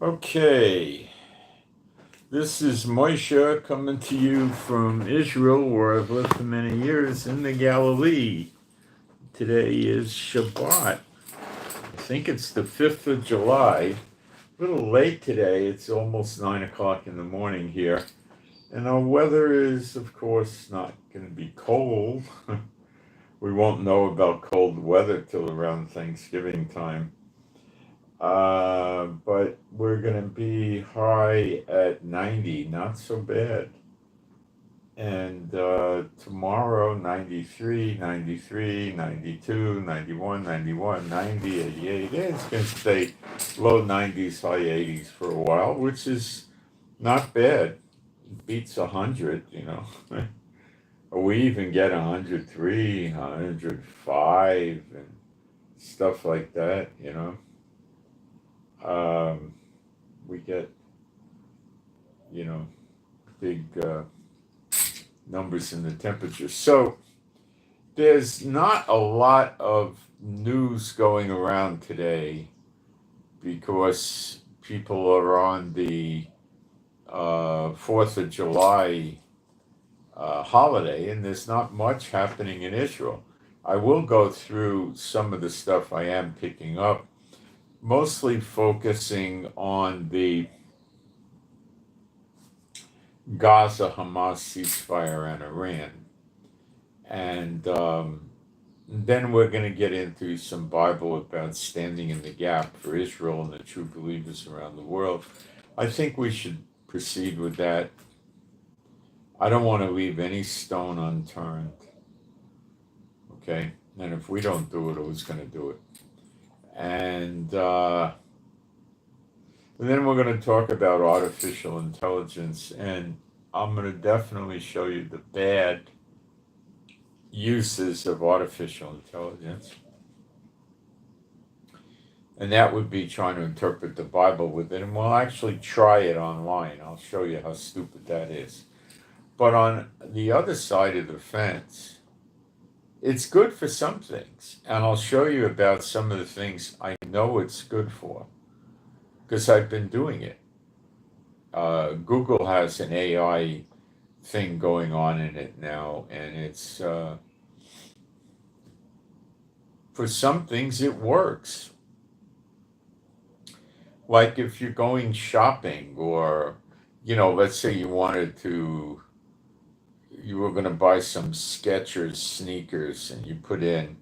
Okay, this is Moshe coming to you from Israel, where I've lived for many years in the Galilee. Today is Shabbat. I think it's the 5th of July. A little late today. It's almost 9 o'clock in the morning here. And our weather is, of course, not going to be cold. We won't know about cold weather till around Thanksgiving time. But we're going to be high at 90, not so bad. And tomorrow, 93, 93, 92, 91, 91, 90, 88. It's going to stay low 90s, high 80s for a while, which is not bad. It beats 100, you know. We even get 103, 105, and stuff like that, you know. We get, big numbers in the temperature. So there's not a lot of news going around today because people are on the 4th of July holiday, and there's not much happening in Israel. I will go through some of the stuff I am picking up, mostly focusing on the Gaza Hamas ceasefire and Iran. And then we're going to get into some Bible about standing in the gap for Israel and the true believers around the world. I think we should proceed with that. I don't want to leave any stone unturned. Okay? And if we don't do it, who's going to do it? And then we're going to talk about artificial intelligence, and I'm going to definitely show you the bad uses of artificial intelligence. And that would be trying to interpret the Bible with it, and we'll actually try it online. I'll show you how stupid that is. But on the other side of the fence, it's good for some things, and I'll show you about some of the things I know it's good for, because I've been doing it. Google has an AI thing going on in it now, and it's, for some things it works. Like if you're going shopping, or, let's say you were going to buy some Skechers sneakers, and you put in,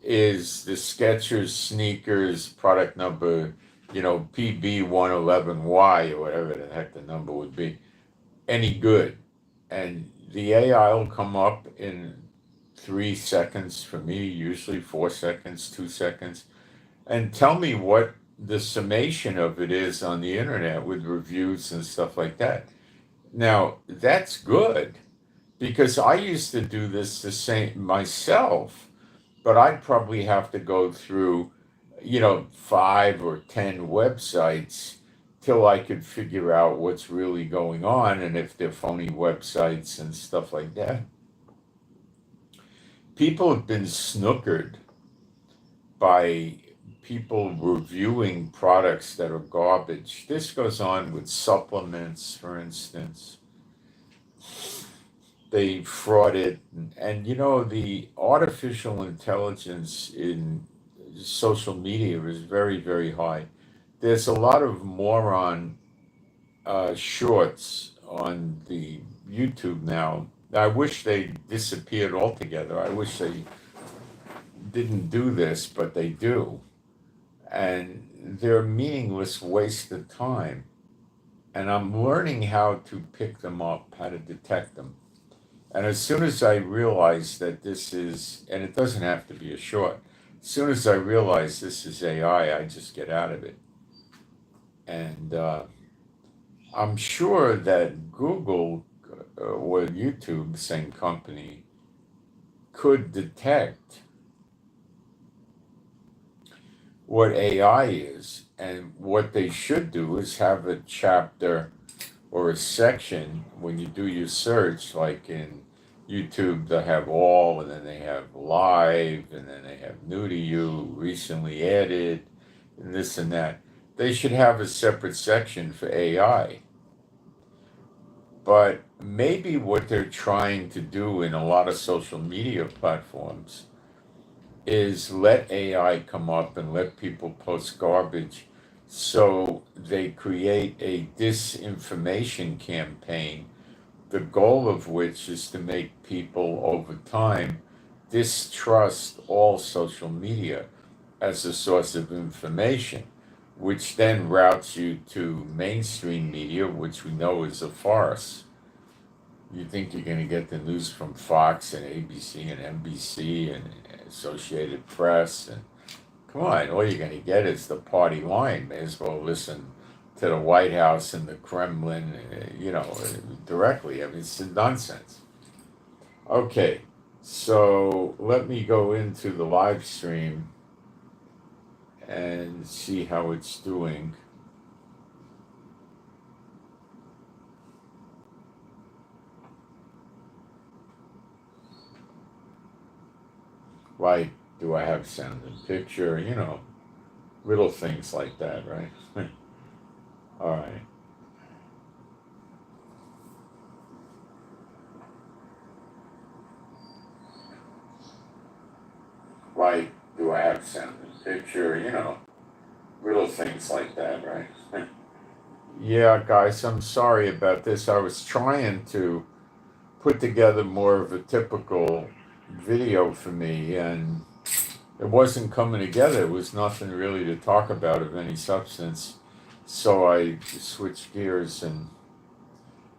is the Skechers sneakers product number, PB111Y, or whatever the heck the number would be, any good? And the AI will come up in 3 seconds for me, usually 4 seconds, 2 seconds, and tell me what the summation of it is on the internet with reviews and stuff like that. Now, that's good, because I used to do this the same myself, but I'd probably have to go through, 5 or 10 websites till I could figure out what's really going on and if they're phony websites and stuff like that. People have been snookered by people reviewing products that are garbage. This goes on with supplements, for instance. They frauded, and the artificial intelligence in social media is very, very high. There's a lot of moron shorts on the YouTube now. I wish they disappeared altogether. I wish they didn't do this, but they do. And they're a meaningless waste of time. And I'm learning how to pick them up, how to detect them. And as soon as I realize that this is, and it doesn't have to be a short, as soon as I realize this is AI, I just get out of it. And I'm sure that Google or YouTube, same company, could detect what AI is. And what they should do is have a chapter or a section when you do your search, like in YouTube, they have all, and then they have live, and then they have new to you, recently added, and this and that. they should have a separate section for AI. But maybe what they're trying to do in a lot of social media platforms is let AI come up and let people post garbage, so they create a disinformation campaign, the goal of which is to make people over time distrust all social media as a source of information, which then routes you to mainstream media, which we know is a farce. You think you're going to get the news from Fox and ABC and NBC and Associated Press, and come on, all you're going to get is the party line. May as well listen to the White House and the Kremlin, directly. I mean, it's nonsense. Okay, so let me go into the live stream and see how it's doing. Like, do I have sound and picture? Little things like that, right? All right. Like, do I have sound and picture? Little things like that, right? Yeah, guys, I'm sorry about this. I was trying to put together more of a typical video for me, and it wasn't coming together. There was nothing really to talk about of any substance. So I switched gears, and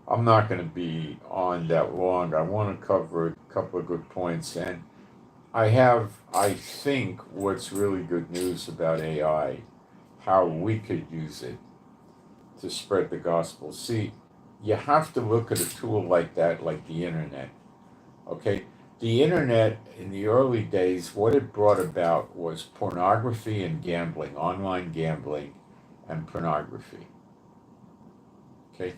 I'm not going to be on that long. I want to cover a couple of good points. And I think, what's really good news about AI, how we could use it to spread the gospel. See, you have to look at a tool like that, like the internet. Okay? The internet, in the early days, what it brought about was pornography and gambling, online gambling and pornography. Okay?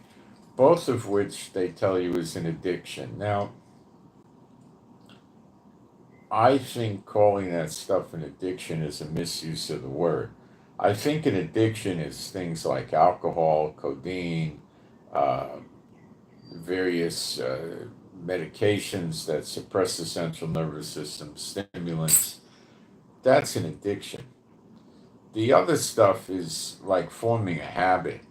Both of which they tell you is an addiction. Now, I think calling that stuff an addiction is a misuse of the word. I think an addiction is things like alcohol, codeine, uh, various medications that suppress the central nervous system, stimulants. That's an addiction. The other stuff is like forming a habit,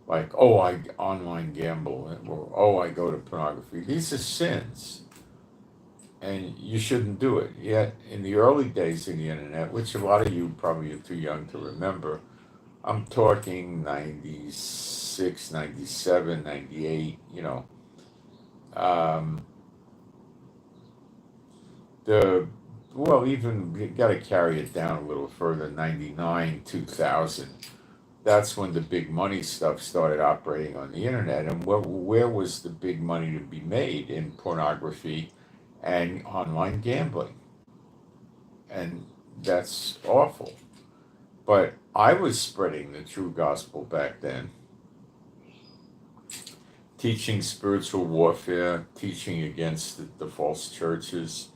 like, oh, I online gamble, or oh, I go to pornography. These are sins, and you shouldn't do it. Yet, in the early days of the internet, which a lot of you probably are too young to remember, I'm talking 96, 97, 98, um, even you got to carry it down a little further, 99, 2000. That's when the big money stuff started operating on the internet. And where was the big money to be made? In pornography and online gambling. And that's awful. But I was spreading the true gospel back then, teaching spiritual warfare, teaching against the false churches.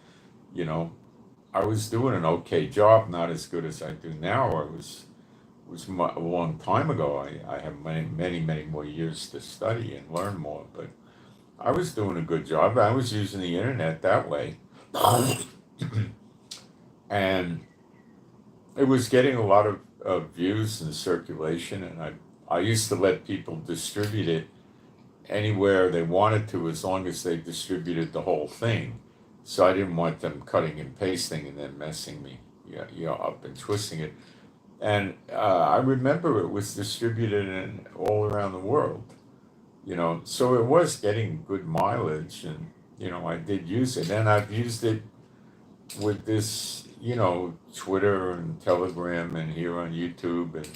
I was doing an okay job, not as good as I do now. A long time ago. I have many more years to study and learn more, but I was doing a good job. I was using the internet that way. And it was getting a lot of views and circulation, and I used to let people distribute it anywhere they wanted to, as long as they distributed the whole thing. So I didn't want them cutting and pasting and then messing me up and twisting it. And I remember it was distributed all around the world, so it was getting good mileage, and I did use it, and I've used it with this, Twitter and Telegram and here on YouTube, and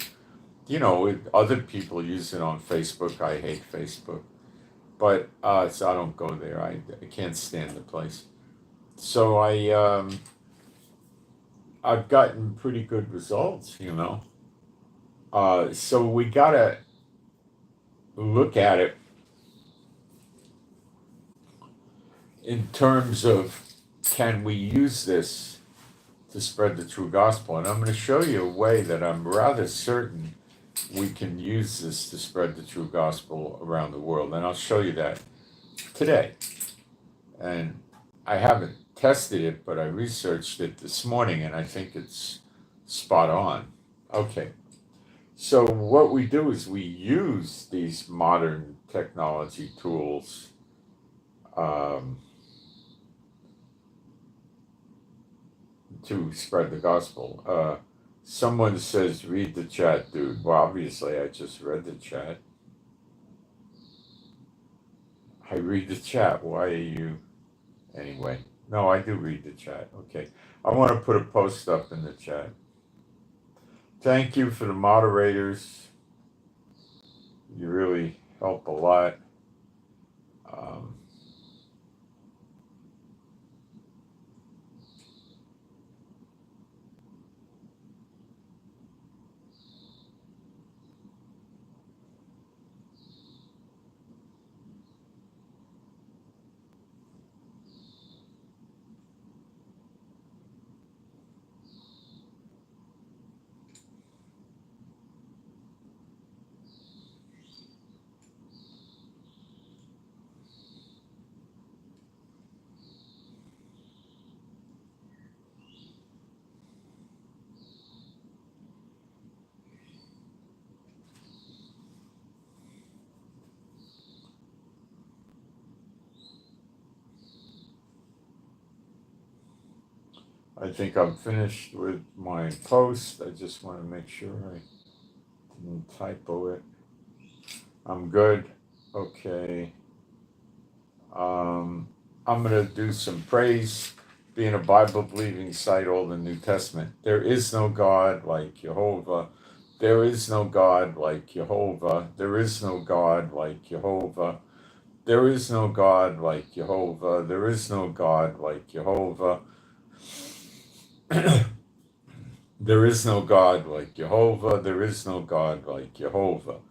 with other people use it on Facebook. I hate Facebook, but so I don't go there. I can't stand the place. So I've gotten pretty good results, So we gotta look at it in terms of, can we use this to spread the true gospel? And I'm going to show you a way that I'm rather certain we can use this to spread the true gospel around the world. And I'll show you that today. And I haven't tested it, but I researched it this morning, and I think it's spot on. Okay. So what we do is we use these modern technology tools to spread the gospel. Someone says, read the chat, dude. Well, obviously, I just read the chat. I read the chat. Why are you... Anyway, no, I do read the chat. Okay. I want to put a post up in the chat. Thank you for the moderators. You really help a lot. I think I'm finished with my post. I just want to make sure I didn't typo it. I'm good. Okay. I'm going to do some praise. Being a Bible-believing site, all the New Testament. There is no God like Jehovah. There is no God like Jehovah. There is no God like Jehovah. There is no God like Jehovah. There is no God like Jehovah. There is no God like Jehovah. There is no God like Jehovah.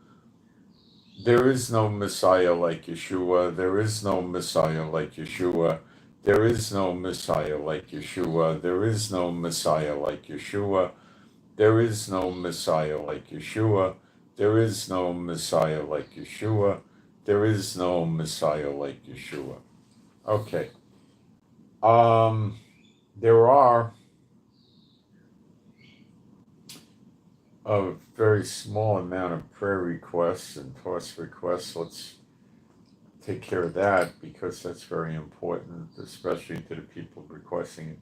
There is no Messiah like Yeshua. There is no Messiah like Yeshua. There is no Messiah like Yeshua. There is no Messiah like Yeshua. There is no Messiah like Yeshua. There is no Messiah like Yeshua. There is no Messiah like Yeshua. Okay. There are a very small amount of prayer requests and toss requests. Let's take care of that because that's very important, especially to the people requesting it.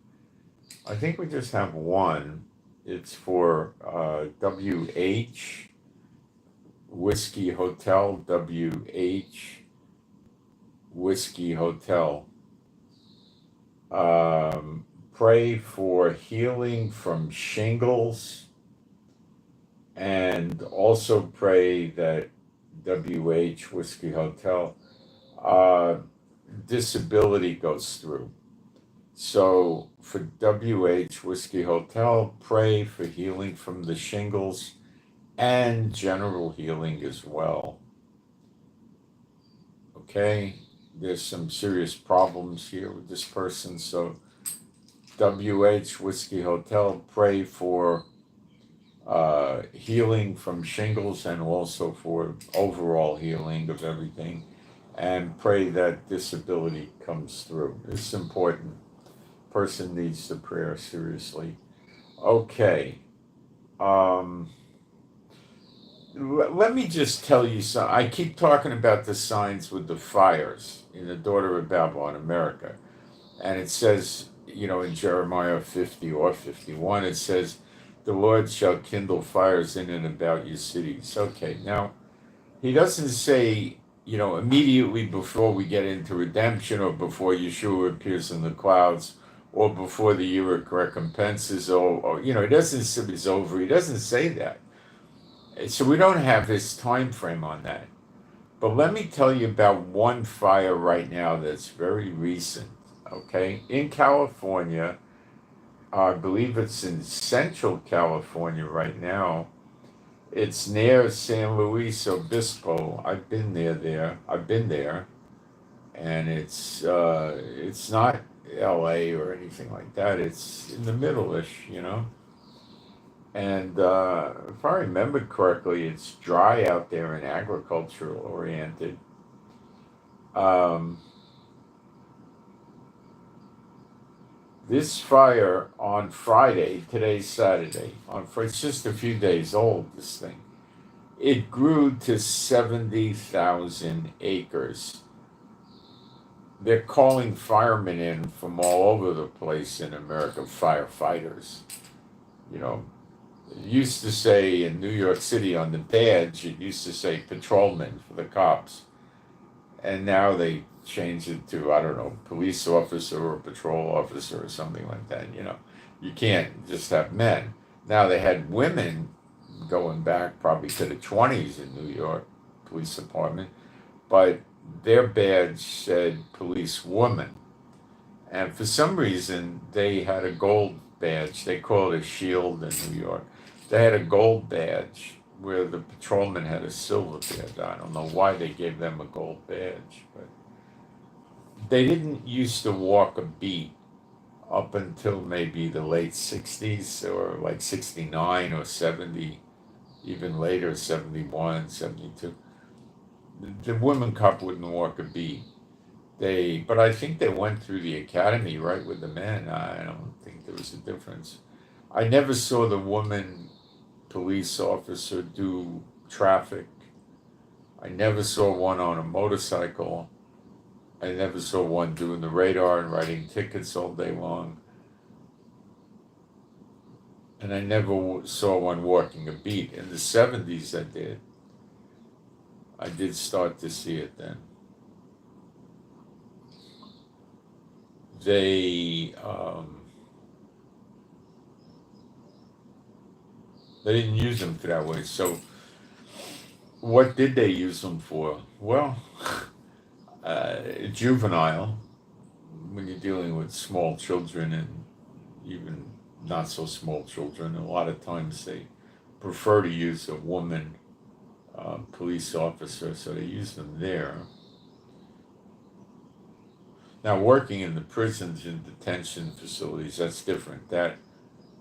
I think we just have one. It's for WH Whiskey Hotel, WH Whiskey Hotel. Pray for healing from shingles, and also pray that WH Whiskey Hotel disability goes through. So for WH Whiskey Hotel, pray for healing from the shingles and general healing as well. Okay, there's some serious problems here with this person. So WH Whiskey Hotel, pray for healing from shingles and also for overall healing of everything, and pray that disability comes through. It's important. Person needs the prayer seriously. Okay. Let me just tell you something. I keep talking about the signs with the fires in the Daughter of Babylon, America. And it says, in Jeremiah 50 or 51, it says, the Lord shall kindle fires in and about your cities. Okay, now, he doesn't say, immediately before we get into redemption or before Yeshua appears in the clouds or before the year of recompenses or he doesn't say it's over. He doesn't say that. So we don't have this time frame on that. But let me tell you about one fire right now that's very recent, okay? In California, I believe it's in Central California right now. It's near San Luis Obispo. I've been there. And it's not LA or anything like that. It's in the middle-ish, And if I remember correctly, it's dry out there and agricultural oriented. Um, this fire on Friday, today's Saturday, it's just a few days old, this thing. It grew to 70,000 acres. They're calling firemen in from all over the place in America, firefighters. You know, it used to say in New York City on the badge, it used to say patrolman for the cops. And now they changed it to, I don't know, police officer or patrol officer or something like that. You can't just have men. Now they had women going back probably to the 20s in New York police department, but their badge said police woman. And for some reason, they had a gold badge. They call it a shield in New York. They had a gold badge where the patrolman had a silver badge. I don't know why they gave them a gold badge, but they didn't used to walk a beat up until maybe the late 60s or like 69 or 70, even later, 71, 72. The women cop wouldn't walk a beat. But I think they went through the academy right with the men. I don't think there was a difference. I never saw the woman police officer do traffic. I never saw one on a motorcycle. I never saw one doing the radar and writing tickets all day long. And I never saw one walking a beat. In the 70s, I did. I did start to see it then. They didn't use them for that way. So what did they use them for? Well, juvenile, when you're dealing with small children and even not so small children, a lot of times they prefer to use a woman police officer, so they use them there. Now, working in the prisons and detention facilities, that's different. That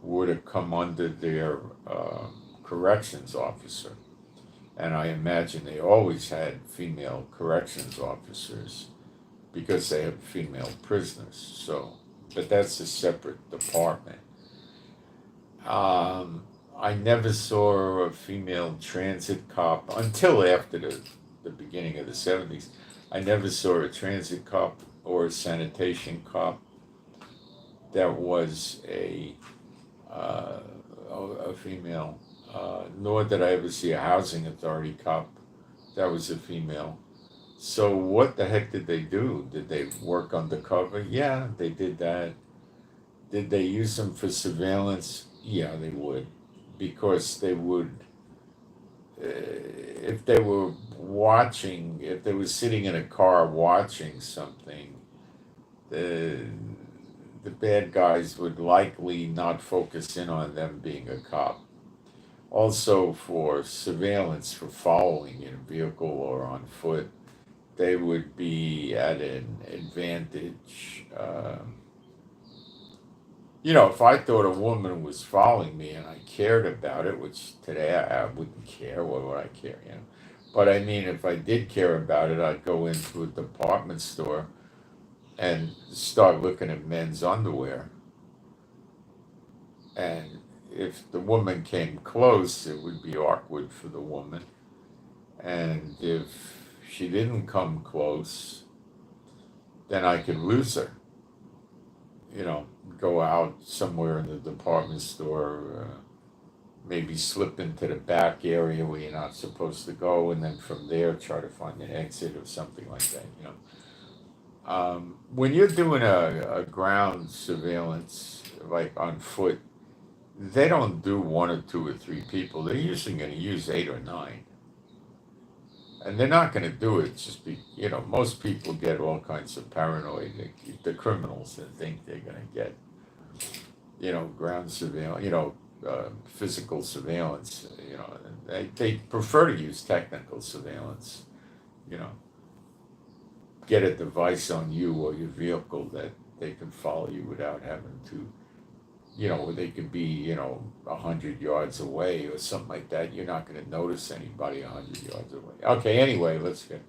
would have come under their corrections officer. And I imagine they always had female corrections officers because they have female prisoners. So, but that's a separate department. I never saw a female transit cop until after the beginning of the 70s. I never saw a transit cop or a sanitation cop that was a female. Nor did I ever see a housing authority cop that was a female. So what the heck did they do? Did they work undercover? Yeah, they did that. Did they use them for surveillance? Yeah, they would. Because they would, if they were watching, if they were sitting in a car watching something, the bad guys would likely not focus in on them being a cop. Also, for surveillance, for following in a vehicle or on foot, they would be at an advantage. If I thought a woman was following me and I cared about it, which today I wouldn't care, what would I care? But I mean, if I did care about it, I'd go into a department store and start looking at men's underwear. And if the woman came close, it would be awkward for the woman. And if she didn't come close, then I could lose her. Go out somewhere in the department store, maybe slip into the back area where you're not supposed to go, and then from there try to find an exit or something like that. When you're doing a ground surveillance, like on foot, they don't do one or two or three people. They're usually going to use 8 or 9. And they're not going to do it just most people get all kinds of paranoid. The criminals that think they're going to get, ground surveillance, physical surveillance, they prefer to use technical surveillance, get a device on you or your vehicle that they can follow you without having to, where they could be, 100 yards away or something like that. You're not going to notice anybody 100 yards away. Okay, anyway, let's get.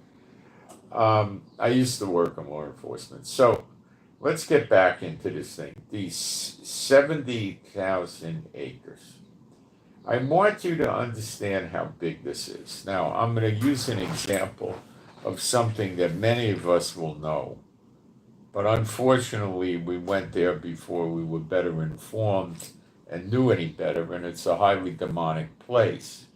I used to work in law enforcement, so let's get back into this thing. These 70,000 acres. I want you to understand how big this is. Now, I'm going to use an example of something that many of us will know. But unfortunately, we went there before we were better informed and knew any better, and it's a highly demonic place.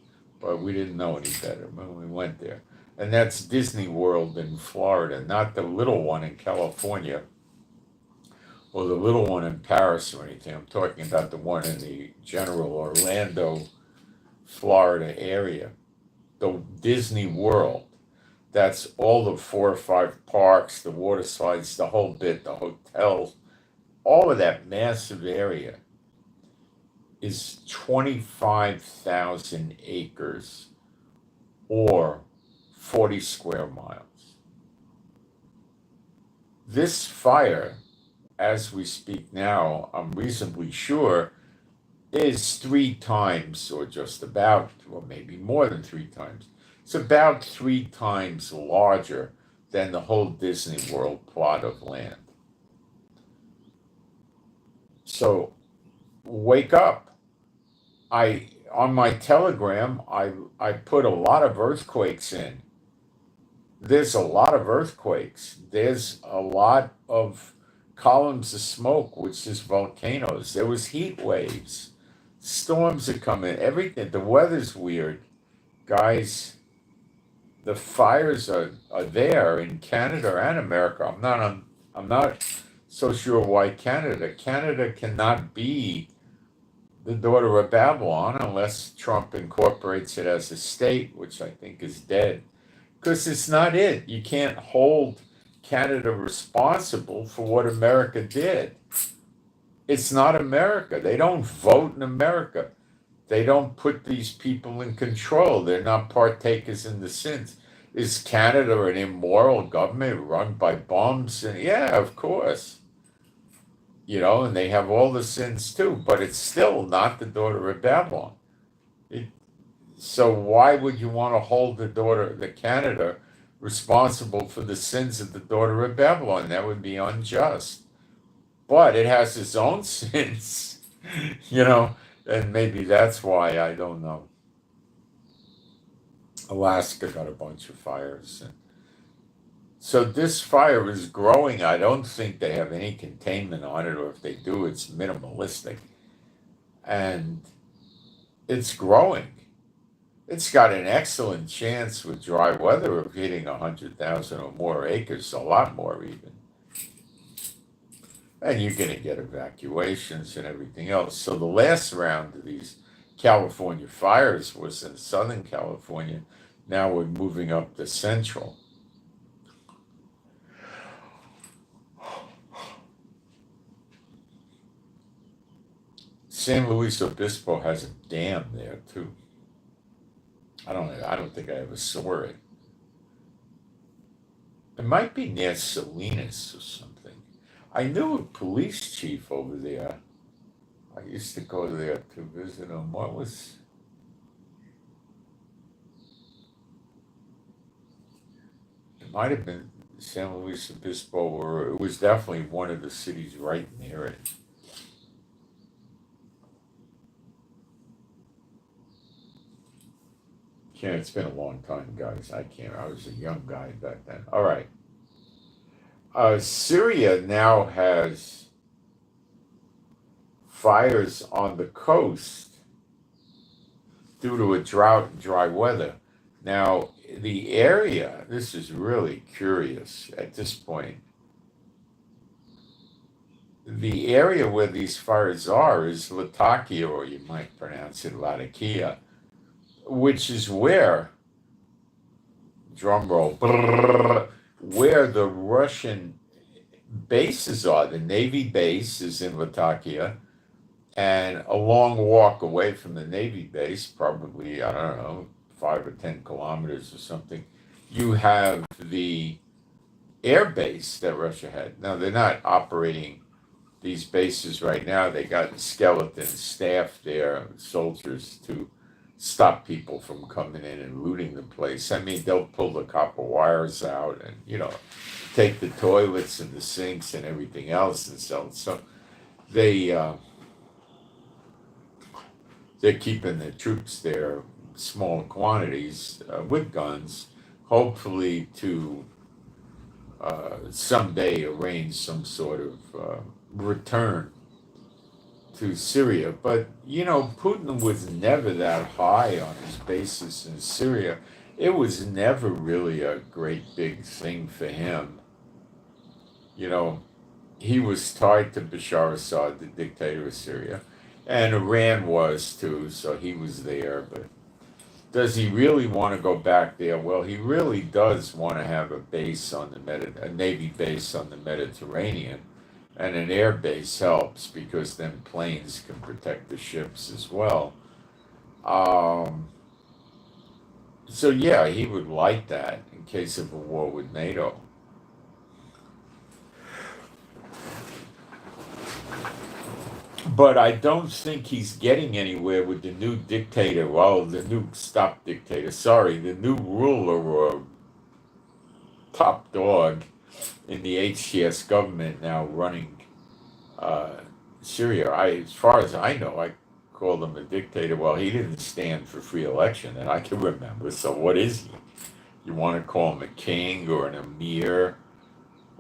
But we didn't know any better when we went there. And that's Disney World in Florida, not the little one in California or the little one in Paris or anything. I'm talking about the one in the general Orlando, Florida area, the Disney World. That's all the 4 or 5 parks, the water slides, the whole bit, the hotels, all of that massive area is 25,000 acres or 40 square miles. This fire, as we speak now, I'm reasonably sure, is 3 times, or just about, or maybe more than 3 times. It's about 3 times larger than the whole Disney World plot of land. So wake up. On my Telegram, I put a lot of earthquakes in. There's a lot of earthquakes. There's a lot of columns of smoke, which is volcanoes. There was heat waves. Storms are coming. Everything. The weather's weird. Guys, the fires are there in Canada and America. I'm not so sure why Canada. Canada cannot be the daughter of Babylon unless Trump incorporates it as a state, which I think is dead. Because it's not it. You can't hold Canada responsible for what America did. It's not America. They don't vote in America. They don't put these people in control. They're not partakers in the sins. Is Canada an immoral government run by bums? And yeah, of course. And they have all the sins too, but it's still not the daughter of Babylon. So why would you want to hold the Canada responsible for the sins of the daughter of Babylon? That would be unjust. But it has its own sins, and maybe that's why, I don't know. Alaska got a bunch of fires. So this fire is growing. I don't think they have any containment on it, or if they do, it's minimalistic. And it's growing. It's got an excellent chance with dry weather of hitting 100,000 or more acres, a lot more even. And you're going to get evacuations and everything else. So the last round of these California fires was in Southern California. Now we're moving up to Central. San Luis Obispo has a dam there too. I don't think I ever saw it. It might be near Salinas or something. I knew a police chief over there. I used to go there to visit him. It might have been San Luis Obispo, or it was definitely one of the cities right near it. It's been a long time, guys. I was a young guy back then. All right. Syria now has fires on the coast due to a drought and dry weather. Now, the area, this is really curious at this point. The area where these fires are is Latakia, or you might pronounce it Latakia, which is where, drum roll, where the Russian bases are. The Navy base is in Latakia, and a long walk away from the Navy base, probably, 5 or 10 kilometers or something, you have the air base that Russia had. Now, they're not operating these bases right now, they got skeleton staff there, soldiers, to stop people from coming in and looting the place. I mean, they'll pull the copper wires out and, take the toilets and the sinks and everything else and sell it. So they're keeping the troops there, small quantities, with guns, hopefully to someday arrange some sort of return to Syria. But, Putin was never that high on his bases in Syria. It was never really a great big thing for him. He was tied to Bashar Assad, the dictator of Syria, and Iran was too, so he was there. But does he really want to go back there? Well, he really does want to have a base on a Navy base on the Mediterranean, and an air base helps because then planes can protect the ships as well. So yeah, he would like that in case of a war with NATO. But I don't think he's getting anywhere with the new dictator. Well, the new the new ruler or top dog in the HTS government now running Syria. As far as I know, I called him a dictator. Well, he didn't stand for free election that I can remember. So what is he? You want to call him a king or an emir,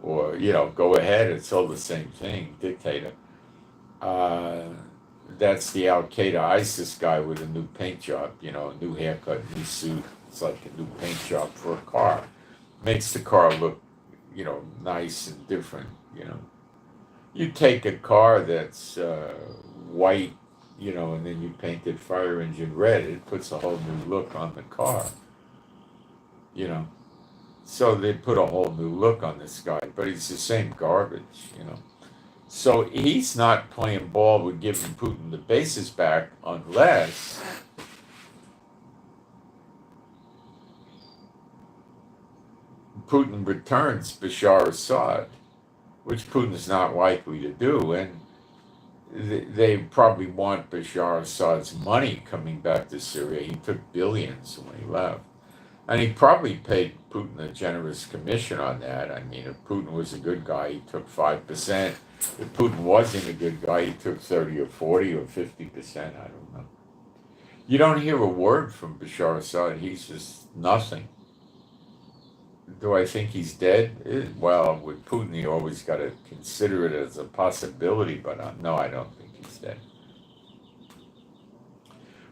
or go ahead. It's all the same thing, dictator. That's the Al Qaeda ISIS guy with a new paint job, a new haircut, new suit. It's like a new paint job for a car. Makes the car look, nice and different, You take a car that's white, and then you paint it fire engine red, it puts a whole new look on the car, So they put a whole new look on this guy, but he's the same garbage, So he's not playing ball with giving Putin the bases back unless Putin returns Bashar Assad, which Putin is not likely to do. And they probably want Bashar Assad's money coming back to Syria. He took billions when he left. And he probably paid Putin a generous commission on that. I mean, if Putin was a good guy, he took 5%. If Putin wasn't a good guy, he took 30 or 40 or 50%. I don't know. You don't hear a word from Bashar Assad. He's just nothing. Do I think he's dead? Well, with Putin, you always got to consider it as a possibility, but no, I don't think he's dead.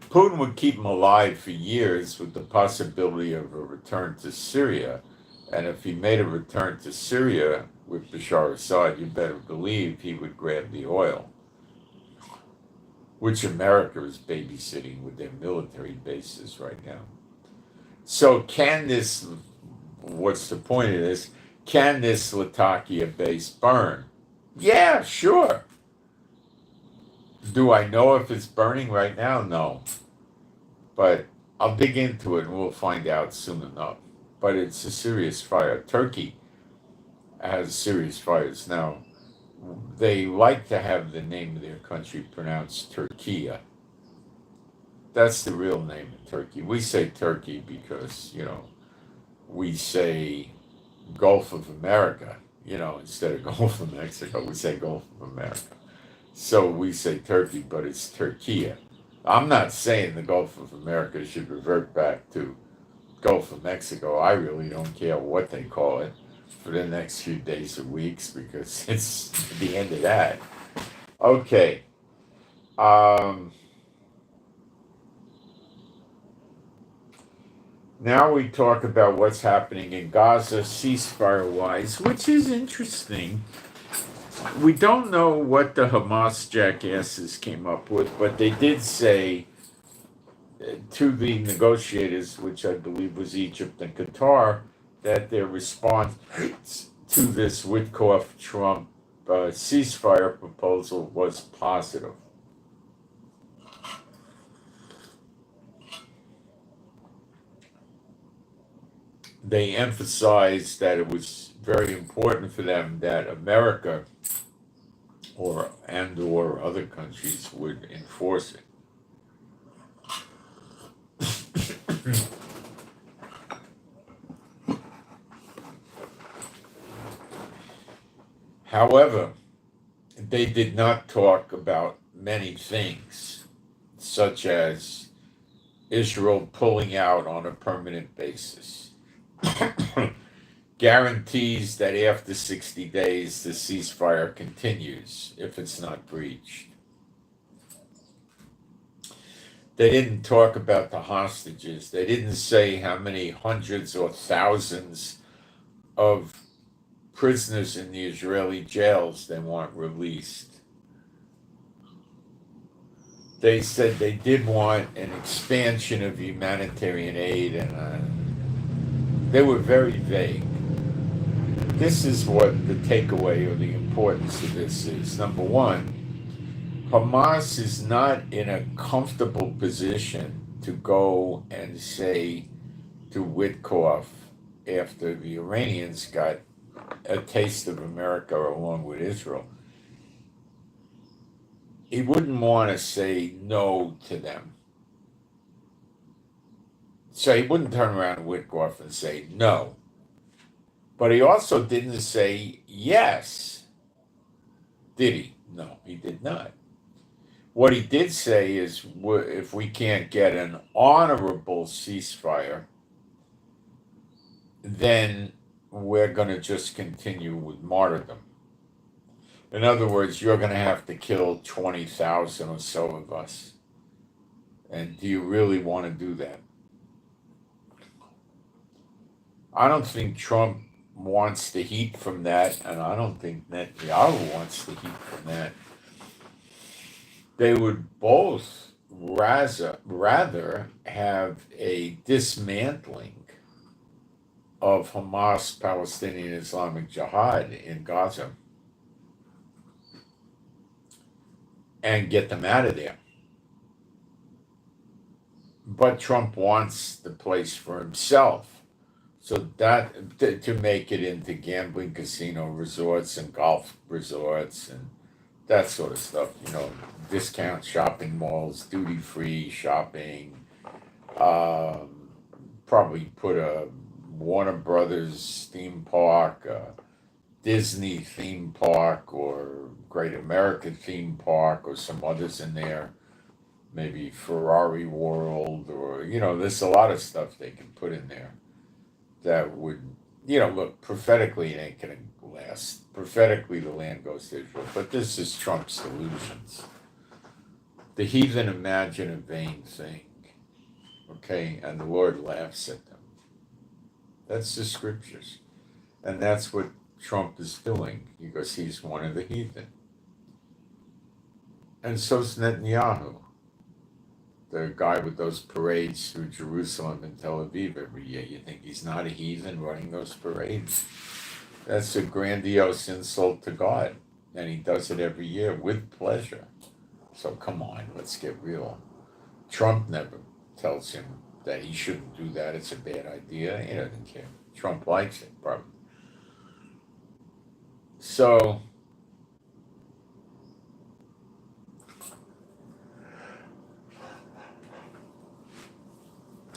Putin would keep him alive for years with the possibility of a return to Syria. And if he made a return to Syria with Bashar Assad, you better believe he would grab the oil, which America is babysitting with their military bases right now. So what's the point of this? Can this Latakia base burn? Yeah, sure. Do I know if it's burning right now? No. But I'll dig into it and we'll find out soon enough. But it's a serious fire. Turkey has serious fires. Now, they like to have the name of their country pronounced Turkiya. That's the real name of Turkey. We say Turkey because, we say Gulf of America, instead of Gulf of Mexico, we say Gulf of America. So we say Turkey, but it's Turkiya. I'm not saying the Gulf of America should revert back to Gulf of Mexico. I really don't care what they call it for the next few days or weeks because it's the end of that. Okay. Now we talk about what's happening in Gaza ceasefire-wise, which is interesting. We don't know what the Hamas jackasses came up with, but they did say to the negotiators, which I believe was Egypt and Qatar, that their response to this Witkoff-Trump ceasefire proposal was positive. They emphasized that it was very important for them that America or other countries would enforce it. However, they did not talk about many things, such as Israel pulling out on a permanent basis, guarantees that after 60 days the ceasefire continues if it's not breached. They didn't talk about the hostages. They didn't say how many hundreds or thousands of prisoners in the Israeli jails they want released. They said they did want an expansion of humanitarian aid, and they were very vague. This is what the takeaway or the importance of this is. Number one, Hamas is not in a comfortable position to go and say to Witkoff, after the Iranians got a taste of America along with Israel, he wouldn't want to say no to them. So he wouldn't turn around to Witkoff and say no. But he also didn't say yes. Did he? No, he did not. What he did say is, if we can't get an honorable ceasefire, then we're going to just continue with martyrdom. In other words, you're going to have to kill 20,000 or so of us. And do you really want to do that? I don't think Trump wants the heat from that, and I don't think Netanyahu wants the heat from that. They would both rather have a dismantling of Hamas, Palestinian Islamic Jihad in Gaza, and get them out of there. But Trump wants the place for himself, so that to make it into gambling casino resorts and golf resorts and that sort of stuff, discount shopping malls, duty-free shopping, probably put a Warner Brothers theme park, Disney theme park, or Great American theme park, or some others in there. Maybe Ferrari World, or, there's a lot of stuff they can put in there that would, look, prophetically it ain't going to last. Prophetically the land goes to Israel. But this is Trump's delusions. The heathen imagine a vain thing, okay, and the Lord laughs at them. That's the scriptures. And that's what Trump is doing, because he's one of the heathen. And so's Netanyahu, the guy with those parades through Jerusalem and Tel Aviv every year. You think he's not a heathen running those parades? That's a grandiose insult to God. And he does it every year with pleasure. So come on, let's get real. Trump never tells him that he shouldn't do that. It's a bad idea. He doesn't care. Trump likes it, probably. So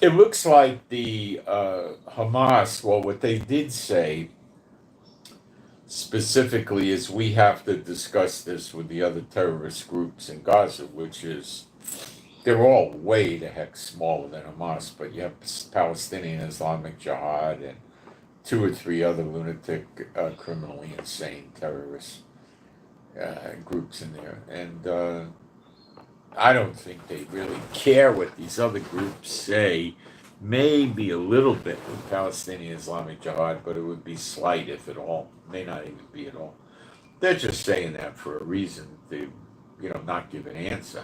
it looks like the Hamas, well, what they did say specifically is we have to discuss this with the other terrorist groups in Gaza, which is, they're all way the heck smaller than Hamas, but you have Palestinian Islamic Jihad and 2 or 3 other lunatic, criminally insane terrorist groups in there. And I don't think they really care what these other groups say. Maybe a little bit with Palestinian Islamic Jihad, but it would be slight, if at all. May not even be at all. They're just saying that for a reason to, not give an answer.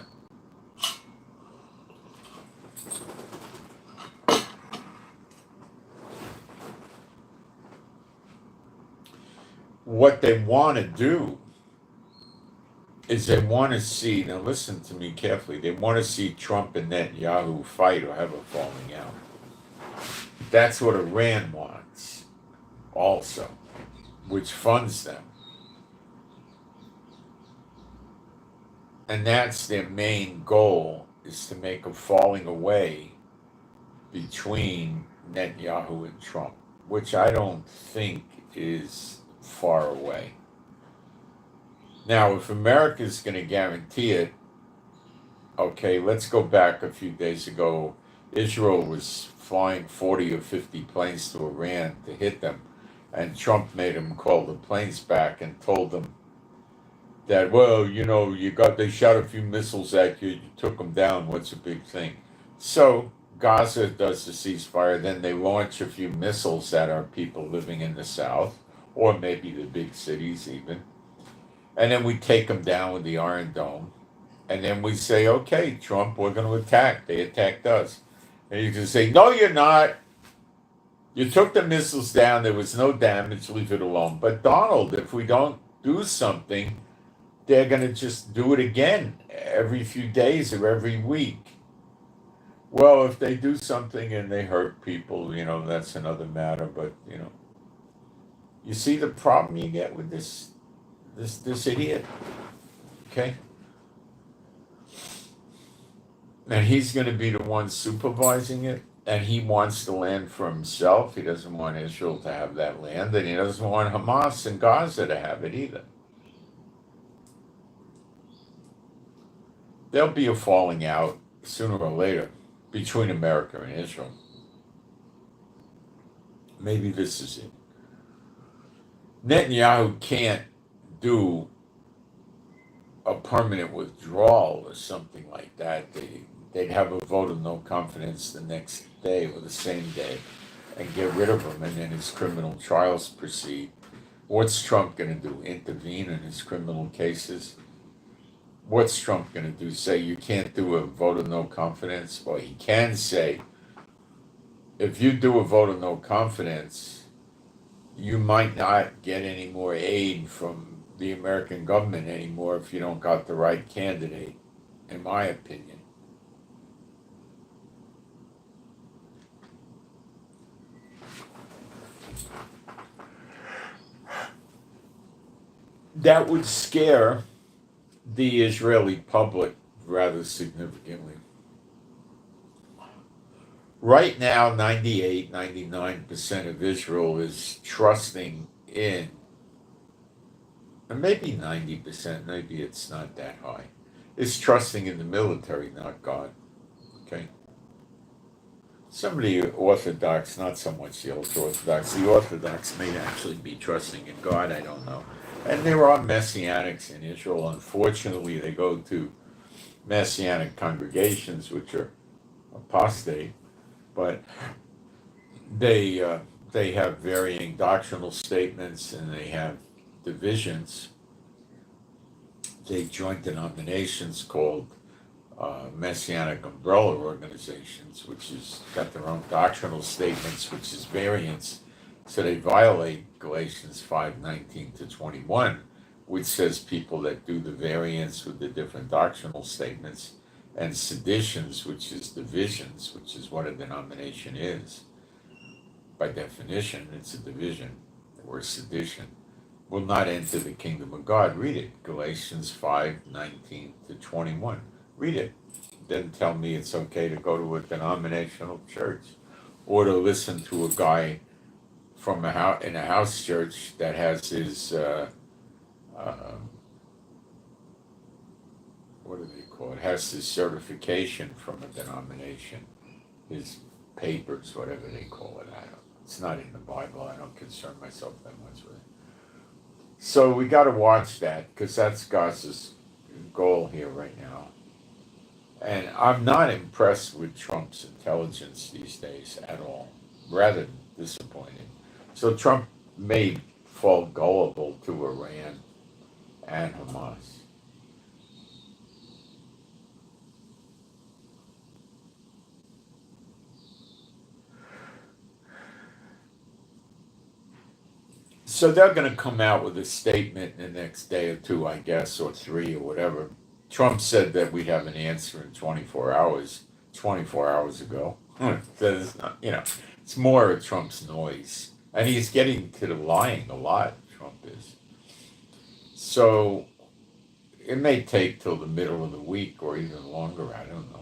What they want to do is they want to see, now listen to me carefully, they want to see Trump and Netanyahu fight or have a falling out. That's what Iran wants also, which funds them. And that's their main goal, is to make a falling away between Netanyahu and Trump, which I don't think is far away. Now, if America's going to guarantee it, okay, let's go back a few days ago. Israel was flying 40 or 50 planes to Iran to hit them, and Trump made them call the planes back and told them that, well, they shot a few missiles at you, you took them down, what's a big thing? So Gaza does the ceasefire, then they launch a few missiles at our people living in the south, or maybe the big cities even, and then we take them down with the Iron Dome, and then we say, okay, Trump, we're going to attack. They attacked us. And you can say, no, you're not. You took the missiles down, there was no damage, leave it alone. But Donald, if we don't do something, they're going to just do it again every few days or every week. Well, if they do something and they hurt people, that's another matter. But, you see the problem you get with this idiot? Okay? And he's going to be the one supervising it. And he wants the land for himself. He doesn't want Israel to have that land. And he doesn't want Hamas and Gaza to have it either. There'll be a falling out sooner or later between America and Israel. Maybe this is it. Netanyahu can't do a permanent withdrawal or something like that. They'd have a vote of no confidence the next day or the same day and get rid of him, and then his criminal trials proceed. What's Trump going to do? Intervene in his criminal cases? What's Trump going to do? Say you can't do a vote of no confidence? Well, he can say, if you do a vote of no confidence, you might not get any more aid from the American government anymore if you don't got the right candidate, in my opinion. That would scare the Israeli public rather significantly. Right now, 99% of Israel is trusting in, and maybe 90%, maybe it's not that high, is trusting in the military, not God. Okay? Some of the Orthodox, not so much the ultra-Orthodox, the Orthodox may actually be trusting in God, I don't know. And there are Messianics in Israel. Unfortunately, they go to Messianic congregations, which are apostate, but they have varying doctrinal statements and they have divisions. They join denominations called Messianic umbrella organizations, which has got their own doctrinal statements, which is variance. So they violate Galatians 5:19-21, which says people that do the variance with the different doctrinal statements, and seditions, which is divisions, which is what a denomination is. By definition, it's a division, or sedition, will not enter the kingdom of God. Read it, Galatians 5:19-21. Read it. Then tell me it's okay to go to a denominational church or to listen to a guy from in a house church that has his what do they call it? Has his certification from a denomination, his papers, whatever they call it. I don't know. It's not in the Bible. I don't concern myself that much with it. So we got to watch that because that's God's goal here right now. And I'm not impressed with Trump's intelligence these days at all. Rather disappointed. So Trump may fall gullible to Iran and Hamas. So they're going to come out with a statement in the next day or two, I guess, or 3 or whatever. Trump said that we'd have an answer in 24 hours, 24 hours ago. That is not, it's more of Trump's noise. And he's getting to the lying a lot, Trump is. So it may take till the middle of the week or even longer. I don't know.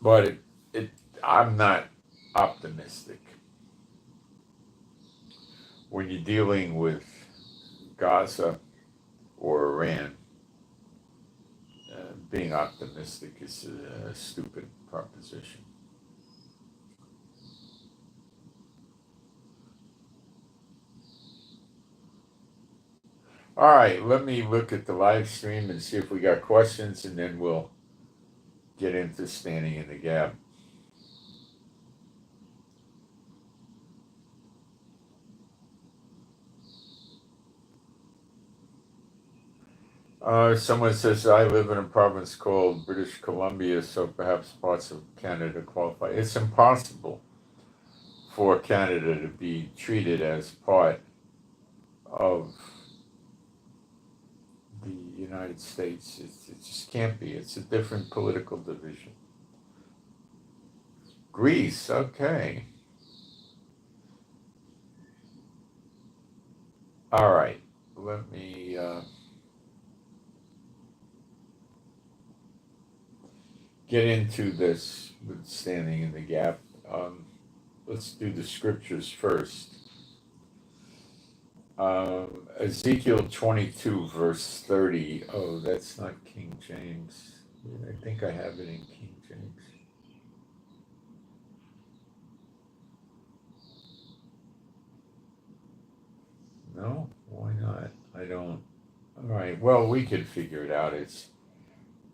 But I'm not optimistic. When you're dealing with Gaza or Iran, being optimistic is a stupid proposition. All right, let me look at the live stream and see if we got questions, and then we'll get into standing in the gap. Someone says, I live in a province called British Columbia, so perhaps parts of Canada qualify. It's impossible for Canada to be treated as part of the United States. It just can't be. It's a different political division. Greece, okay. All right, let me get into this with standing in the gap. Let's do the scriptures first. Ezekiel 22, verse 30. Oh, that's not King James. I think I have it in King James. No? Why not? I don't. All right, well, we could figure it out.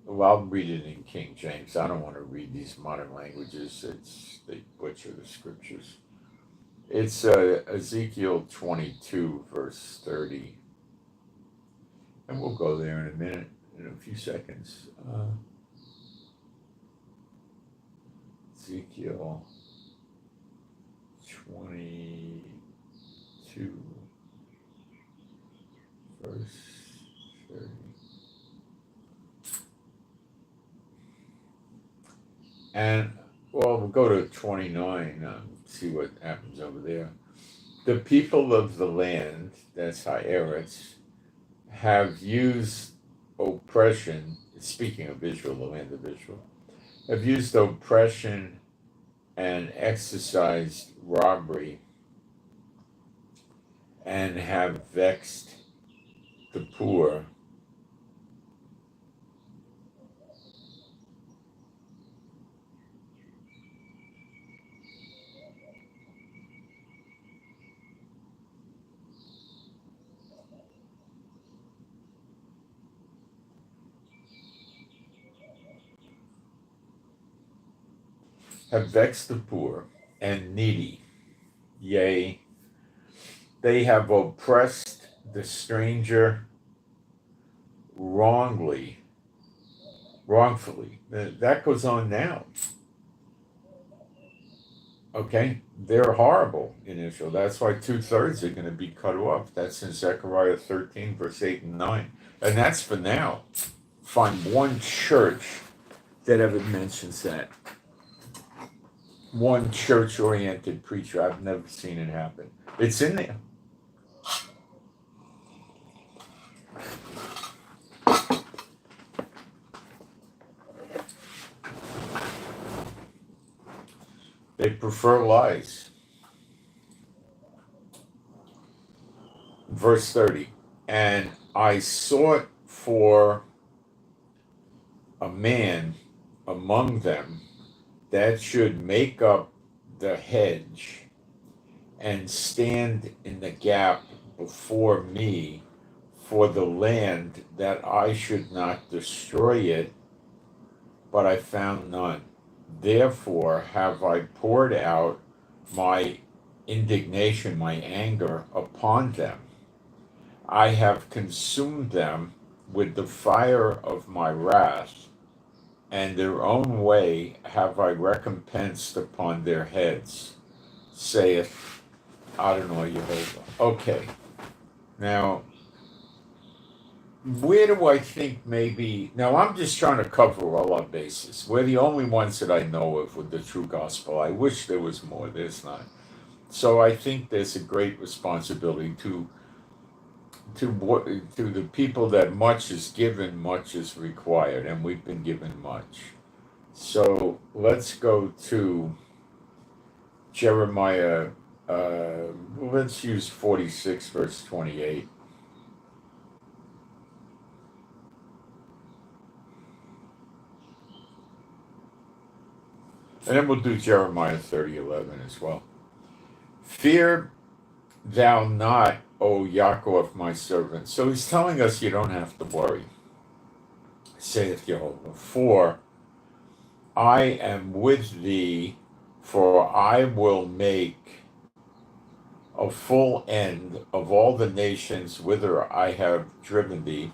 Well, I'll read it in King James. I don't want to read these modern languages. They butcher the scriptures. It's Ezekiel 22, verse 30. And we'll go there in a minute, in a few seconds. Ezekiel 22, verse 30. And, well, we'll go to 29, see what happens over there. The people of the land, that's Haaretz, have used oppression, speaking of Israel, the land of Israel, have used oppression and exercised robbery and have vexed the poor. Have vexed the poor and needy. Yea, they have oppressed the stranger wrongfully. That goes on now. Okay, they're horrible in Israel. That's why 2/3 are going to be cut off. That's in Zechariah 13, verse 8 and 9. And that's for now. Find one church that ever mentions that. One church-oriented preacher. I've never seen it happen. It's in there. They prefer lies. Verse 30. And I sought for a man among them that should make up the hedge and stand in the gap before me for the land, that I should not destroy it, but I found none. Therefore have I poured out my indignation, my anger upon them. I have consumed them with the fire of my wrath, and their own way have I recompensed upon their heads, saith Adonai Yehovah. Okay, now where do I think maybe, now I'm just trying to cover all our bases. We're the only ones that I know of with the true gospel. I wish there was more, there's not. So I think there's a great responsibility to the people that much is given, much is required, and we've been given much. So let's go to Jeremiah, let's use 46, verse 28. And then we'll do Jeremiah 30:11 as well. Fear thou not, O Yaakov, my servant. So he's telling us you don't have to worry, saith Jehovah, for I am with thee, for I will make a full end of all the nations whither I have driven thee.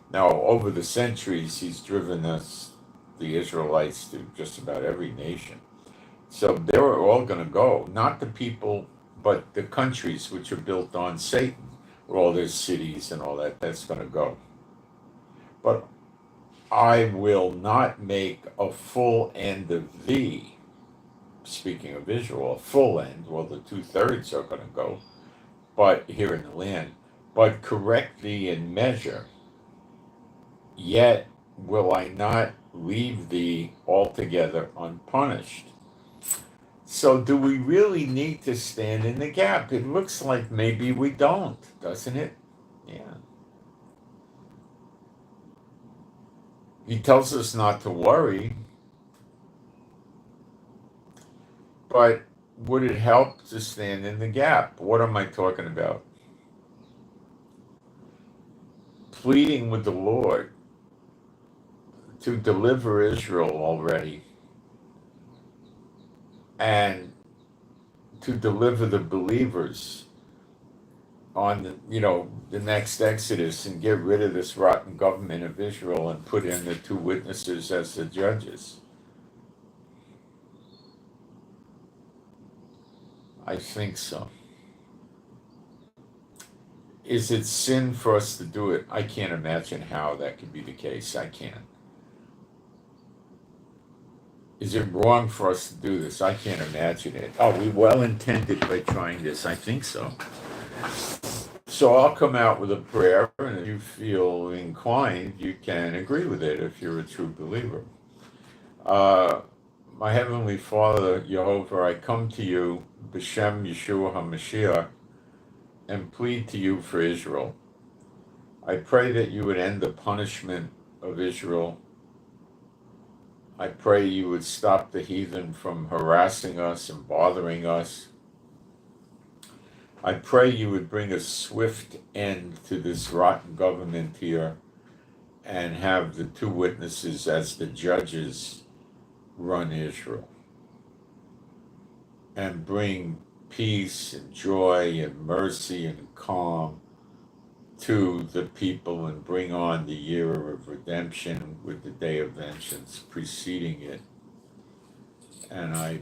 Now, over the centuries, he's driven us, the Israelites, to just about every nation. So they were all going to go, not the people, but the countries which are built on Satan, where all their cities and all that, that's going to go. But I will not make a full end of thee. Speaking of Israel, a full end, well, the 2/3 are going to go, but here in the land, but correct thee in measure, yet will I not leave thee altogether unpunished. So do we really need to stand in the gap? It looks like maybe we don't, doesn't it? Yeah. He tells us not to worry, but would it help to stand in the gap? What am I talking about? Pleading with the Lord to deliver Israel already and to deliver the believers on the next Exodus and get rid of this rotten government of Israel and put in the two witnesses as the judges. I think so. Is it sin for us to do it? I can't imagine how that could be the case. I can't. Is it wrong for us to do this? I can't imagine it. Are we well intended by trying this? I think so. So I'll come out with a prayer, and if you feel inclined, you can agree with it if you're a true believer. My Heavenly Father, Jehovah, I come to you, B'Shem Yeshua HaMashiach, and plead to you for Israel. I pray that you would end the punishment of Israel. I pray you would stop the heathen from harassing us and bothering us. I pray you would bring a swift end to this rotten government here and have the two witnesses as the judges run Israel. And bring peace and joy and mercy and calm to the people and bring on the year of redemption with the day of vengeance preceding it. And I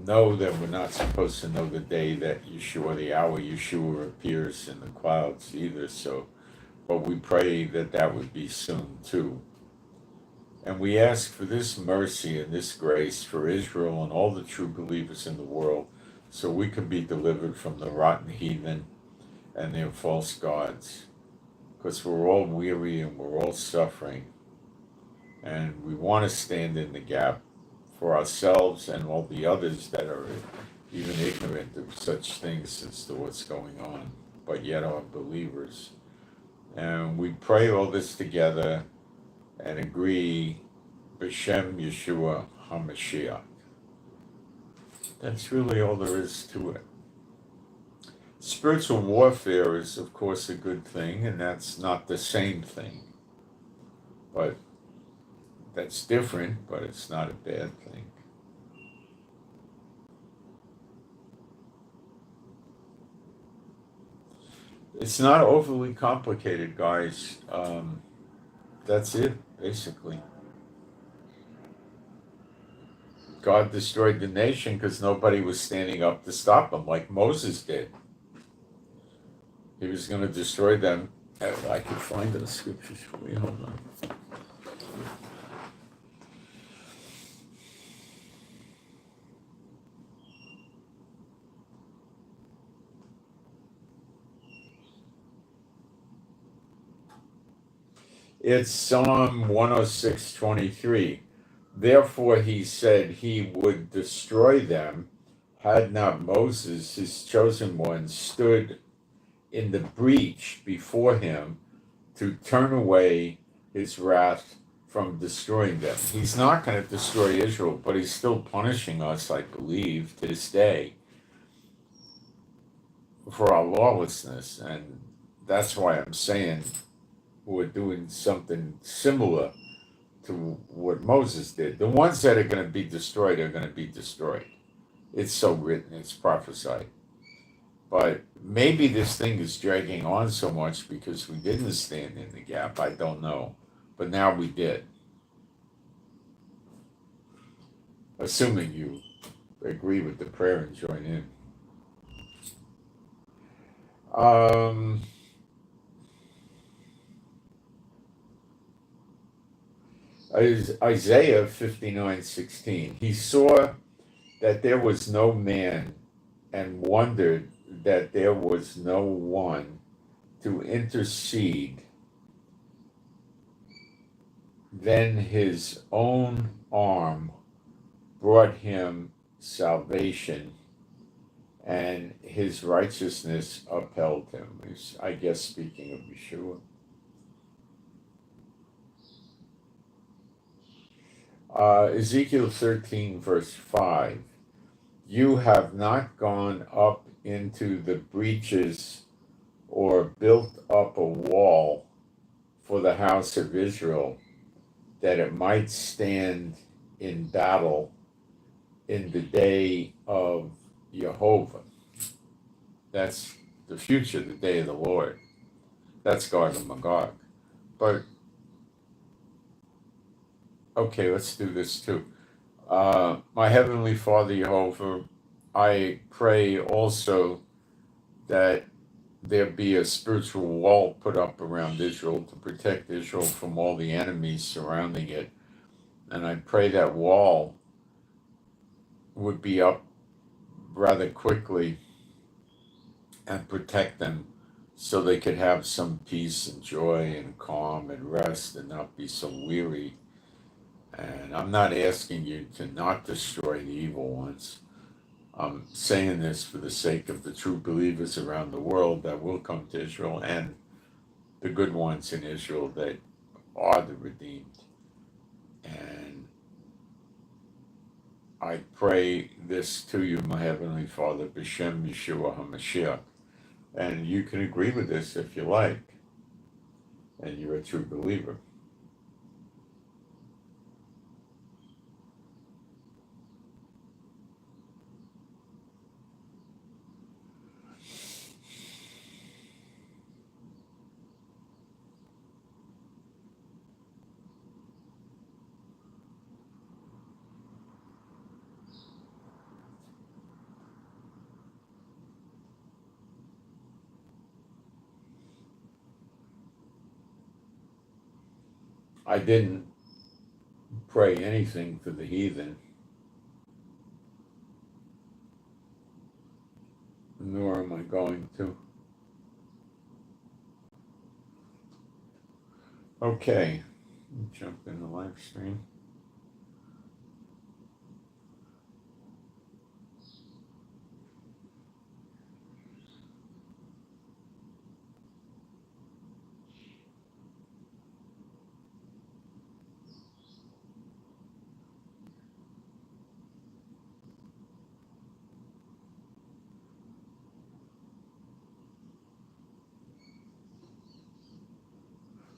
know that we're not supposed to know the day that Yeshua, the hour Yeshua appears in the clouds either, but we pray that that would be soon too. And we ask for this mercy and this grace for Israel and all the true believers in the world, so we can be delivered from the rotten heathen and their false gods. Because we're all weary and we're all suffering. And we want to stand in the gap for ourselves and all the others that are even ignorant of such things as to what's going on, but yet are believers. And we pray all this together and agree, B'Shem Yeshua HaMashiach. That's really all there is to it. Spiritual warfare is, of course, a good thing, and that's not the same thing. But that's different, but it's not a bad thing. It's not overly complicated, guys. That's it, basically. God destroyed the nation because nobody was standing up to stop him, like Moses did. He was going to destroy them I could find those scriptures for you. Hold on. It's Psalm 106:23. Therefore he said he would destroy them, had not Moses, his chosen one, stood in the breach before him to turn away his wrath from destroying them. He's not going to destroy Israel, but he's still punishing us, I believe, to this day for our lawlessness. And that's why I'm saying we're doing something similar to what Moses did. The ones that are going to be destroyed are going to be destroyed. It's so written, it's prophesied. But maybe this thing is dragging on so much because we didn't stand in the gap. I don't know. But now we did. Assuming you agree with the prayer and join in. Isaiah 59:16. He saw that there was no man and wondered that there was no one to intercede. Then his own arm brought him salvation, and his righteousness upheld him. He's, I guess, speaking of Yeshua. Ezekiel 13:5. You have not gone up into the breaches or built up a wall for the house of Israel, that it might stand in battle in the day of Jehovah. That's the future, the day of the Lord. That's Gog and Magog. But, okay, let's do this too. My Heavenly Father, Jehovah, I pray also that there be a spiritual wall put up around Israel to protect Israel from all the enemies surrounding it. And I pray that wall would be up rather quickly and protect them so they could have some peace and joy and calm and rest and not be so weary. And I'm not asking you to not destroy the evil ones. I'm saying this for the sake of the true believers around the world that will come to Israel and the good ones in Israel that are the redeemed. And I pray this to you, my Heavenly Father, B'Shem Yeshua HaMashiach. And you can agree with this if you like, and you're a true believer. I didn't pray anything for the heathen, nor am I going to. Okay, jump in the live stream.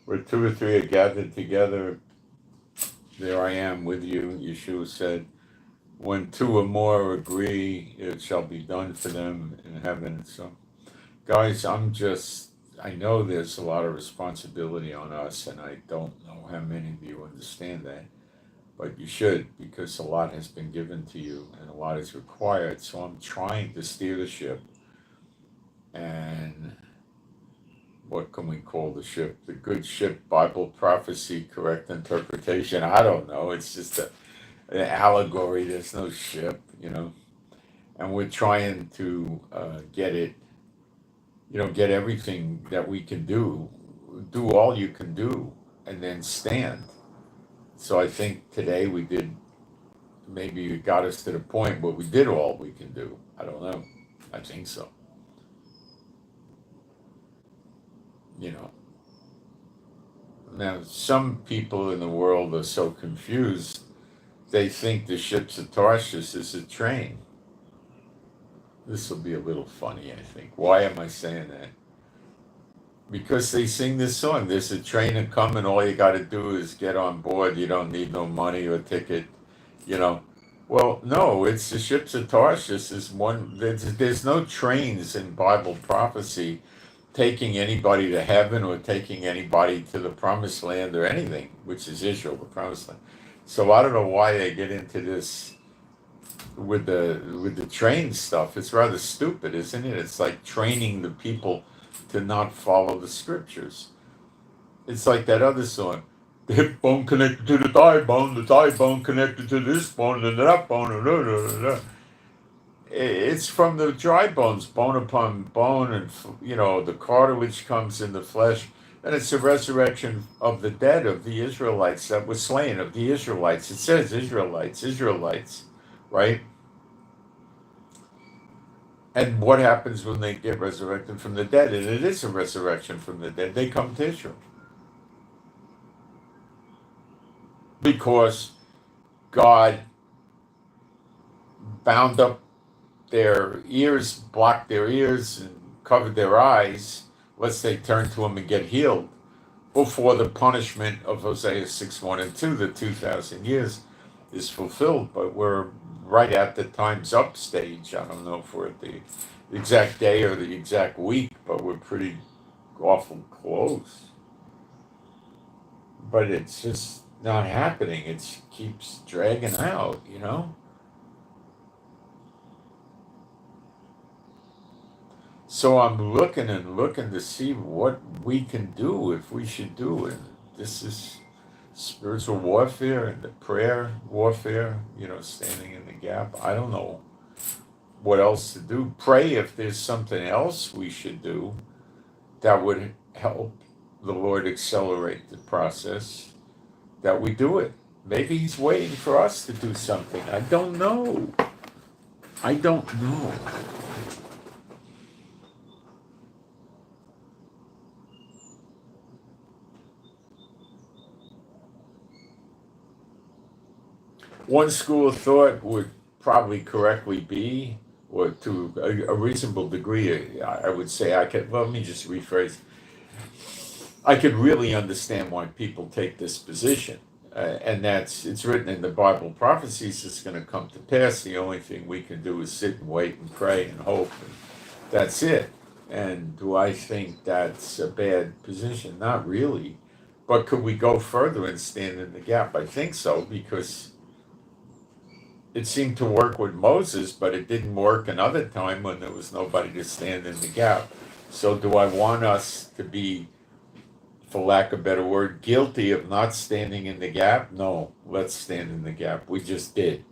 Where two or three are gathered together, there I am with you, Yeshua said. When two or more agree, it shall be done for them in heaven. So, guys, I know there's a lot of responsibility on us, and I don't know how many of you understand that, but you should, because a lot has been given to you and a lot is required. So I'm trying to steer the ship, and what can we call the ship? The good ship, Bible prophecy, correct interpretation. I don't know. It's just an allegory. There's no ship, and we're trying to get it, get everything that we can do all you can do, and then stand. So I think today we did, maybe it got us to the point where we did all we can do. I don't know. I think so. Now, some people in the world are so confused, they think the ships of Tarshish is a train. This will be a little funny, I think. Why am I saying that? Because they sing this song, there's a train a coming, all you got to do is get on board, you don't need no money or ticket, Well, no, it's the ships of Tarshish is one, there's no trains in Bible prophecy taking anybody to heaven or taking anybody to the promised land or anything, which is Israel, the promised land. So I don't know why they get into this with the train stuff. It's rather stupid, isn't it? It's like training the people to not follow the scriptures. It's like that other song. The hip bone connected to the thigh bone connected to this bone, and that bone, It's from the dry bones, bone upon bone, and the cartilage comes in the flesh, and it's the resurrection of the dead, of the Israelites that were slain, of the Israelites. It says Israelites, right? And what happens when they get resurrected from the dead? And it is a resurrection from the dead. They come to Israel. Because God bound up their ears, blocked their ears, and covered their eyes, lest they turn to him and get healed, before the punishment of Hosea 6:1 and 2, the 2,000 years, is fulfilled. But we're right at the time's up stage. I don't know if we're at the exact day or the exact week, but we're pretty awful close. But it's just not happening. It keeps dragging out, So I'm looking to see what we can do, if we should do it. This is spiritual warfare and the prayer warfare, standing in the gap. I don't know what else to do. Pray if there's something else we should do that would help the Lord accelerate the process, that we do it. Maybe he's waiting for us to do something. I don't know. One school of thought would probably correctly be, or to a reasonable degree, I would say, let me just rephrase. I could really understand why people take this position. And it's written in the Bible prophecies, it's going to come to pass. The only thing we can do is sit and wait and pray and hope. And that's it. And do I think that's a bad position? Not really. But could we go further and stand in the gap? I think so, because it seemed to work with Moses, but it didn't work another time when there was nobody to stand in the gap. So do I want us to be, for lack of a better word, guilty of not standing in the gap? No, let's stand in the gap. We just did.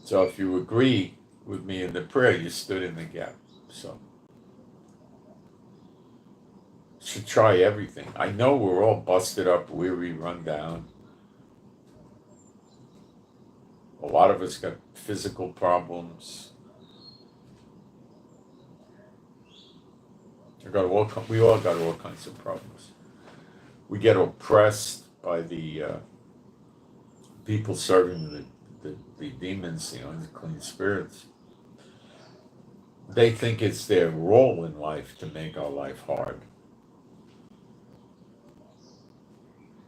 So if you agree with me in the prayer, you stood in the gap. So should try everything. I know we're all busted up, weary, run down. A lot of us got physical problems. We all got all kinds of problems. We get oppressed by the people serving the demons, the unclean spirits. They think it's their role in life to make our life hard.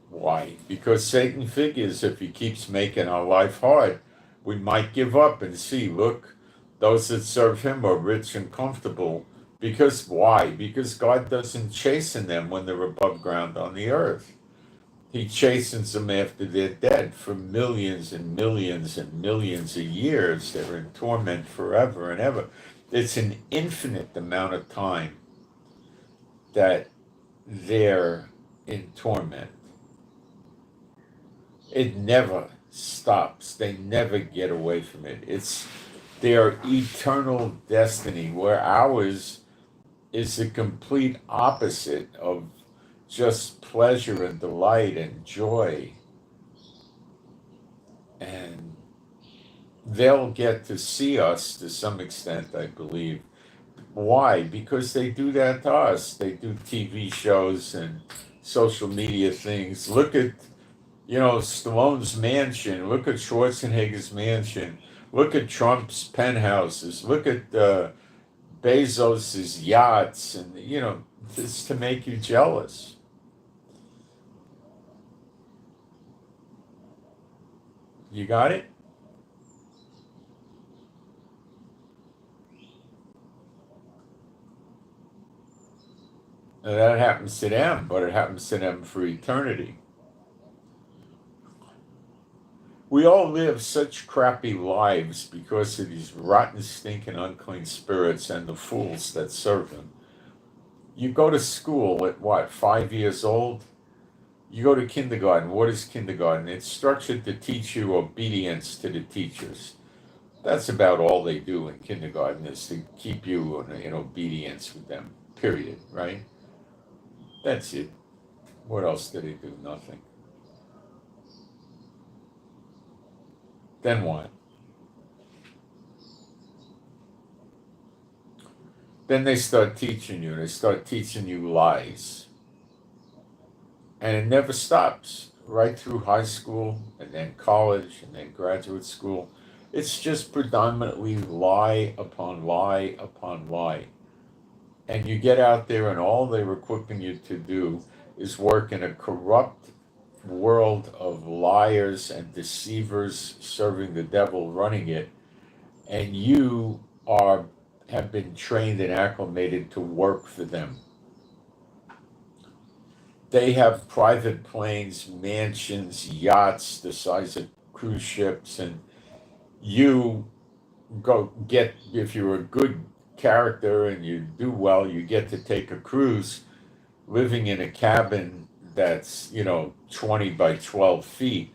Why? Because Satan figures if he keeps making our life hard, we might give up and see, look, those that serve him are rich and comfortable. Because why? Because God doesn't chasten them when they're above ground on the earth. He chastens them after they're dead for millions and millions and millions of years. They're in torment forever and ever. It's an infinite amount of time that they're in torment. It never stops. They never get away from it. It's their eternal destiny, where ours is the complete opposite of just pleasure and delight and joy. And they'll get to see us to some extent, I believe. Why? Because they do that to us. They do TV shows and social media things. Look at, Stallone's mansion. Look at Schwarzenegger's mansion. Look at Trump's penthouses. Look at Bezos's yachts. And, just to make you jealous. You got it? And that happens to them, but it happens to them for eternity. We all live such crappy lives because of these rotten, stinking, unclean spirits and the fools that serve them. You go to school at what, 5 years old? You go to kindergarten. What is kindergarten? It's structured to teach you obedience to the teachers. That's about all they do in kindergarten, is to keep you in obedience with them, period, right? That's it. What else do they do? Nothing. Then what? Then they start teaching you. They start teaching you lies. And it never stops, right through high school and then college and then graduate school. It's just predominantly lie upon lie upon lie. And you get out there and all they're equipping you to do is work in a corrupt world of liars and deceivers serving the devil, running it, and you have been trained and acclimated to work for them. They have private planes, mansions, yachts the size of cruise ships, and you go get, if you're a good character and you do well, you get to take a cruise living in a cabin that's 20 by 12 feet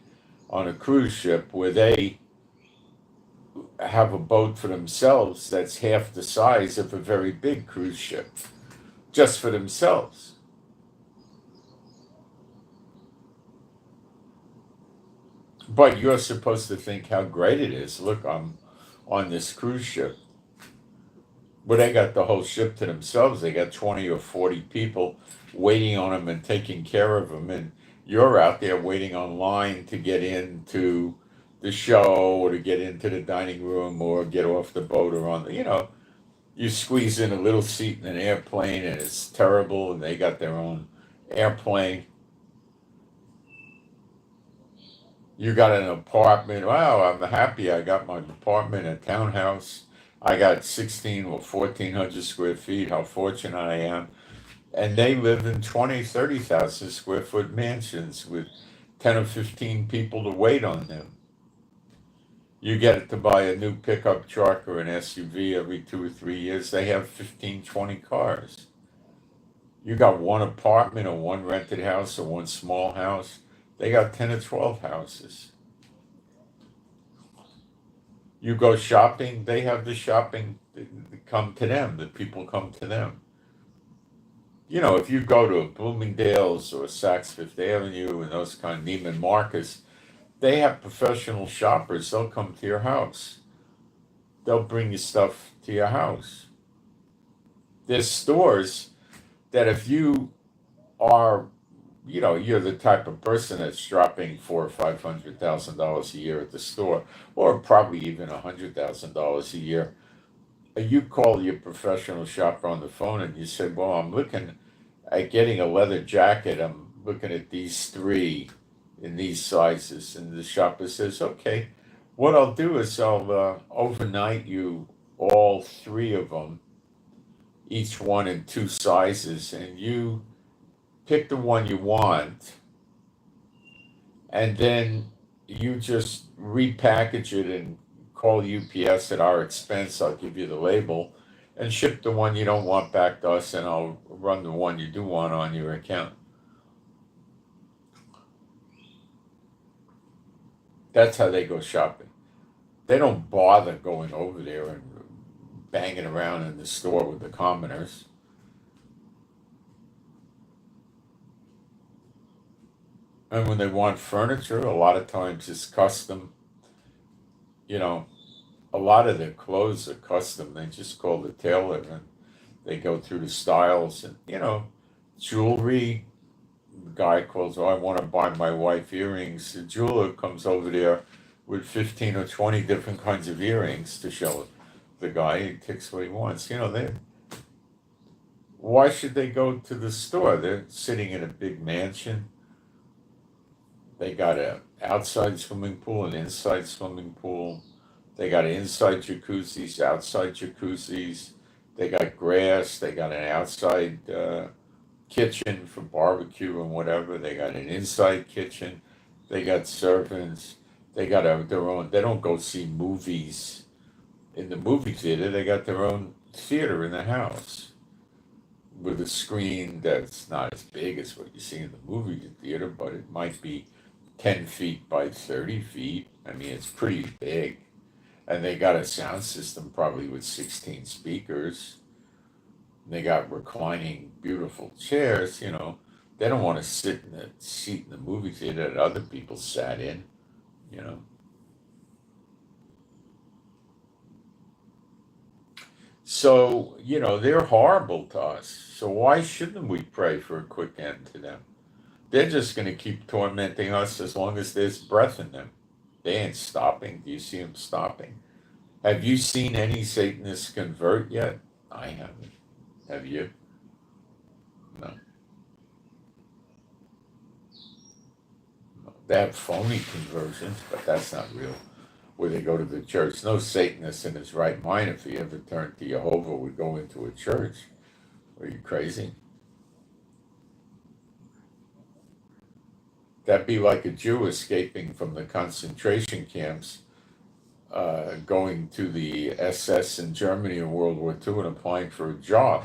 on a cruise ship, where they have a boat for themselves that's half the size of a very big cruise ship, just for themselves. But you're supposed to think how great it is. Look, I'm on this cruise ship. But they got the whole ship to themselves. They got 20 or 40 people waiting on them and taking care of them. And you're out there waiting online to get into the show or to get into the dining room or get off the boat or on the, you squeeze in a little seat in an airplane and it's terrible, and they got their own airplane. You got an apartment. Wow, I'm happy I got my apartment, a townhouse. I got 16 or 1,400 square feet. How fortunate I am. And they live in 20, 30,000 square foot mansions with 10 or 15 people to wait on them. You get to buy a new pickup truck or an SUV every 2 or 3 years. They have 15, 20 cars. You got one apartment or one rented house or one small house. They got 10 or 12 houses. You go shopping, they have the shopping come to them, the people come to them. If you go to Bloomingdale's or Saks Fifth Avenue and those kind of Neiman Marcus, they have professional shoppers. They'll come to your house. They'll bring you stuff to your house. There's stores that if you are, you're the type of person that's dropping $400,000 or $500,000 a year at the store, or probably even $100,000 a year. You call your professional shopper on the phone and you say, "Well, I'm looking at getting a leather jacket. I'm looking at these three in these sizes." And the shopper says, "Okay, what I'll do is I'll overnight you all three of them, each one in two sizes, and you pick the one you want, and then you just repackage it and call UPS at our expense. I'll give you the label, and ship the one you don't want back to us, and I'll run the one you do want on your account. That's how they go shopping. They don't bother going over there and banging around in the store with the commoners. And when they want furniture, a lot of times it's custom. You know, a lot of their clothes are custom. They just call the tailor and they go through the styles. And, jewelry, the guy calls, oh, I want to buy my wife earrings. The jeweler comes over there with 15 or 20 different kinds of earrings to show the guy. He takes what he wants. Why should they go to the store? They're sitting in a big mansion. They got an outside swimming pool, an inside swimming pool. They got inside jacuzzis, outside jacuzzis. They got grass. They got an outside kitchen for barbecue and whatever. They got an inside kitchen. They got servants. They got their own. They don't go see movies in the movie theater. They got their own theater in the house with a screen that's not as big as what you see in the movie theater, but it might be 10 feet by 30 feet. I mean, it's pretty big. And they got a sound system probably with 16 speakers. They got reclining, beautiful chairs. They don't want to sit in the seat in the movie theater that other people sat in. So, they're horrible to us. So why shouldn't we pray for a quick end to them? They're just going to keep tormenting us as long as there's breath in them. They ain't stopping. Do you see them stopping? Have you seen any Satanists convert yet? I haven't. Have you? No. They have phony conversions, but that's not real. Where they go to the church. No Satanist in his right mind, if he ever turned to Jehovah, would go into a church. Are you crazy? That'd be like a Jew escaping from the concentration camps, going to the SS in Germany in World War II and applying for a job.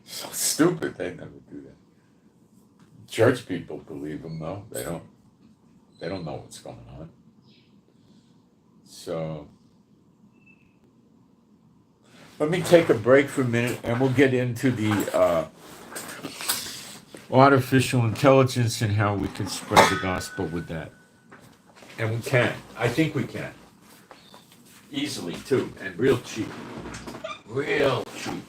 So stupid. They never do that. Church people believe them, though. They don't. They don't know what's going on. So let me take a break for a minute, and we'll get into the artificial intelligence and how we can spread the gospel with that. And we can. I think we can. Easily, too, and real cheap. Real cheap.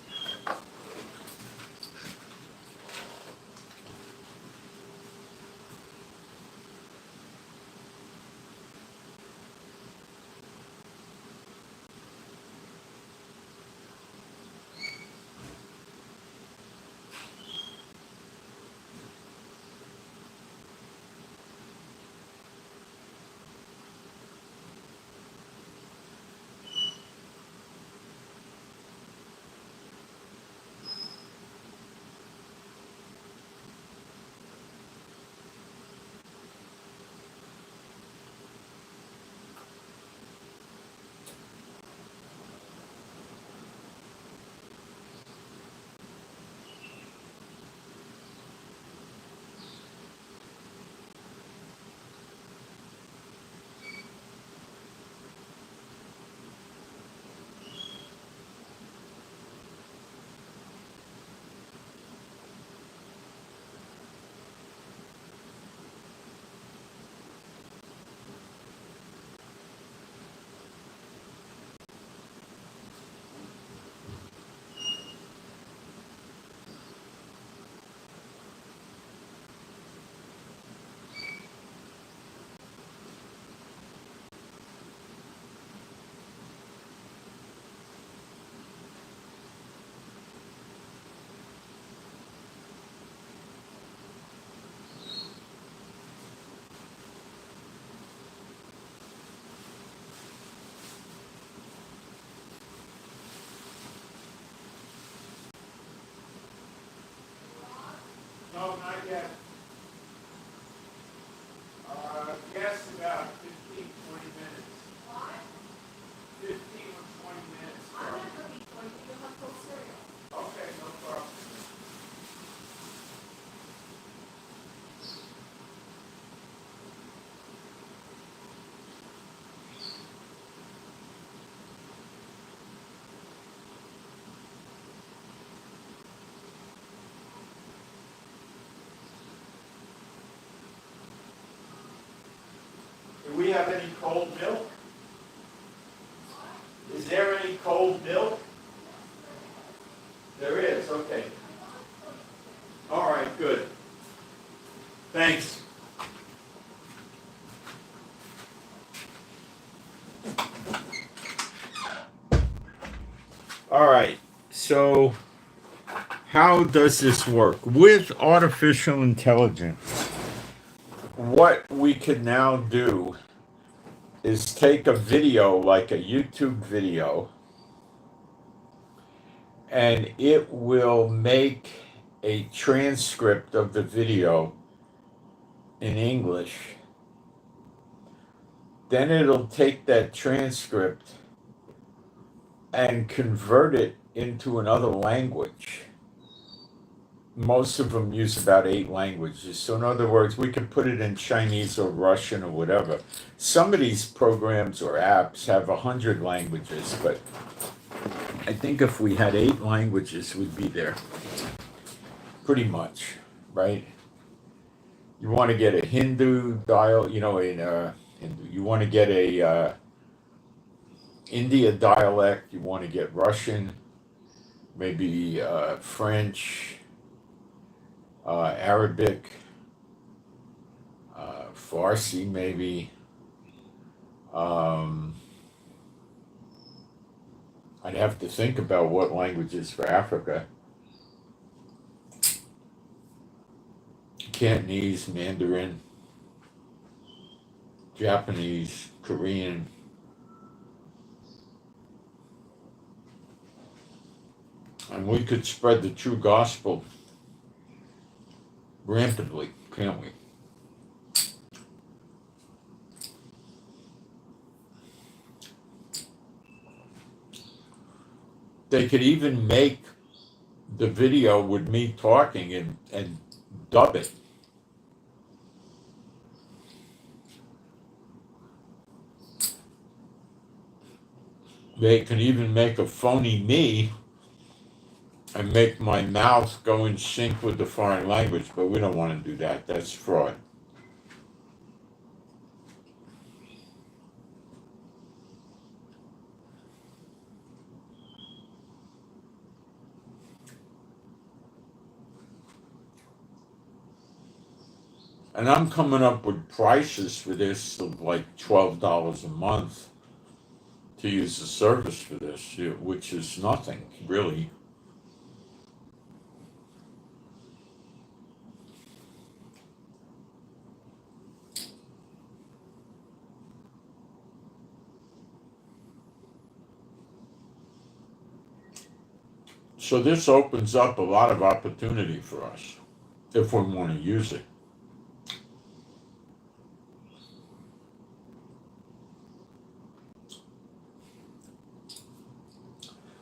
No, not yet. Yes, about 15, 20 minutes. 15 or 20 minutes. have any cold milk? Is there any cold milk? There is, okay. All right, good. Thanks. All right, so how does this work? With artificial intelligence, what we can now do is take a video, like a YouTube video, and it will make a transcript of the video in English. Then it'll take that transcript and convert it into another language. Most of them use about 8 languages. So in other words, we can put it in Chinese or Russian or whatever. Some of these programs or apps have 100 languages, but I think if we had 8 languages, we'd be there. Pretty much, right? You want to get a Hindu dial, you know, Hindu. You want to get a India dialect. You want to get Russian, maybe French, Arabic, Farsi, maybe. I'd have to think about what languages for Africa. Cantonese, Mandarin, Japanese, Korean. And we could spread the true gospel rampantly, can't we? They could even make the video with me talking and dub it. They can even make a phony me and make my mouth go in sync with the foreign language, but we don't want to do that. That's fraud. And I'm coming up with prices for this of like $12 a month to use the service for this, which is nothing, really. So this opens up a lot of opportunity for us if we want to use it.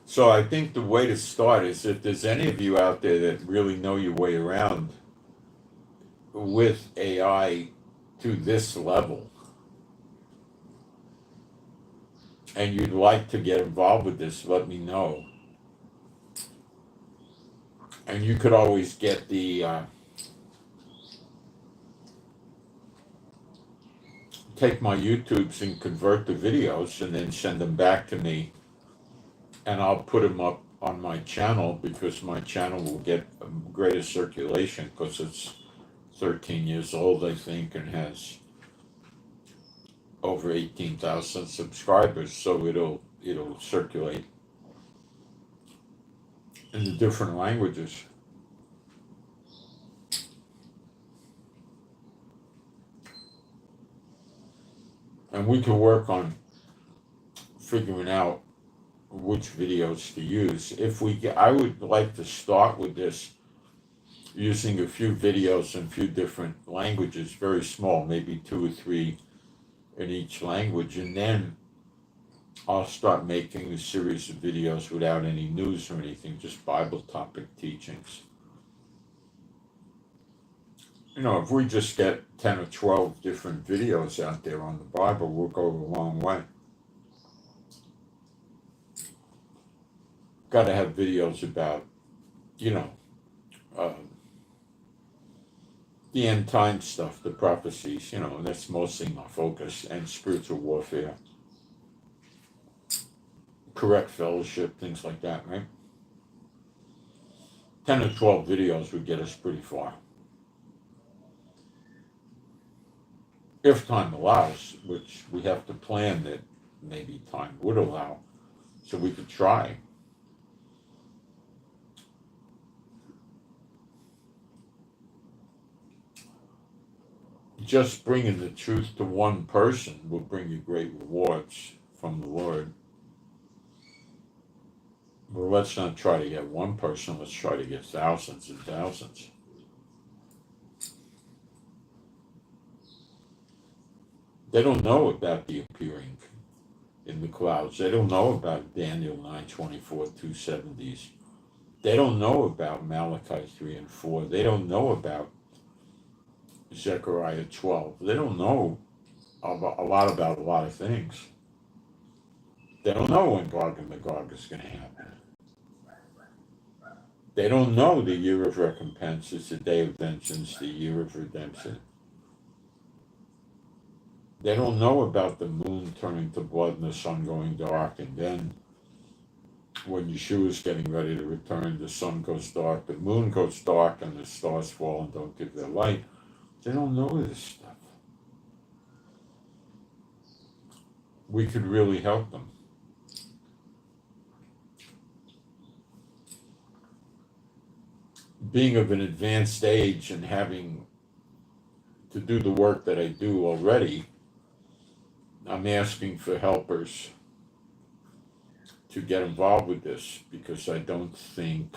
So I think the way to start is, if there's any of you out there that really know your way around with AI to this level, and you'd like to get involved with this, let me know. And you could always get the take my YouTubes and convert the videos and then send them back to me, and I'll put them up on my channel, because my channel will get greater circulation because it's 13 years old, I think, and has over 18,000 subscribers, so it'll circulate in the different languages. And we can work on figuring out which videos to use. I would like to start with this using a few videos in a few different languages, very small, maybe 2 or 3 in each language, and then I'll start making a series of videos without any news or anything, just Bible topic teachings. You know, if we just get 10 or 12 different videos out there on the Bible, we'll go a long way. Got to have videos about, the end time stuff, the prophecies, that's mostly my focus, and spiritual warfare, correct fellowship, things like that, right? 10 or 12 videos would get us pretty far. If time allows, which we have to plan that maybe time would allow, so we could try. Just bringing the truth to one person will bring you great rewards from the Lord. Well, let's not try to get one person, let's try to get thousands and thousands. They don't know about the appearing in the clouds. They don't know about Daniel 9:24, 270s. They don't know about Malachi 3 and 4. They don't know about Zechariah 12. They don't know a lot about a lot of things. They don't know when Gog and Magog is going to happen. They don't know the year of recompense is the day of vengeance, the year of redemption. They don't know about the moon turning to blood and the sun going dark, and then when Yeshua is getting ready to return, the sun goes dark, the moon goes dark, and the stars fall and don't give their light. They don't know this stuff. We could really help them. Being of an advanced age and having to do the work that I do already, I'm asking for helpers to get involved with this, because I don't think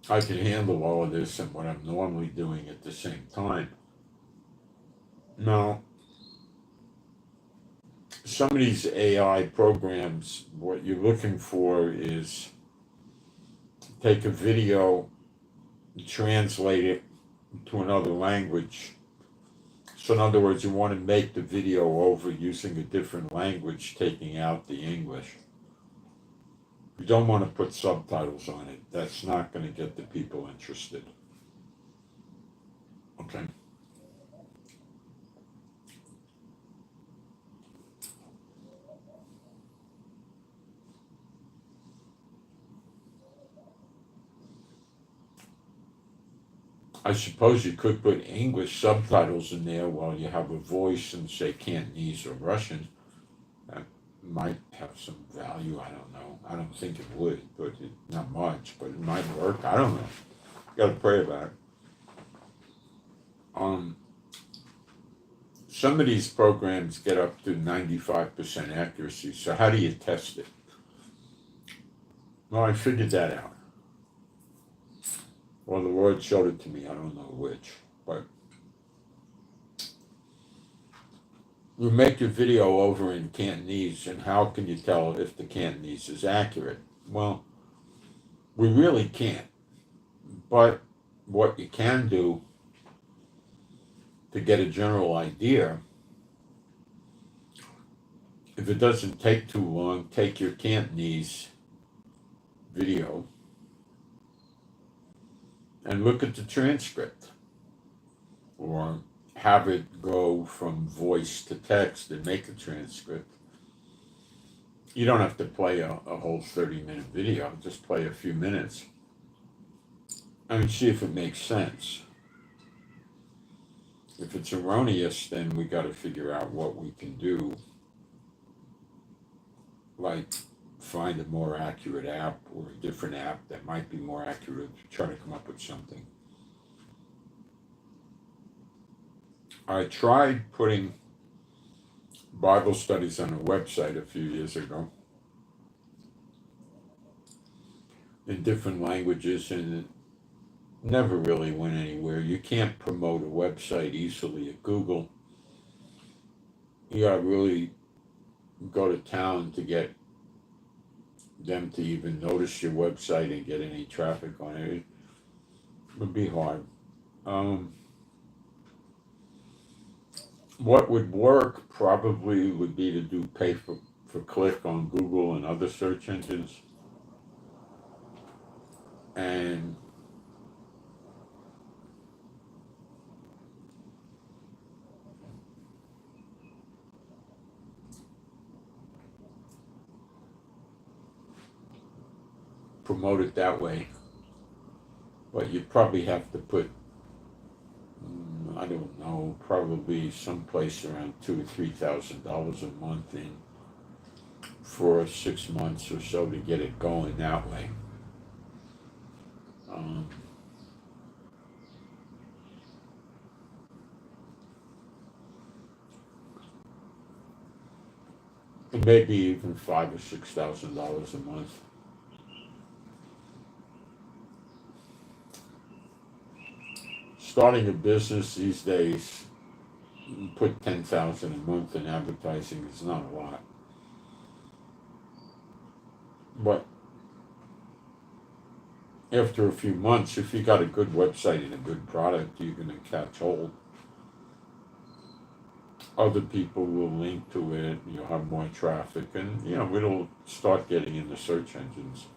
I can handle all of this and what I'm normally doing at the same time. Now, some of these AI programs, what you're looking for is take a video, translate it to another language. So in other words, you want to make the video over using a different language, taking out the English. You don't want to put subtitles on it. That's not going to get the people interested. Okay. I suppose you could put English subtitles in there while you have a voice and say Cantonese or Russian. That might have some value. I don't know. I don't think it would, but not much. But it might work. I don't know. Got to pray about it. Some of these programs get up to 95% accuracy. So how do you test it? Well, I figured that out. Well, the Lord showed it to me. I don't know which, but you make your video over in Cantonese, and how can you tell if the Cantonese is accurate? Well, we really can't. But what you can do to get a general idea, if it doesn't take too long, take your Cantonese video and look at the transcript, or have it go from voice to text and make a transcript. You don't have to play a whole 30-minute video, just play a few minutes. And see if it makes sense. If it's erroneous, then we got to figure out what we can do, like find a more accurate app or a different app that might be more accurate to try to come up with something. I tried putting Bible studies on a website a few years ago in different languages, and it never really went anywhere. You can't promote a website easily at Google. You gotta really go to town to get them to even notice your website and get any traffic on it. It would be hard. What would work probably would be to do pay for click on Google and other search engines. And promote it that way. But you probably have to put, I don't know, probably someplace around $2,000 or $3,000 a month in for 6 months or so to get it going that way. It may be even $5,000 or $6,000 a month. Starting a business these days, put $10,000 a month in advertising is not a lot. But after a few months, if you got a good website and a good product, you're going to catch hold. Other people will link to it, you'll have more traffic, and it'll start getting in the search engines.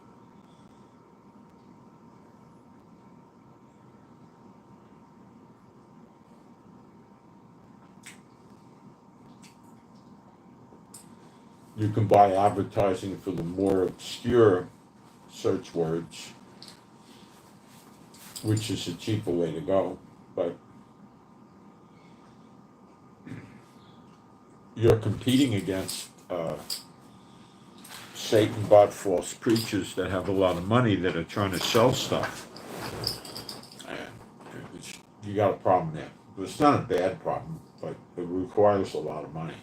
You can buy advertising for the more obscure search words, which is a cheaper way to go, but you're competing against Satan bought false preachers that have a lot of money that are trying to sell stuff. And you got a problem there. But it's not a bad problem, but it requires a lot of money.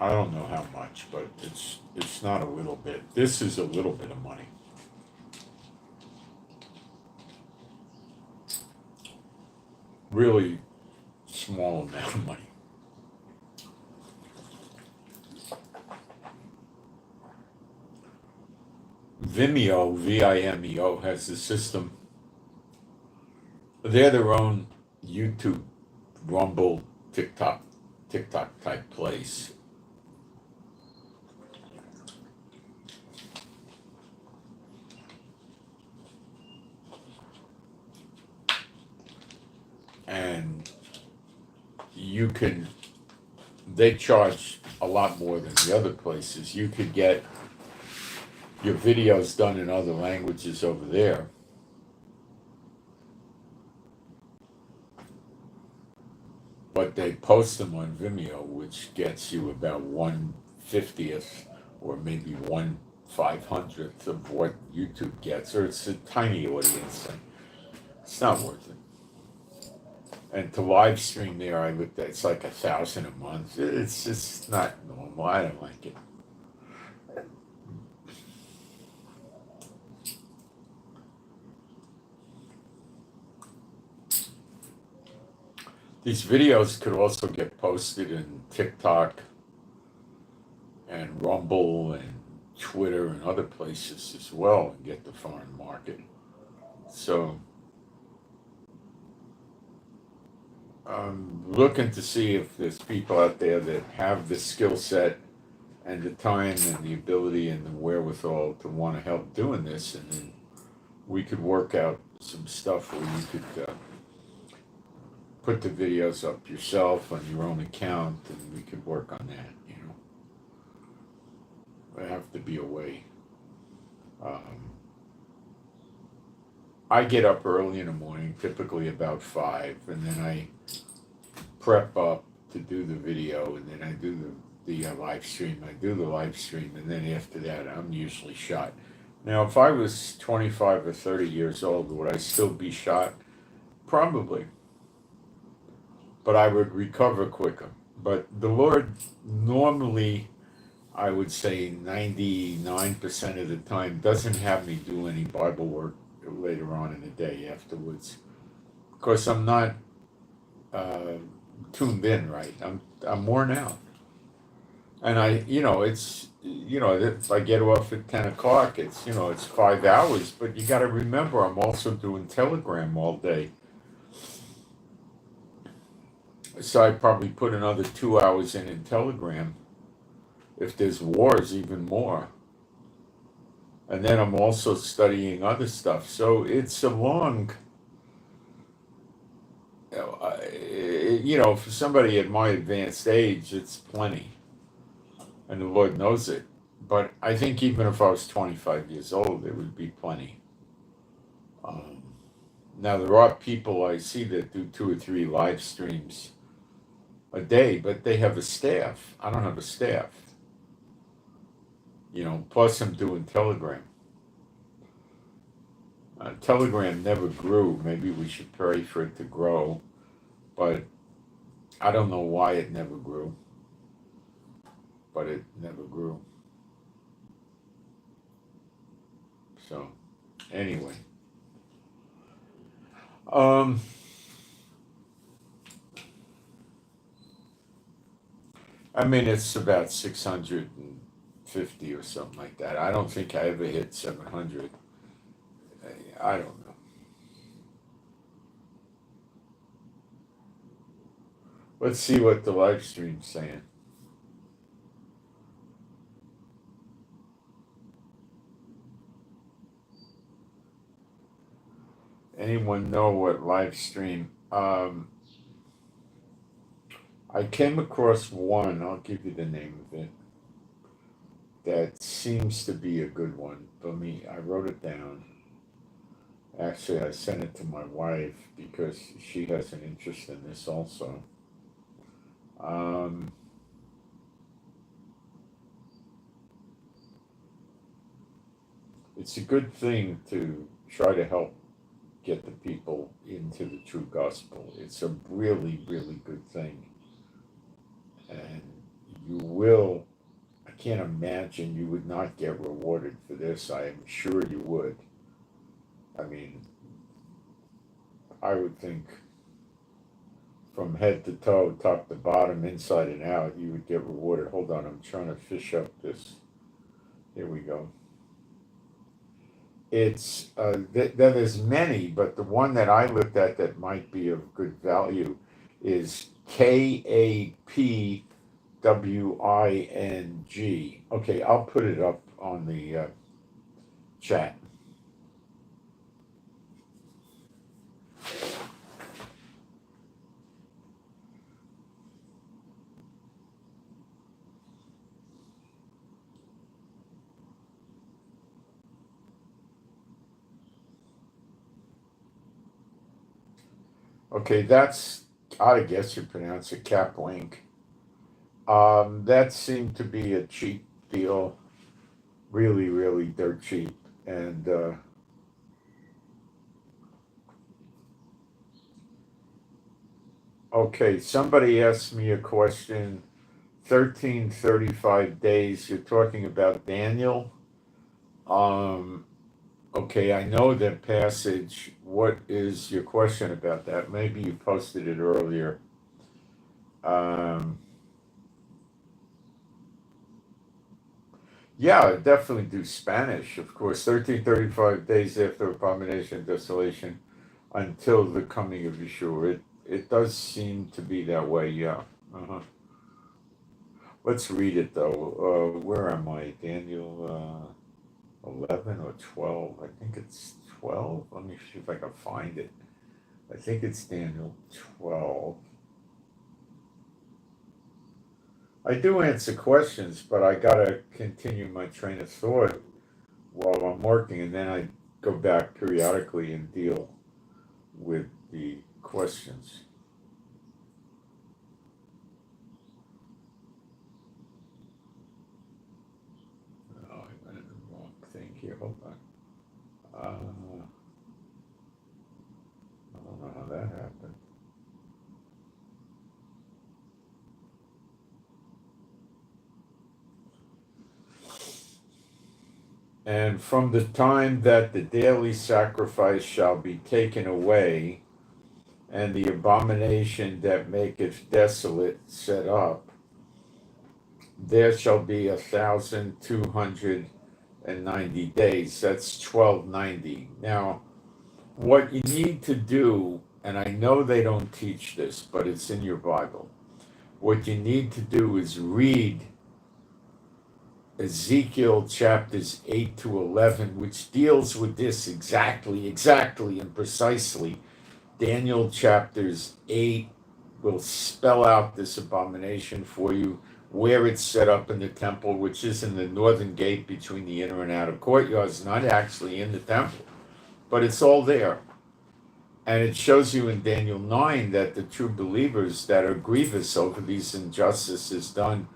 I don't know how much, but it's not a little bit. This is a little bit of money. Really small amount of money. Vimeo, Vimeo, has a system. They're their own YouTube, Rumble, TikTok type place. And they charge a lot more than the other places. You could get your videos done in other languages over there. But they post them on Vimeo, which gets you about 1/50th or maybe 1/500th of what YouTube gets, or it's a tiny audience. And it's not worth it. And to live stream there, I looked at, it's like $1,000 a month. It's just not normal. I don't like it. These videos could also get posted in TikTok and Rumble and Twitter and other places as well and get the foreign market. So I'm looking to see if there's people out there that have the skill set and the time and the ability and the wherewithal to want to help doing this, and then we could work out some stuff where you could put the videos up yourself on your own account, and we could work on that. There have to be a way. I get up early in the morning, typically about 5, and then I prep up to do the video, and then I do the live stream. I do the live stream, and then after that, I'm usually shot. Now, if I was 25 or 30 years old, would I still be shot? Probably. But I would recover quicker. But the Lord normally, I would say 99% of the time, doesn't have me do any Bible work later on in the day afterwards, because I'm not tuned in right. I'm worn out, and if I get off at 10 o'clock, it's 5 hours. But you got to remember, I'm also doing Telegram all day. So I probably put another 2 hours in Telegram. If there's wars, even more. And then I'm also studying other stuff. So it's a long, for somebody at my advanced age, it's plenty. And the Lord knows it. But I think even if I was 25 years old, it would be plenty. Now, there are people I see that do 2 or 3 live streams a day, but they have a staff. I don't have a staff. Plus I'm doing Telegram. Telegram never grew. Maybe we should pray for it to grow, but I don't know why it never grew. But it never grew. So, anyway. I mean, it's about 650 or something like that. I don't think I ever hit 700. I don't know. Let's see what the live stream's saying. Anyone know what live stream? I came across one, I'll give you the name of it, that seems to be a good one. I wrote it down. Actually, I sent it to my wife because she has an interest in this also. It's a good thing to try to help get the people into the true gospel. It's a really, really good thing. And I can't imagine you would not get rewarded for this. I am sure you would. I mean, I would think from head to toe, top to bottom, inside and out, you would get rewarded. Hold on, I'm trying to fish up this. Here we go. It's, there's many, but the one that I looked at that might be of good value is KAPWING. Okay, I'll put it up on the chat. Okay, I guess you pronounce it Capwink. That seemed to be a cheap deal, really, really dirt cheap. And okay, somebody asked me a question. 1335 days. You're talking about Daniel. Okay, I know that passage. What is your question about that? Maybe you posted it earlier. Yeah, I definitely do Spanish, of course. 1335 days after abomination and desolation until the coming of Yeshua. It does seem to be that way, yeah. Let's read it though. Where am I? Daniel 11 or 12? I think it's 12. Let me see if I can find it. I think it's Daniel 12. I do answer questions, but I gotta continue my train of thought while I'm working, and then I go back periodically and deal with the questions. Oh, I went in the wrong thing here. Hold on. I don't know how that happened. And from the time that the daily sacrifice shall be taken away, and the abomination that maketh desolate set up, there shall be 1,290 days. That's 1290. Now, what you need to do and I know they don't teach this, but it's in your Bible. What you need to do is read Ezekiel chapters 8 to 11, which deals with this exactly, and precisely. Daniel chapters 8 will spell out this abomination for you, where it's set up in the temple, which is in the northern gate between the inner and outer courtyards, not actually in the temple, but it's all there. And it shows you in Daniel 9 that the true believers that are grievous over these injustices done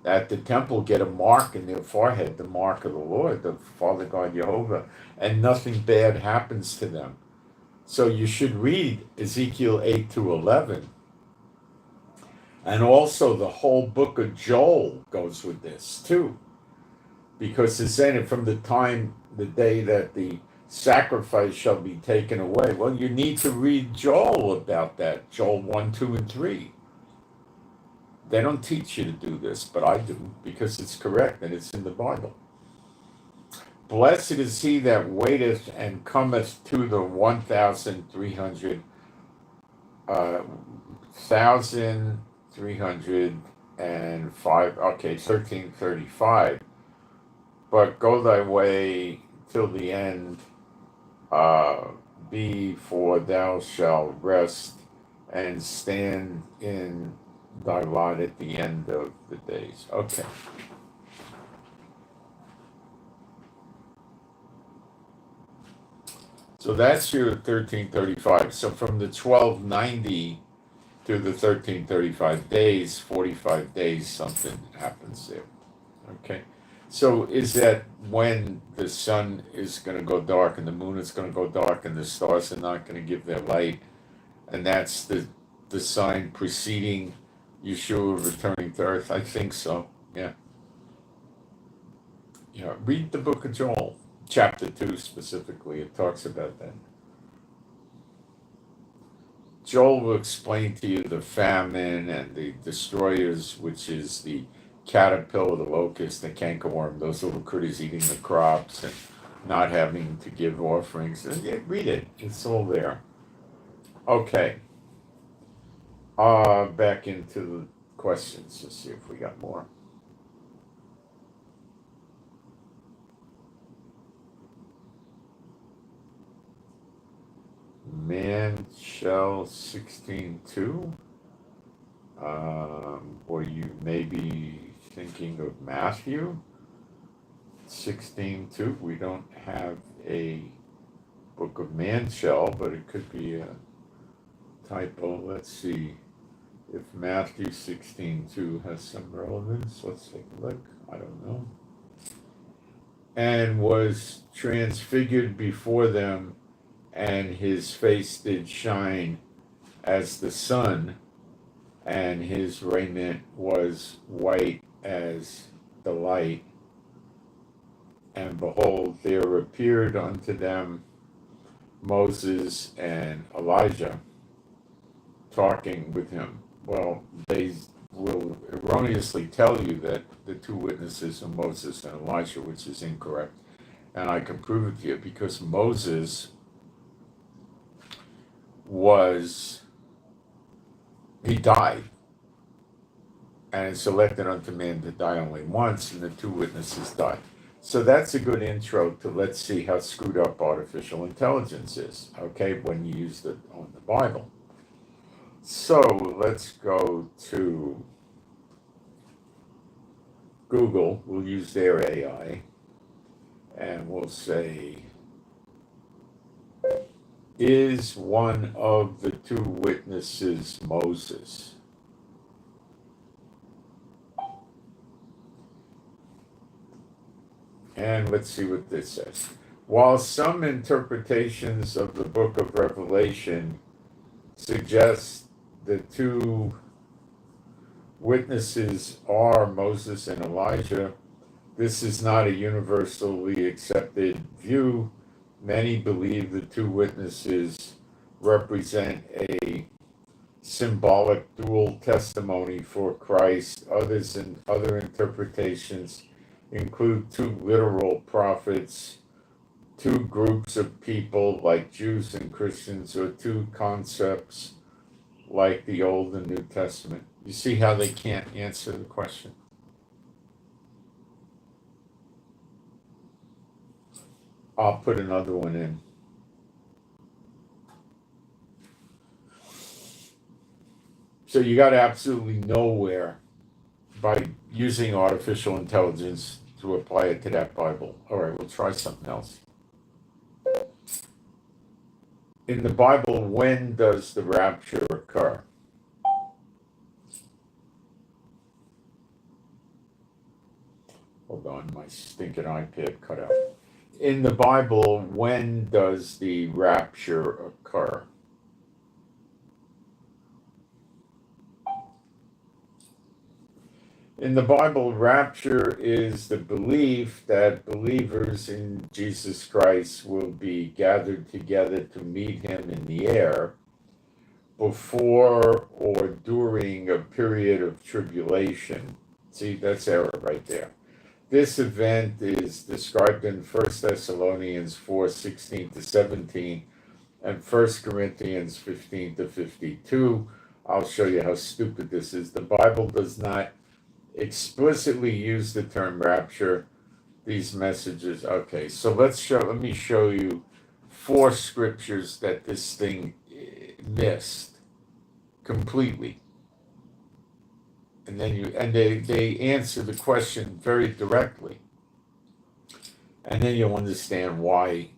at the temple get a mark in their forehead, the mark of the Lord, the Father God Jehovah, and nothing bad happens to them. So you should read Ezekiel 8 to 11. And also the whole book of Joel goes with this too. Because it's saying it from the day that the sacrifice shall be taken away. Well, you need to read Joel about that, Joel 1, 2, and 3. They don't teach you to do this, but I do, because it's correct and it's in the Bible. Blessed is he that waiteth and cometh to the 1335. But go thy way till the end, be, for thou shalt rest and stand in thy lot at the end of the days. Okay. So that's your 1335. So from the 1290 to the 1335 days, 45 days, something happens there. Okay. So is that when the sun is going to go dark and the moon is going to go dark and the stars are not going to give their light? And that's the sign preceding Yeshua returning to earth? I think so, yeah. Yeah, read the book of Joel, chapter 2 specifically. It talks about that. Joel will explain to you the famine and the destroyers, which is the caterpillar, the locust, the cankerworm, those little critters eating the crops and not having to give offerings. Yeah, read it. It's all there. Okay. Back into the questions to see if we got more. Man shall 16:2. Or you may be thinking of Matthew 16:2. We don't have a book of man shall, but it could be a typo. Let's see if Matthew 16:2 has some relevance. Let's take a look. I don't know. And was transfigured before them, and his face did shine as the sun, and his raiment was white as the light. And behold, there appeared unto them Moses and Elijah talking with him. Well, they will erroneously tell you that the two witnesses are Moses and Elijah, which is incorrect. And I can prove it to you because Moses he died, and it's elected unto man to die only once, and the two witnesses died. So that's a good intro to let's see how screwed up artificial intelligence is, okay, when you use it on the Bible. So let's go to Google. We'll use their AI, and we'll say, is one of the two witnesses Moses? And let's see what this says. While some interpretations of the book of Revelation suggest the two witnesses are Moses and Elijah, this is not a universally accepted view. Many believe the two witnesses represent a symbolic dual testimony for Christ. Others and other interpretations include two literal prophets two groups of people like Jews and Christians, or two concepts like the Old and New Testament? You see how they can't answer the question? I'll put another one in. So you got absolutely nowhere by using artificial intelligence to apply it to that Bible. All right, we'll try something else. In the Bible, when does the rapture occur? Hold on, my stinking iPad cut out. In the Bible, when does the rapture occur? In the Bible, rapture is the belief that believers in Jesus Christ will be gathered together to meet him in the air before or during a period of tribulation. See, that's error right there. This event is described in 1 Thessalonians 4:16-17 and 1 Corinthians 15-52. I'll show you how stupid this is. The Bible does not explicitly use the term rapture. These messages, okay, so let me show you 4 scriptures that this thing missed completely. And then they answer the question very directly. And then you'll understand why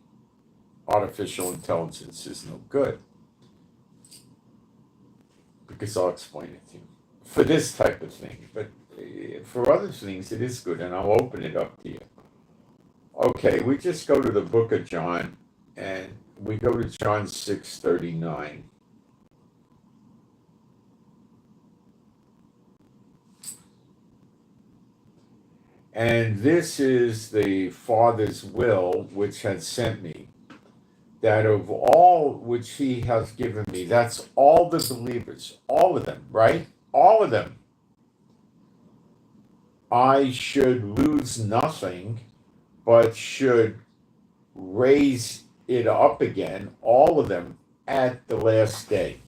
artificial intelligence is no good. Because I'll explain it to you. For this type of thing. But for other things, it is good, and I'll open it up to you. Okay, we just go to the book of John, and we go to John 6:39. And this is the Father's will which has sent me, that of all which he has given me, that's all the believers, all of them, right? All of them. I should lose nothing, but should raise it up again, all of them, at the last day.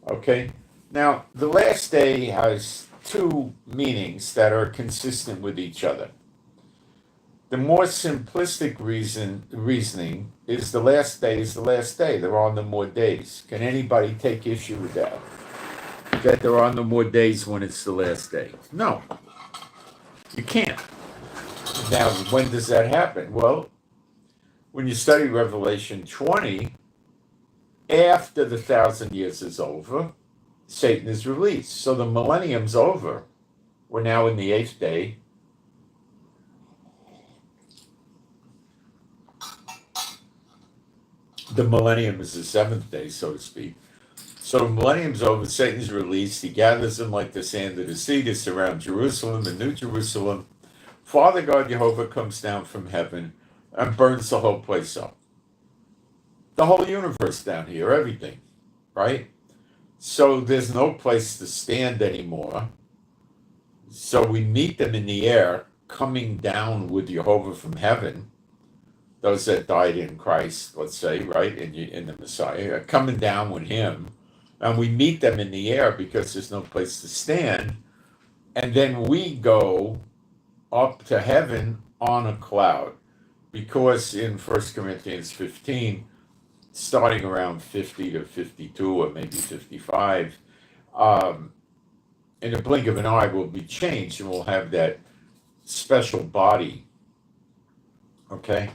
Okay? Now, the last day has 2 meanings that are consistent with each other. The more simplistic reasoning is the last day is the last day. There are no more days. Can anybody take issue with that? That there are no more days when it's the last day? No, you can't. Now, when does that happen? Well, when you study Revelation 20, after the 1,000 years is over, Satan is released. So the millennium's over. We're now in the 8th day. The millennium is the 7th day, so to speak. So the millennium's over, Satan's released. He gathers them like the sand of the sea to surround Jerusalem, the New Jerusalem. Father God Jehovah comes down from heaven and burns the whole place up. The whole universe down here, everything, right? So there's no place to stand anymore. So we meet them in the air, coming down with Jehovah from heaven. Those that died in Christ, let's say, right, in the Messiah, are coming down with him. And we meet them in the air because there's no place to stand. And then we go up to heaven on a cloud. Because in 1 Corinthians 15, starting around 50 to 52 or maybe 55, in a blink of an eye we'll be changed and we'll have that special body. Okay?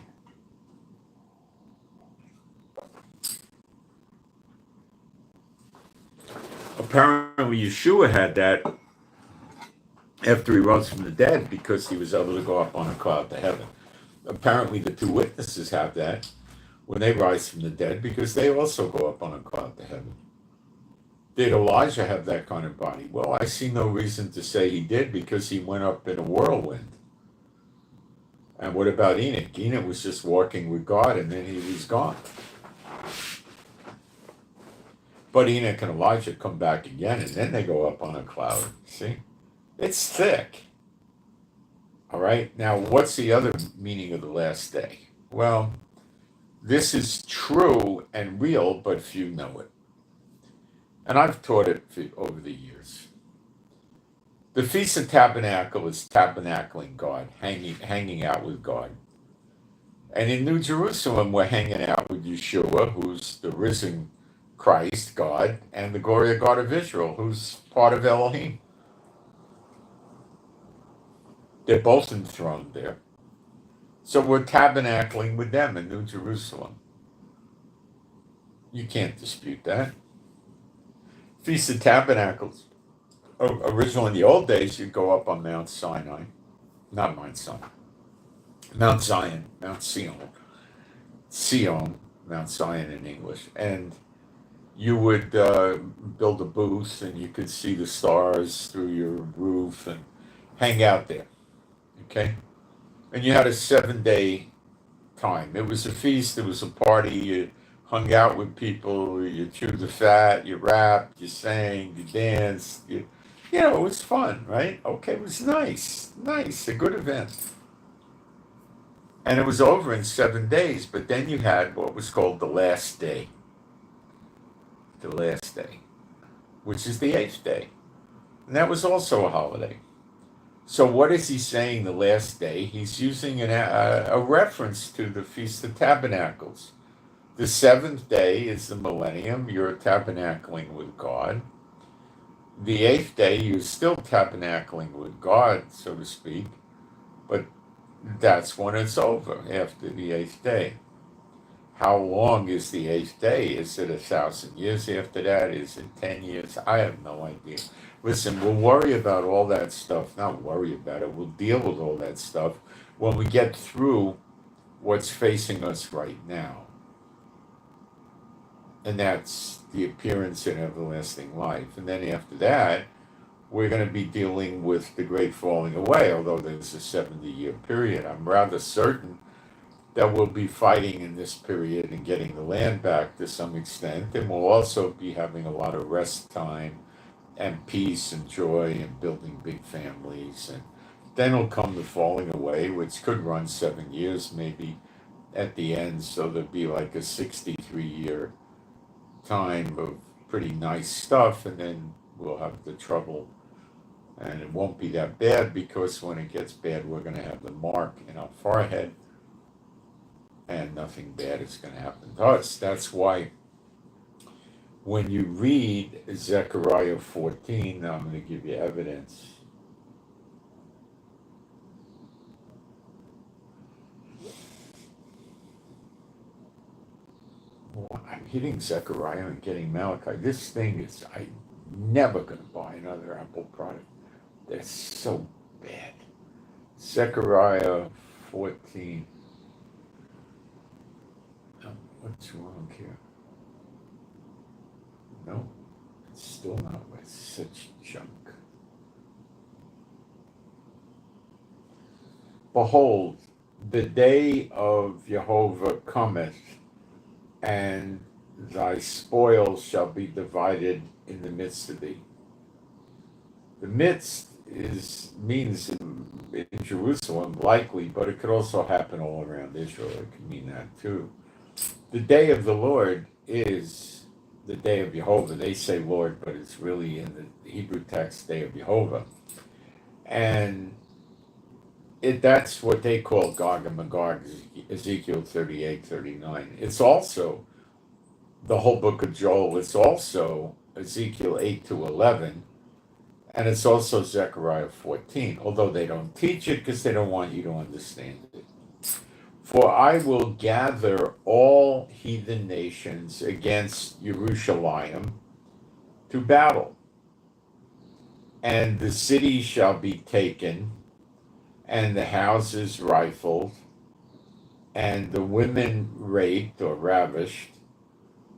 Apparently Yeshua had that after he rose from the dead because he was able to go up on a cloud to heaven. Apparently the 2 witnesses have that when they rise from the dead because they also go up on a cloud to heaven. Did Elijah have that kind of body? Well, I see no reason to say he did because he went up in a whirlwind. And what about Enoch? Enoch was just walking with God and then he was gone. But Enoch and Elijah come back again and then they go up on a cloud. See? It's thick. All right? Now, what's the other meaning of the last day? Well, this is true and real, but few know it. And I've taught it over the years. The Feast of Tabernacle is tabernacling God, hanging out with God. And in New Jerusalem, we're hanging out with Yeshua, who's the risen Christ, God, and the glory of God of Israel, who's part of Elohim. They're both enthroned there. So we're tabernacling with them in New Jerusalem. You can't dispute that. Feast of Tabernacles. Originally, in the old days, you'd go up on Mount Sinai. Not Mount Sinai. Mount Zion. Mount Sion. Sion. Mount Zion in English. And you would build a booth, and you could see the stars through your roof and hang out there. Okay? And you had a 7-day time. It was a feast, it was a party, you hung out with people, you chewed the fat, you rapped, you sang, you danced, it was fun, right? Okay, it was nice, a good event. And it was over in 7 days, but then you had what was called the last day, which is the 8th day. And that was also a holiday. So what is he saying the last day? He's using a reference to the Feast of Tabernacles. The 7th day is the millennium. You're tabernacling with God. The 8th day, you're still tabernacling with God, so to speak. But that's when it's over, after the 8th day. How long is the 8th day? Is it 1,000 years after that? Is it 10 years? I have no idea. Listen, we'll worry about all that stuff. Not worry about it. We'll deal with all that stuff when we get through what's facing us right now. And that's the appearance in everlasting life. And then after that, we're going to be dealing with the great falling away, although there's a 70-year period. I'm rather certain that we'll be fighting in this period and getting the land back to some extent. And we'll also be having a lot of rest time and peace and joy and building big families. And then will come the falling away, which could run 7 years maybe at the end. So there'll be like a 63-year time of pretty nice stuff. And then we'll have the trouble. And it won't be that bad, because when it gets bad, we're going to have the mark in our forehead. And nothing bad is going to happen to us. That's why when you read Zechariah 14, now I'm going to give you evidence. Well, I'm hitting Zechariah and getting Malachi. This thing is, I'm never going to buy another Apple product. They're so bad. Zechariah 14. What's wrong here? No, it's still not. It's such junk. Behold, the day of Jehovah cometh, and thy spoils shall be divided in the midst of thee. The midst means in Jerusalem, likely, but it could also happen all around Israel. It could mean that too. The day of the Lord is the day of Jehovah. They say Lord, but it's really in the Hebrew text, day of Jehovah. And that's what they call Gog and Magog, Ezekiel 38, 39. It's also the whole book of Joel. It's also Ezekiel 8 to 11. And it's also Zechariah 14, although they don't teach it because they don't want you to understand it. For I will gather all heathen nations against Jerusalem to battle, and the city shall be taken, and the houses rifled, and the women raped or ravished.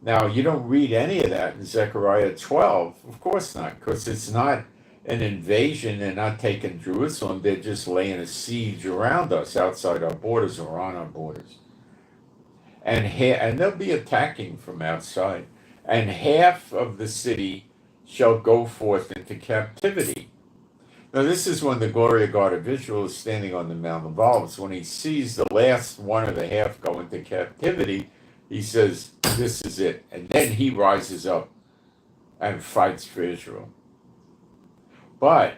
Now, you don't read any of that in Zechariah 12. Of course not, because it's not an invasion. They're not taking Jerusalem. They're just laying a siege around us, outside our borders or on our borders. And they'll be attacking from outside. And half of the city shall go forth into captivity. Now, this is when the glory of God of Israel is standing on the Mount of Olives. When he sees the last one of the half go into captivity, he says, this is it. And then he rises up and fights for Israel. But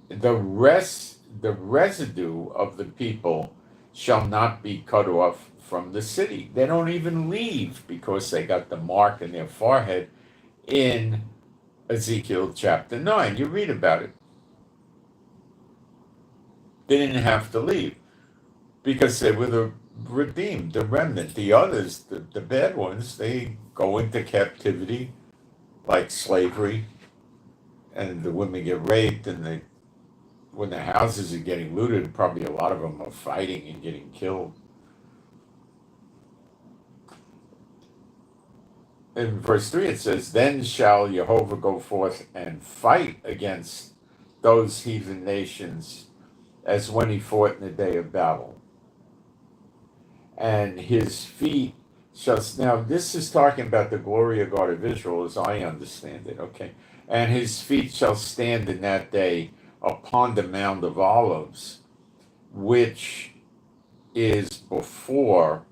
the residue of the people shall not be cut off from the city. They don't even leave because they got the mark in their forehead in Ezekiel chapter 9. You read about it. They didn't have to leave because they were the redeemed, the remnant. The others, the bad ones, they go into captivity like slavery, and the women get raped, and when the houses are getting looted, probably a lot of them are fighting and getting killed. In verse 3 it says, then shall Jehovah go forth and fight against those heathen nations as when he fought in the day of battle. And his feet shall, now this is talking about the glory of God of Israel as I understand it, okay? And his feet shall stand in that day upon the Mount of Olives, which is before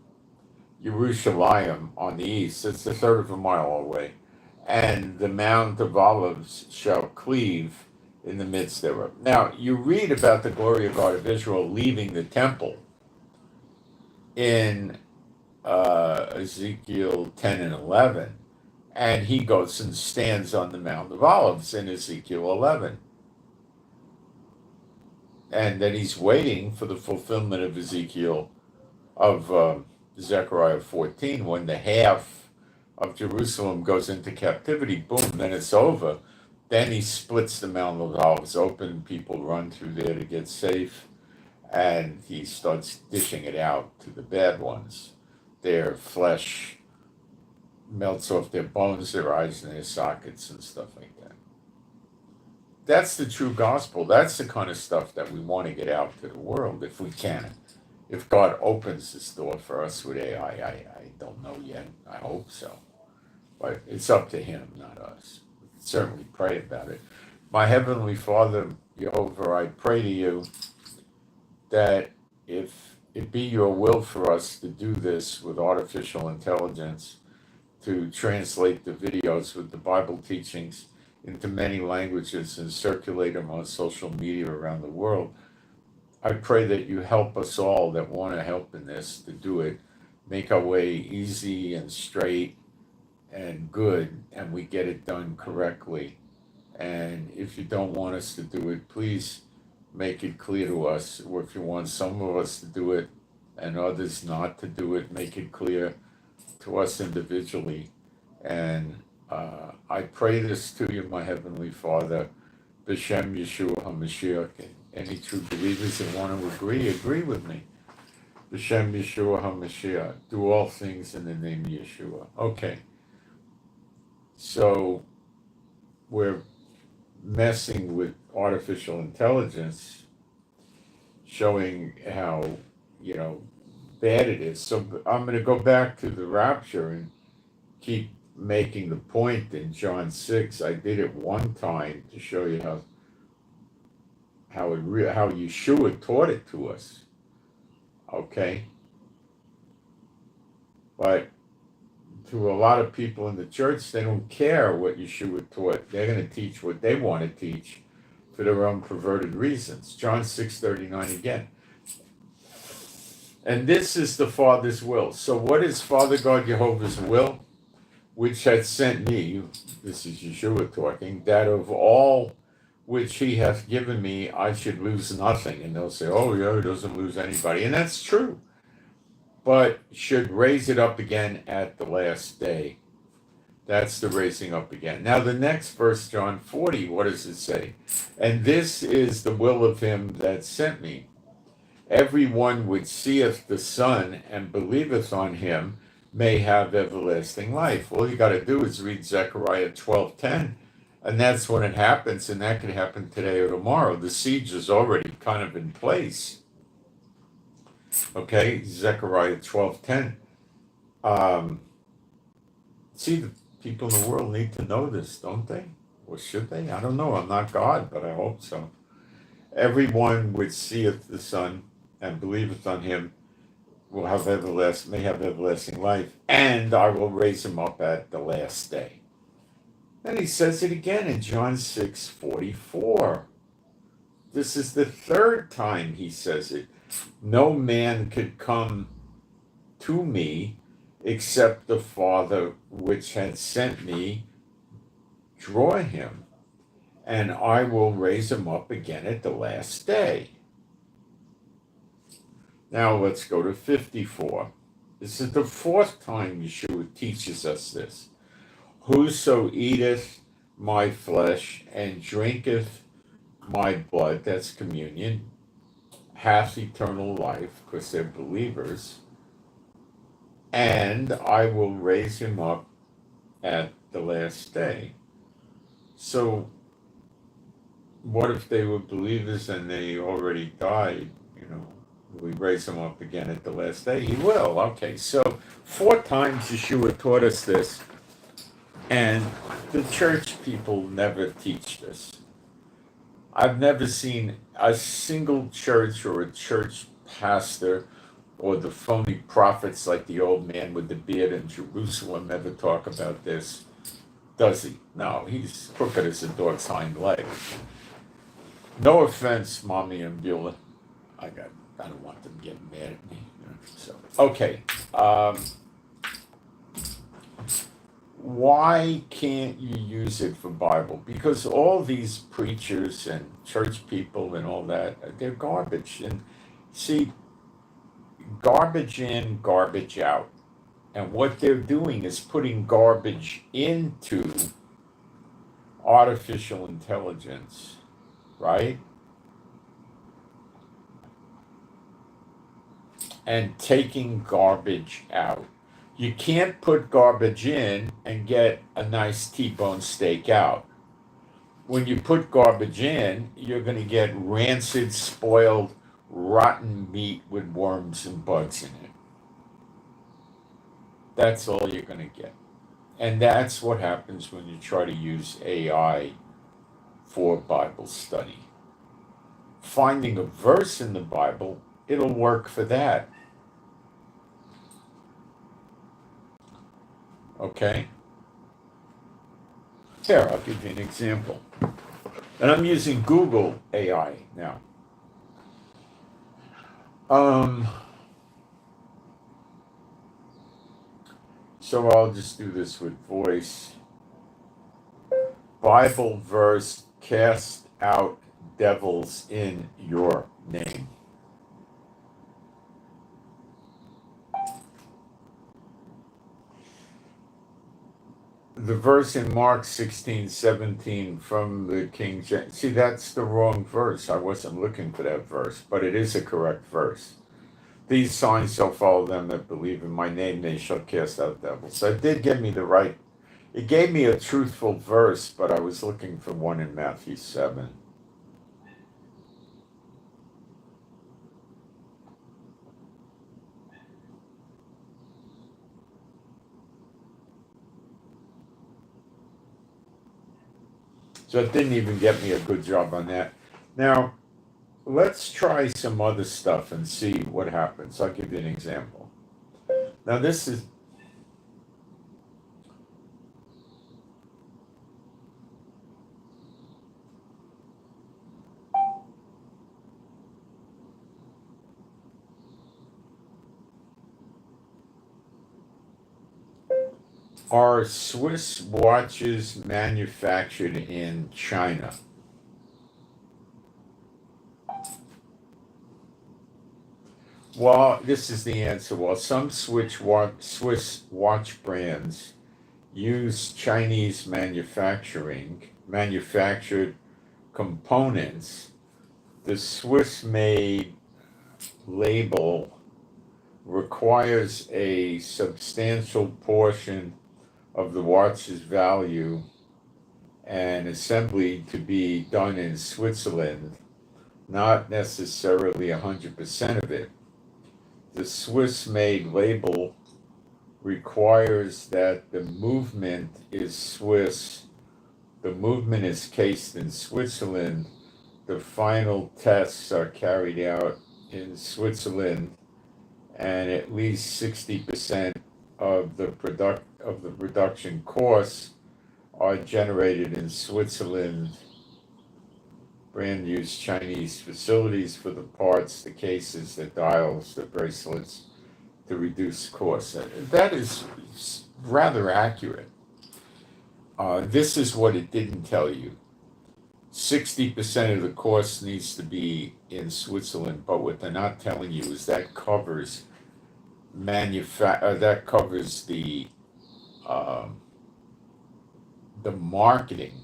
Jerusalem on the east. It's a third of a mile away. And the Mount of Olives shall cleave in the midst thereof. Now, you read about the glory of God of Israel leaving the temple in Ezekiel 10 and 11. And he goes and stands on the Mount of Olives in Ezekiel 11. And then he's waiting for the fulfillment of Zechariah 14, when the half of Jerusalem goes into captivity. Boom, then it's over. Then he splits the Mount of Olives open. People run through there to get safe. And he starts dishing it out to the bad ones. Their flesh melts off their bones, their eyes, and their sockets and stuff like that. That's the true gospel. That's the kind of stuff that we want to get out to the world if we can. If God opens this door for us with AI, I don't know yet. I hope so. But it's up to him, not us. We can certainly pray about it. My Heavenly Father, Jehovah, I pray to you that if it be your will for us to do this with artificial intelligence, to translate the videos with the Bible teachings into many languages and circulate them on social media around the world, I pray that you help us all that want to help in this to do it, make our way easy and straight and good, and we get it done correctly. And if you don't want us to do it, please make it clear to us. Or if you want some of us to do it and others not to do it, make it clear to us individually. And I pray this to you, my Heavenly Father, B'Shem Yeshua HaMashiach. Any true believers that want to agree with me. B'Shem Yeshua HaMashiach. Do all things in the name of Yeshua. Okay. So we're messing with artificial intelligence, showing how, bad it is. So I'm going to go back to the rapture and keep making the point in John 6. I did it one time to show you how Yeshua taught it to us. Okay? But to a lot of people in the church, they don't care what Yeshua taught. They're going to teach what they want to teach for their own perverted reasons. John 6:39 again. And this is the Father's will. So what is Father God Jehovah's will? Which had sent me, this is Yeshua talking, that of all which he hath given me, I should lose nothing. And they'll say, oh yeah, he doesn't lose anybody. And that's true. But should raise it up again at the last day. That's the raising up again. Now the next verse, John 40, what does it say? And this is the will of him that sent me. Everyone which seeth the Son and believeth on him may have everlasting life. All you got to do is read Zechariah 12:10, and that's when it happens, and that could happen today or tomorrow. The siege is already kind of in place. Okay, Zechariah 12:10. See, the people in the world need to know this, don't they? Or should they? I don't know. I'm not God, but I hope so. Everyone which seeth the Son and believeth on him will have may have everlasting life, and I will raise him up at the last day. And he says it again in John 6:44. This is the third time he says it. No man could come to me except the Father which had sent me draw him, and I will raise him up again at the last day. Now let's go to 54. This is the fourth time Yeshua teaches us this. Whoso eateth my flesh and drinketh my blood, that's communion, hath eternal life, because they're believers, and I will raise him up at the last day. So what if they were believers and they already died? We raise him up again at the last day. He will. Okay, so 4 times Yeshua taught us this, and the church people never teach this. I've never seen a single church or a church pastor or the phony prophets like the old man with the beard in Jerusalem ever talk about this, does he? No, he's crooked as a dog's hind leg. No offense, Mommy and Beulah. I don't want them getting mad at me. So okay. Why can't you use it for Bible? Because all these preachers and church people and all that, they're garbage. And see, garbage in, garbage out. And what they're doing is putting garbage into artificial intelligence, right? And taking garbage out. You can't put garbage in and get a nice T-bone steak out. When you put garbage in, you're going to get rancid, spoiled, rotten meat with worms and bugs in it. That's all you're going to get. And that's what happens when you try to use AI for Bible study. Finding a verse in the Bible, it'll work for that. Okay? Here, I'll give you an example. And I'm using Google AI now. So I'll just do this with voice. Bible verse, cast out devils in your name. The verse in Mark 16:17 from the King James. See, that's the wrong verse. I wasn't looking for that verse, but it is a correct verse. These signs shall follow them that believe in my name, they shall cast out devils. So it did give me it gave me a truthful verse, but I was looking for one in Matthew 7. So it didn't even get me a good job on that. Now, let's try some other stuff and see what happens. I'll give you an example. Now, this is are Swiss watches manufactured in China? Well, this is the answer. Well, some Swiss watch brands use Chinese manufactured components. The Swiss-made label requires a substantial portion of the watch's value and assembly to be done in Switzerland, not necessarily 100% of it. The Swiss-made label requires that the movement is Swiss, The movement is cased in Switzerland. The final tests are carried out in Switzerland, and at least 60% of the production costs are generated in Switzerland. Brand use Chinese facilities for the parts, the cases, the dials, the bracelets to reduce costs. That is rather accurate. This is what it didn't tell you. 60% of the cost needs to be in Switzerland, but what they're not telling you is that covers that covers the marketing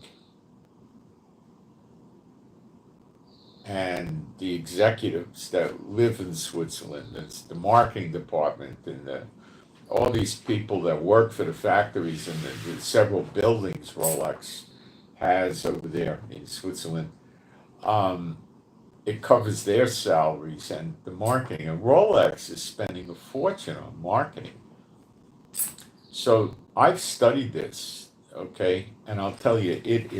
and the executives that live in Switzerland. It's the marketing department and all these people that work for the factories and the several buildings Rolex has over there in Switzerland. It covers their salaries and the marketing. And Rolex is spending a fortune on marketing. So I've studied this, okay, and I'll tell you, it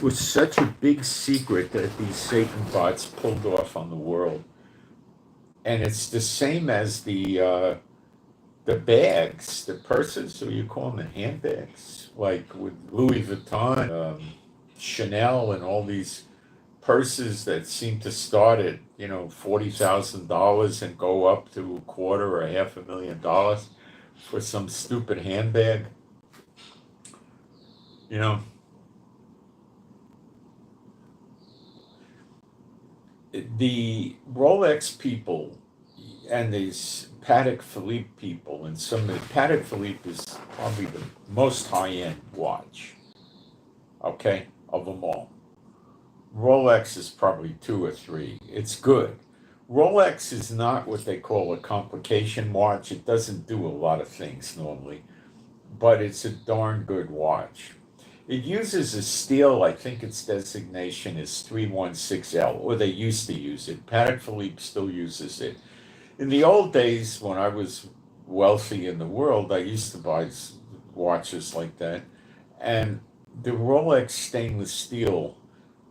was such a big secret that these Satan bots pulled off on the world. And it's the same as the bags, the purses, or you call them the handbags, like with Louis Vuitton, Chanel, and all these purses that seem to start at $40,000 and go up to $250,000 or $500,000 for some stupid handbag. The Rolex people and these Patek Philippe people, and Patek Philippe is probably the most high-end watch, okay, of them all. Rolex is probably 2 or 3. It's good. Rolex is not what they call a complication watch. It doesn't do a lot of things normally, but it's a darn good watch. It uses a steel, I think its designation is 316L, or they used to use it. Patek Philippe still uses it. In the old days, when I was wealthy in the world, I used to buy watches like that. And the Rolex stainless steel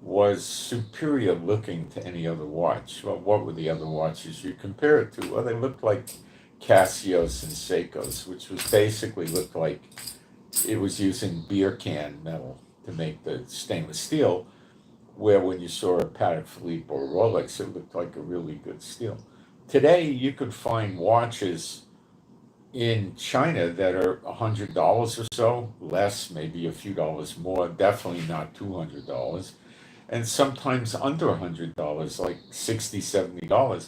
was superior looking to any other watch. Well, what were the other watches you compare it to? Well, they looked like Casios and Seikos, which was basically looked like it was using beer can metal to make the stainless steel, where when you saw a Patek Philippe or a Rolex, it looked like a really good steel. Today, you could find watches in China that are $100 or so, less, maybe a few dollars more, definitely not $200, and sometimes under $100, like $60, $70,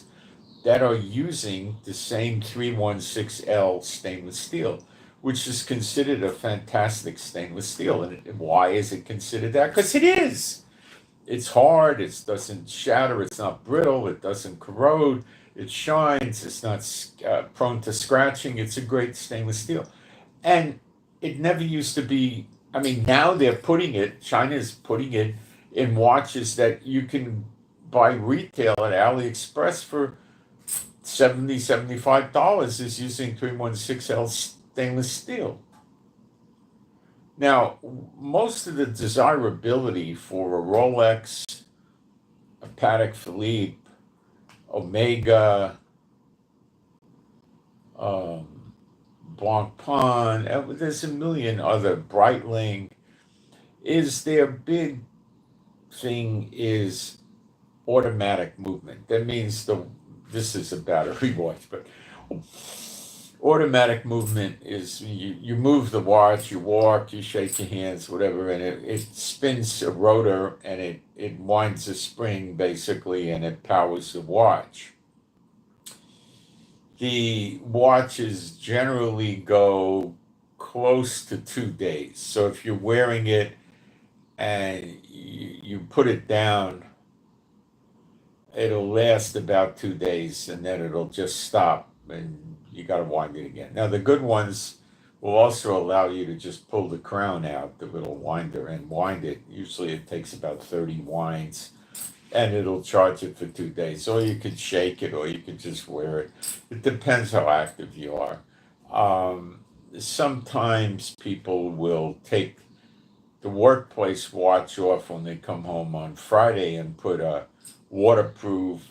that are using the same 316L stainless steel, which is considered a fantastic stainless steel. And why is it considered that? Because it is. It's hard, it doesn't shatter, it's not brittle, it doesn't corrode, it shines, it's not prone to scratching, it's a great stainless steel. And it never used to be, now they're China's putting it in watches that you can buy retail at AliExpress for $70, $75 is using 316L stainless steel. Now, most of the desirability for a Rolex, a Patek Philippe, Omega, Blancpain, there's a million other, Breitling, is their big thing is automatic movement. That means this is a battery watch, but automatic movement is you move the watch, you walk, you shake your hands, whatever, and it spins a rotor and it winds a spring basically and it powers the watch. The watches generally go close to 2 days. So if you're wearing it and you put it down, it'll last about 2 days and then it'll just stop and you got to wind it again. Now, the good ones will also allow you to just pull the crown out, the little winder, and wind it. Usually it takes about 30 winds, and it'll charge it for 2 days. Or you could shake it, or you could just wear it. It depends how active you are. Sometimes people will take the workplace watch off when they come home on Friday and put a waterproof,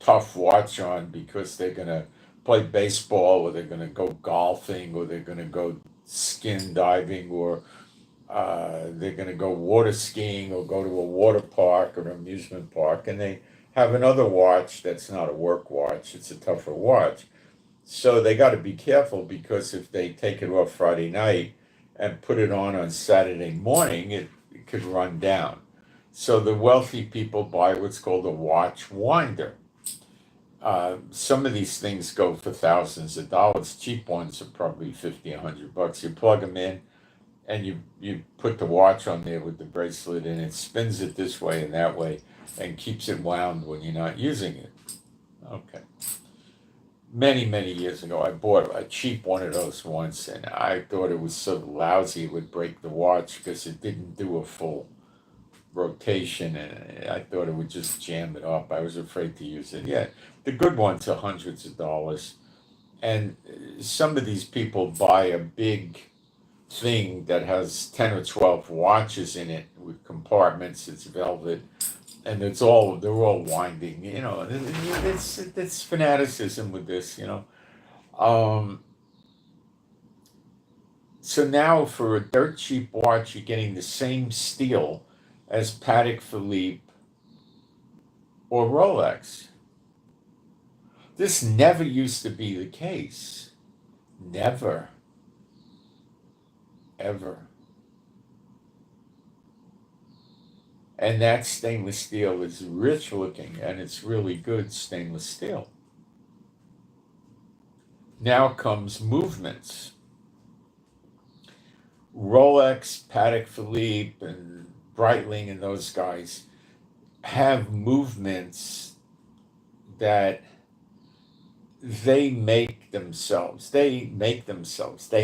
tough watch on because they're going to play baseball or they're going to go golfing or they're going to go skin diving or they're going to go water skiing or go to a water park or amusement park, and they have another watch that's not a work watch, it's a tougher watch. So they got to be careful because if they take it off Friday night and put it on Saturday morning, it could run down. So the wealthy people buy what's called a watch winder. Some of these things go for thousands of dollars. Cheap ones are probably $50, $100. You plug them in, and you put the watch on there with the bracelet, and it spins it this way and that way, and keeps it wound when you're not using it. Okay. Many years ago, I bought a cheap one of those once, and I thought it was so lousy it would break the watch because it didn't do a full rotation, and I thought it would just jam it up. I was afraid to use it. Yeah, the good ones are hundreds of dollars, and some of these people buy a big thing that has 10 or 12 watches in it with compartments. It's velvet, and they're all winding. It's fanaticism with this. So now for a dirt cheap watch, you're getting the same steel as Patek Philippe or Rolex. This never used to be the case. Never. Ever. And that stainless steel is rich looking, and it's really good stainless steel. Now comes movements. Rolex, Patek Philippe, and Breitling and those guys have movements that they make themselves. They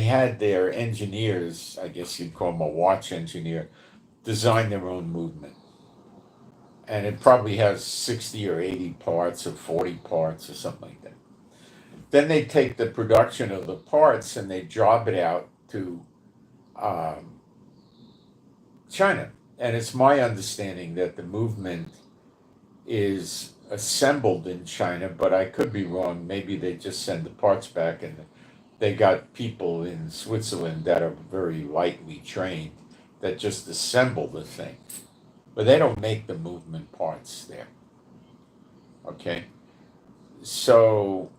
had their engineers, I guess you'd call them a watch engineer, design their own movement. And it probably has 60 or 80 parts or 40 parts or something like that. Then they take the production of the parts and they job it out to China. And it's my understanding that the movement is assembled in China, but I could be wrong. Maybe they just send the parts back, and they got people in Switzerland that are very lightly trained that just assemble the thing. But they don't make the movement parts there. Okay? So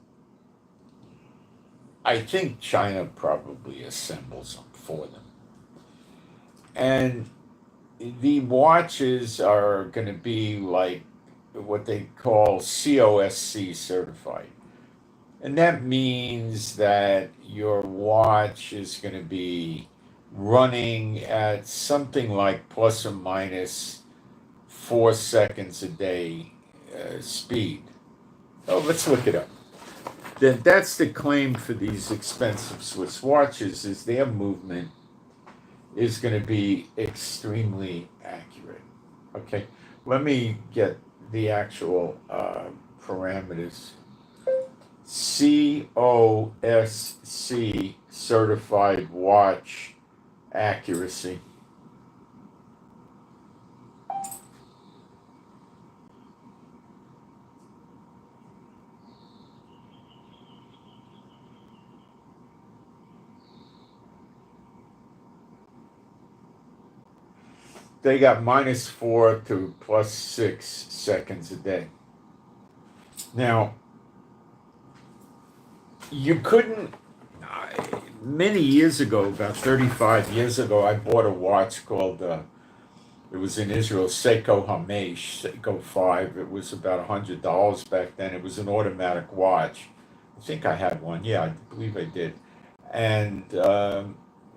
I think China probably assembles them for them. And the watches are going to be like what they call COSC certified. And that means that your watch is going to be running at something like plus or minus 4 seconds a day speed. Oh, let's look it up. Then that's the claim for these expensive Swiss watches, is their movement is going to be extremely accurate. Okay, let me get the actual parameters. COSC certified watch accuracy. They got -4 to +6 seconds a day. Now, you couldn't, many years ago, about 35 years ago, I bought a watch called, it was in Israel, Seiko Hamesh, Seiko 5. It was about $100 back then. It was an automatic watch. I think I had one. Yeah, I believe I did. And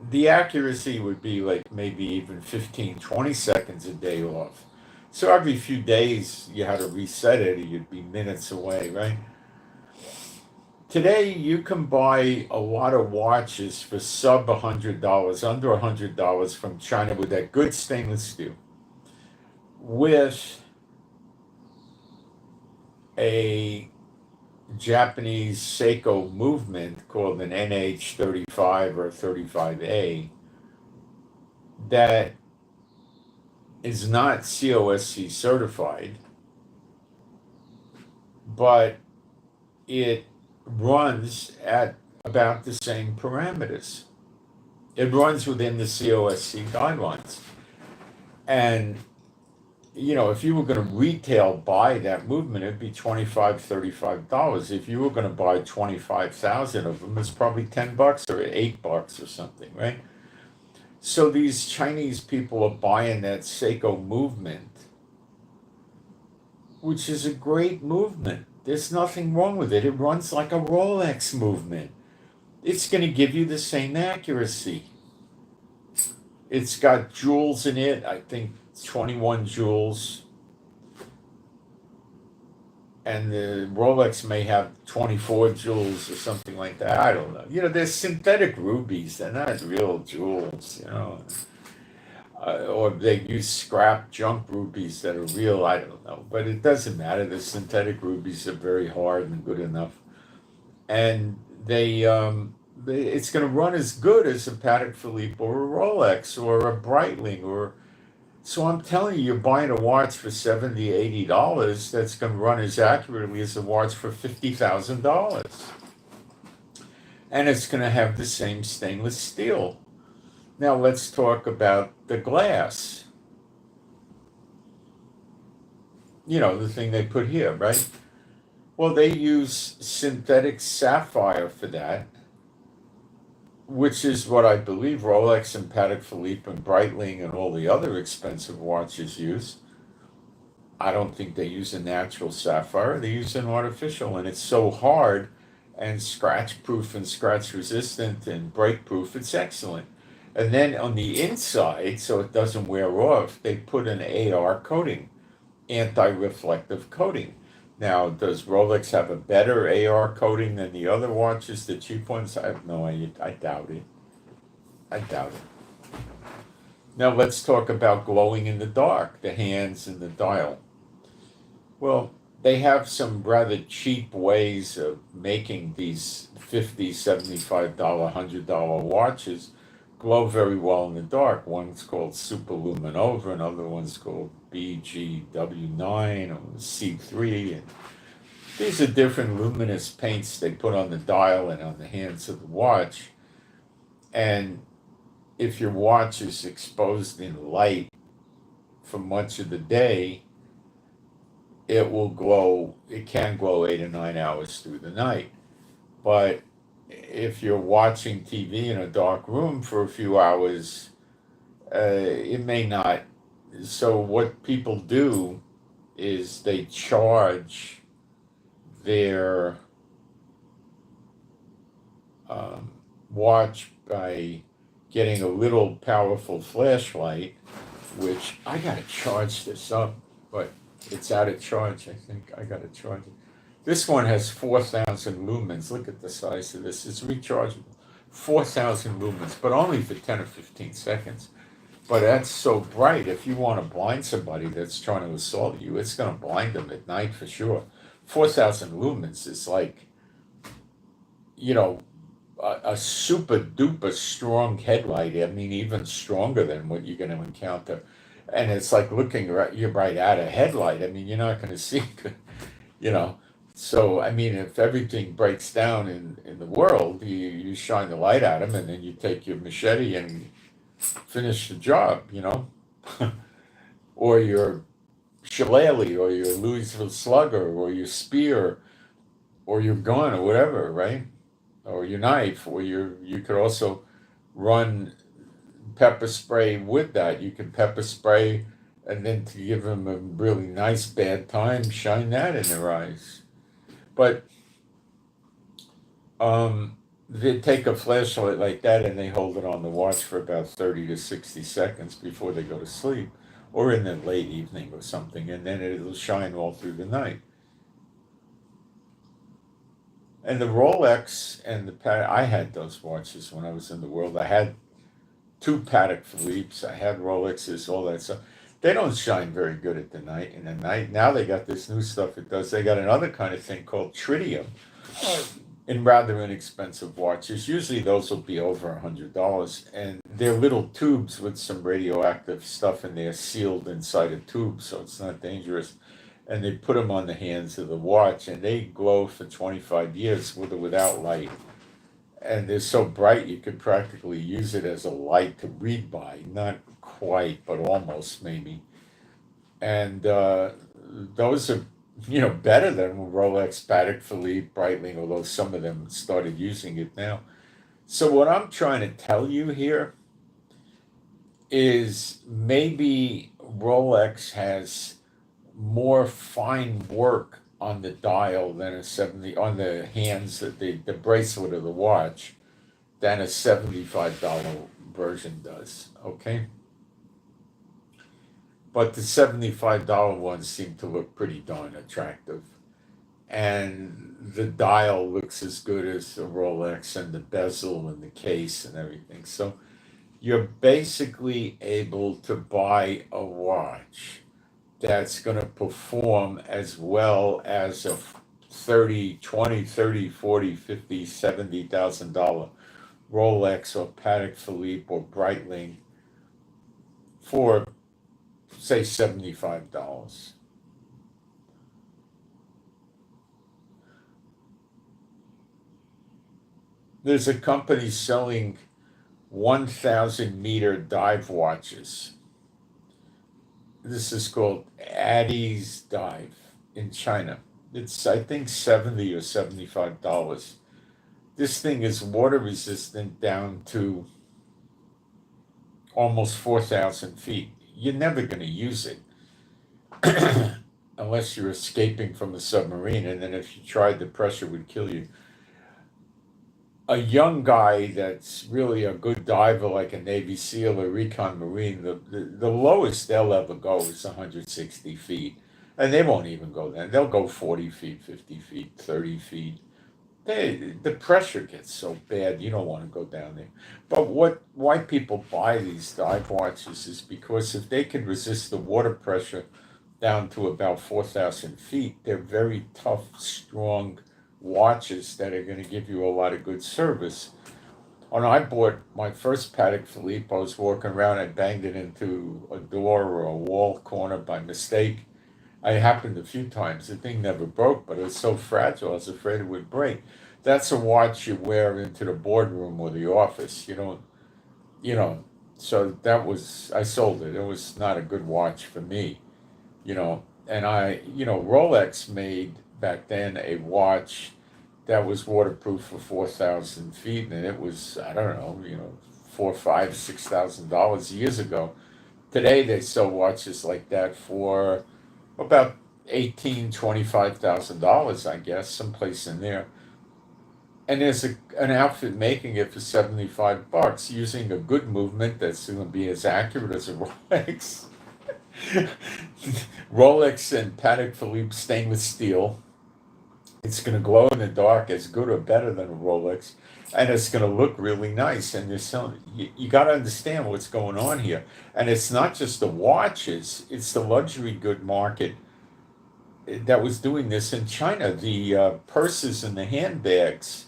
the accuracy would be like maybe even 15, 20 seconds a day off. So every few days you had to reset it, or you'd be minutes away, right? Today you can buy a lot of watches for sub $100, under $100 from China with that good stainless steel, with a Japanese Seiko movement called an NH35 or 35A that is not COSC certified, but it runs at about the same parameters. It runs within the COSC guidelines. And, if you were going to retail buy that movement, it'd be $25, $35. If you were going to buy 25,000 of them, it's probably $10 or $8 or something, right? So these Chinese people are buying that Seiko movement, which is a great movement. There's nothing wrong with it. It runs like a Rolex movement. It's going to give you the same accuracy. It's got jewels in it, I think 21 jewels. And the Rolex may have 24 jewels or something like that. I don't know. They're synthetic rubies. They're not real jewels, or they use scrap junk rubies that are real. I don't know. But it doesn't matter. The synthetic rubies are very hard and good enough. And it's going to run as good as a Patek Philippe or a Rolex or a Breitling so I'm telling you, you're buying a watch for $70, $80 that's going to run as accurately as a watch for $50,000. And it's going to have the same stainless steel. Now let's talk about the glass. The thing they put here, right? Well, they use synthetic sapphire for that, which is what I believe Rolex and Patek Philippe and Breitling and all the other expensive watches use. I don't think they use a natural sapphire. They use an artificial, and it's so hard and scratch-proof and scratch-resistant and break-proof. It's excellent. And then on the inside, so it doesn't wear off, they put an AR coating, anti-reflective coating. Now, does Rolex have a better AR coating than the other watches, the cheap ones? I have no idea. I doubt it. Now, let's talk about glowing in the dark, the hands and the dial. Well, they have some rather cheap ways of making these $50, $75, $100 watches glow very well in the dark. One's called Superluminova, another one's called BGW9 or C3. And these are different luminous paints they put on the dial and on the hands of the watch. And if your watch is exposed in light for much of the day, it will glow. It can glow 8 or 9 hours through the night. But if you're watching TV in a dark room for a few hours, it may not. So what people do is they charge their watch by getting a little powerful flashlight, which I gotta charge this up, but it's out of charge. I think I gotta charge it. This one has 4,000 lumens. Look at the size of this. It's rechargeable. 4,000 lumens, but only for 10 or 15 seconds. But that's so bright. If you want to blind somebody that's trying to assault you, it's going to blind them at night for sure. 4,000 lumens is like, a super duper strong headlight. I mean, even stronger than what you're going to encounter. And it's like looking you're right at a headlight. I mean, you're not going to see, So, I mean, if everything breaks down in the world, you shine the light at them and then you take your machete and finish the job, or your shillelagh or your Louisville slugger or your spear or your gun or whatever, right? Or your knife, or you could also run pepper spray with that. You can pepper spray and then to give them a really nice bad time, shine that in their eyes. But they take a flashlight like that and they hold it on the watch for about 30 to 60 seconds before they go to sleep, or in the late evening or something, and then it'll shine all through the night. And the Rolex and the Patek, I had those watches when I was in the world. I had 2 Patek Philippe's, I had Rolexes, all that stuff. They don't shine very good at the night. Now they got this new stuff it does. They got another kind of thing called tritium. in rather inexpensive watches. Usually those will be over $100, and they're little tubes with some radioactive stuff in there, sealed inside a tube, so it's not dangerous. And they put them on the hands of the watch, and they glow for 25 years with or without light. And they're so bright you could practically use it as a light to read by. Not quite, but almost maybe. And those are, better than Rolex, Patek Philippe, Breitling, although some of them started using it now. So what I'm trying to tell you here is maybe Rolex has more fine work on the dial than a 70 on the hands, the bracelet of the watch, than a $75 version does. Okay. But the $75 ones seem to look pretty darn attractive. And the dial looks as good as the Rolex, and the bezel and the case and everything. So you're basically able to buy a watch that's going to perform as well as a 30, 20, 30, 40, 50, $70,000 Rolex or Patek Philippe or Breitling for, say, $75. There's a company selling 1,000-meter dive watches. This is called Addie's Dive in China. It's, I think, $70 or $75. This thing is water resistant down to almost 4,000 feet. You're never going to use it unless you're escaping from a submarine, and then if you tried, the pressure would kill you. A young guy that's really a good diver, like a Navy SEAL or Recon Marine, the lowest they'll ever go is 160 feet. And they won't even go there. They'll go 40 feet, 50 feet, 30 feet. The pressure gets so bad, you don't want to go down there. But why people buy these dive watches is because if they can resist the water pressure down to about 4,000 feet, they're very tough, strong watches that are going to give you a lot of good service. When I bought my first Patek Philippe, I was walking around, I banged it into a door or a wall corner by mistake. It happened a few times. The thing never broke, but it was so fragile, I was afraid it would break. That's a watch you wear into the boardroom or the office. So I sold it. It was not a good watch for me, and Rolex made back then a watch that was waterproof for 4,000 feet, and it was, I don't know, $4,000, $5,000, $6,000 years ago. Today they sell watches like that for about $18,000, $25,000, I guess, someplace in there. And there's an outfit making it for $75 using a good movement that's going to be as accurate as a Rolex. Rolex and Patek Philippe stainless steel. It's going to glow in the dark as good or better than a Rolex, and it's going to look really nice. And you got to understand what's going on here. And it's not just the watches, it's the luxury good market that was doing this in China. The purses and the handbags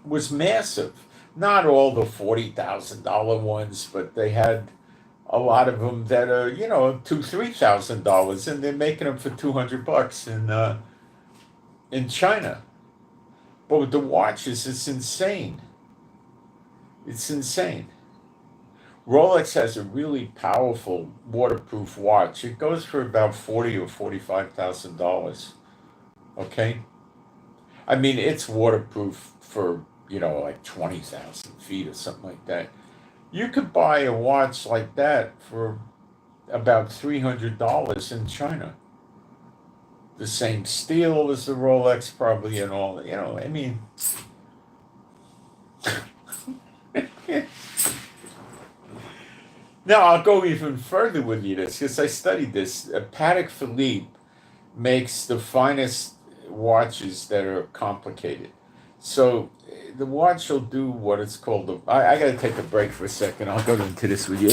was massive. Not all the $40,000 ones, but they had a lot of them that are, $2,000, $3,000, and they're making them for $200 in China. But with the watches, it's insane. It's insane. Rolex has a really powerful waterproof watch. It goes for about $40,000 or $45,000. Okay? I mean, it's waterproof for, like 20,000 feet or something like that. You could buy a watch like that for about $300 in China. The same steel as the Rolex, probably, and all. I mean. Now, I'll go even further with you this, because I studied this. Patek Philippe makes the finest watches that are complicated. So the watch will do what it's called. I got to take a break for a second. I'll go into this with you.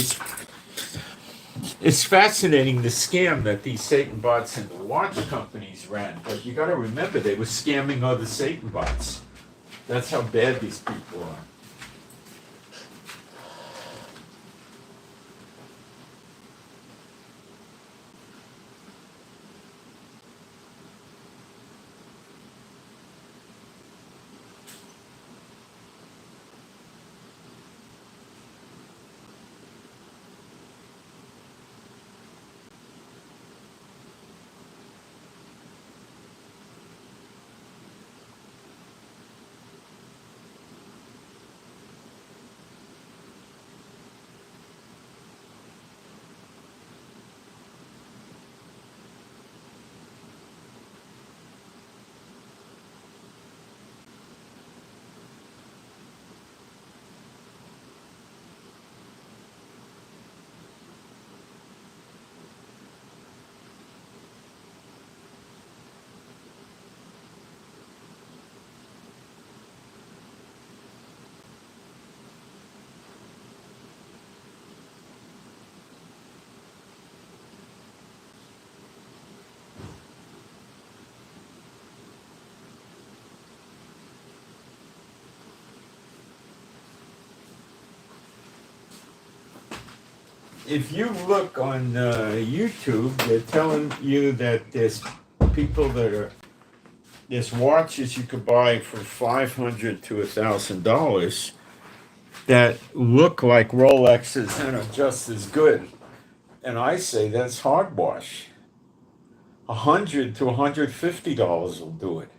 It's fascinating, the scam that these Satan bots and the watch companies ran. But you got to remember, they were scamming other Satan bots. That's how bad these people are. If you look on YouTube, they're telling you that there's people that are there's watches you could buy for $500 to $1,000 that look like Rolexes and are just as good. And I say that's hogwash. $100 to $150 will do it.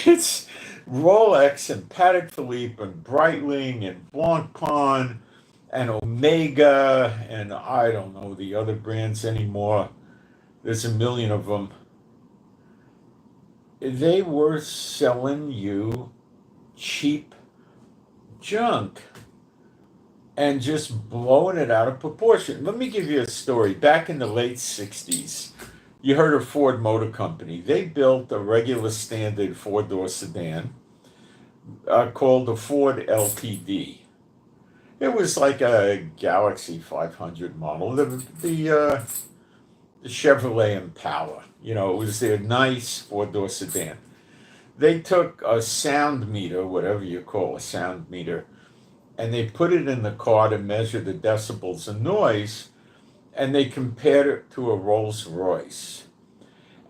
It's Rolex and Patek Philippe and Breitling and Blancpain and Omega and I don't know the other brands anymore. There's a million of them. They were selling you cheap junk and just blowing it out of proportion. Let me give you a story. Back in the late 60s, you heard of Ford Motor Company. They built a regular standard four-door sedan called the Ford LTD. It was like a Galaxy 500 model, the Chevrolet Impala. You know, it was their nice four-door sedan. They took a sound meter, whatever you call a sound meter, and they put it in the car to measure the decibels of noise, and they compared it to a Rolls Royce.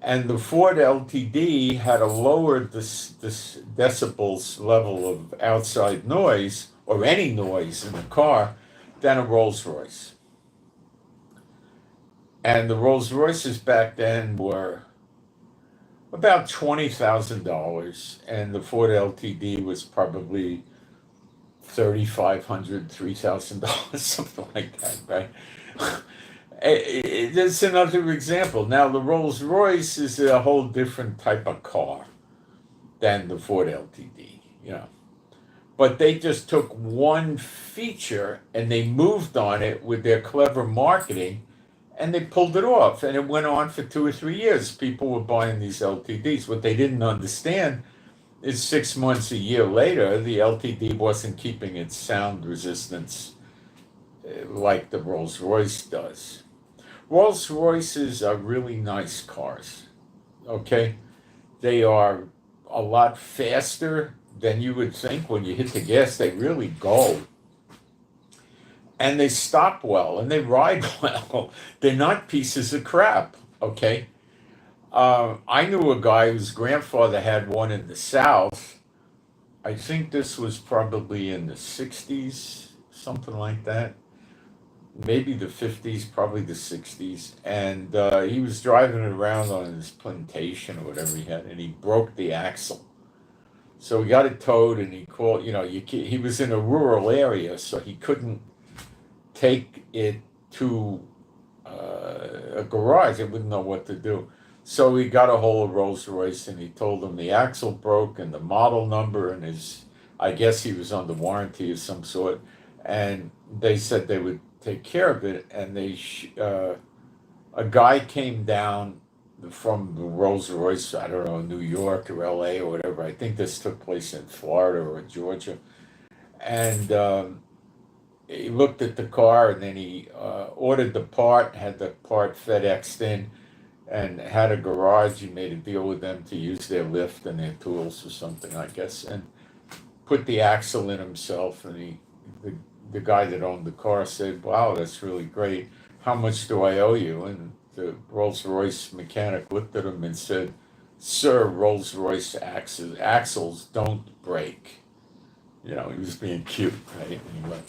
And the Ford LTD had a lower this decibels level of outside noise, or any noise in the car, than a Rolls Royce. And the Rolls Royces back then were about $20,000, and the Ford LTD was probably $3,500, $3,000, something like that, right? That's another example. Now, the Rolls Royce is a whole different type of car than the Ford LTD, you know. But they just took one feature and they moved on it with their clever marketing and they pulled it off. And it went on for 2 or 3 years. People were buying these LTDs. What they didn't understand is 6 months, a year later, the LTD wasn't keeping its sound resistance like the Rolls Royce does. Rolls Royces are really nice cars, okay? They are a lot faster than you would think. When you hit the gas, they really go. And they stop well and they ride well. They're not pieces of crap, okay? I knew a guy whose grandfather had one in the South. I think this was probably in the 60s, something like that. Maybe the 50s, probably the 60s. And he was driving it around on his plantation or whatever he had, and he broke the axle. So he got it towed, and he called, he was in a rural area, so he couldn't take it to a garage. He wouldn't know what to do. So he got a hold of Rolls Royce, and he told them the axle broke and the model number, and I guess he was under warranty of some sort. And they said they would take care of it, and a guy came down from the Rolls Royce, I don't know, New York or LA or whatever. I think this took place in Florida or Georgia. And he looked at the car, and then he ordered the part, had the part FedExed in, and had a garage. He made a deal with them to use their lift and their tools or something, I guess, and put the axle in himself. And the guy that owned the car said, "Wow, that's really great. How much do I owe you?" And the Rolls-Royce mechanic looked at him and said, "Sir, Rolls-Royce axles don't break." He was being cute, right? Anyway,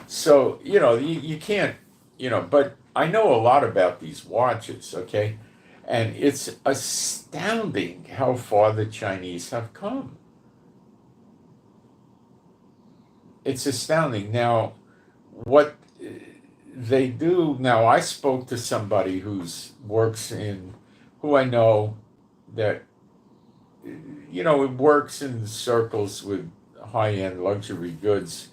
so, you can't, but I know a lot about these watches, okay? And it's astounding how far the Chinese have come. It's astounding. Now, what they do now, I spoke to somebody who I know that, it works in circles with high-end luxury goods.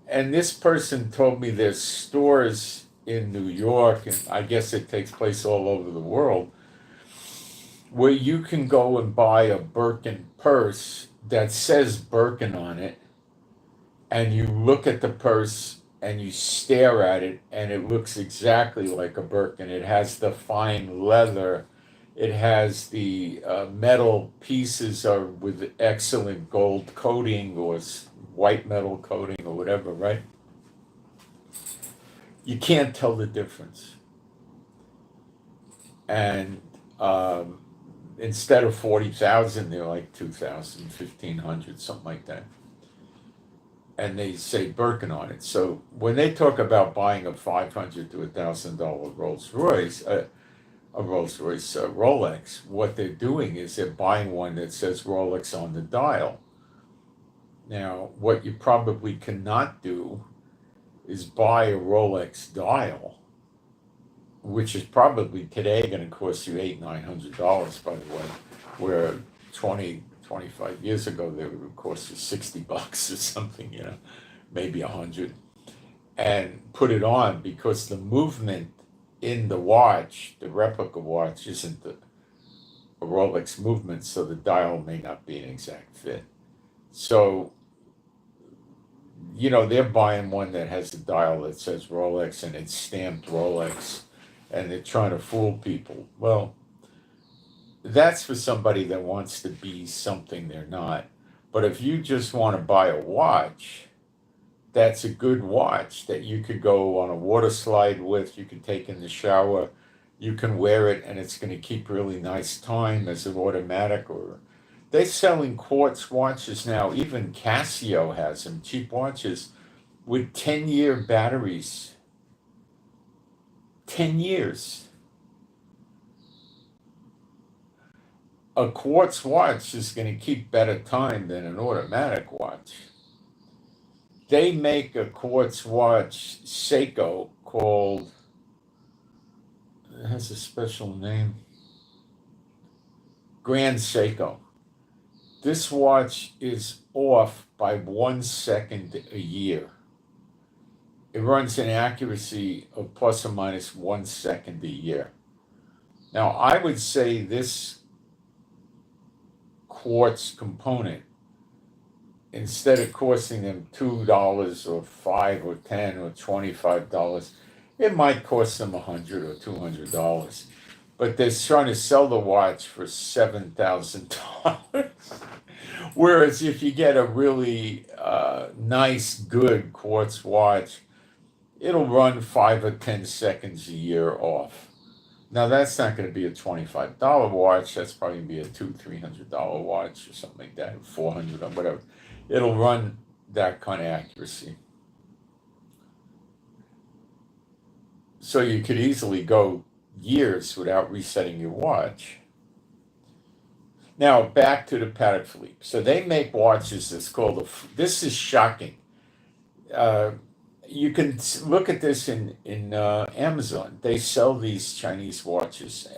And this person told me there's stores in New York, and I guess it takes place all over the world, where you can go and buy a Birkin purse that says Birkin on it, and you look at the purse and you stare at it, and it looks exactly like a Birkin. It has the fine leather. It has the metal pieces are with excellent gold coating or white metal coating or whatever, right? You can't tell the difference. And instead of 40,000, they're like 2,000, 1,500, something like that. And they say Birkin on it. So when they talk about buying a $500 to $1,000 Rolls-Royce, Rolex, what they're doing is they're buying one that says Rolex on the dial. Now, what you probably cannot do is buy a Rolex dial, which is probably today going to cost you $800-900, by the way, where 25 years ago they would cost you $60 or something, maybe 100, and put it on, because the movement in the watch, the replica watch, isn't a Rolex movement, so the dial may not be an exact fit. So, they're buying one that has a dial that says Rolex and it's stamped Rolex, and they're trying to fool people. Well, that's for somebody that wants to be something they're not. But if you just want to buy a watch, that's a good watch that you could go on a water slide with, you can take in the shower, you can wear it, and it's going to keep really nice time as an automatic. Or they're selling quartz watches now. Even Casio has them, cheap watches with 10-year batteries. 10 years. A quartz watch is going to keep better time than an automatic watch. They make a quartz watch, Seiko, called, it has a special name, Grand Seiko. This watch is off by 1 second a year. It runs an accuracy of plus or minus 1 second a year. Now, I would say this quartz component, instead of costing them $2 or $5 or $10 or $25, it might cost them $100 or $200. But they're trying to sell the watch for $7,000. Whereas if you get a really nice, good quartz watch, it'll run 5 or 10 seconds a year off. Now, that's not going to be a $25 watch. That's probably going to be a $200-300 watch or something like that, $400 or whatever. It'll run that kind of accuracy. So you could easily go years without resetting your watch. Now, back to the Patek Philippe. So they make watches that's called this is shocking. You can look at this in Amazon. They sell these Chinese watches.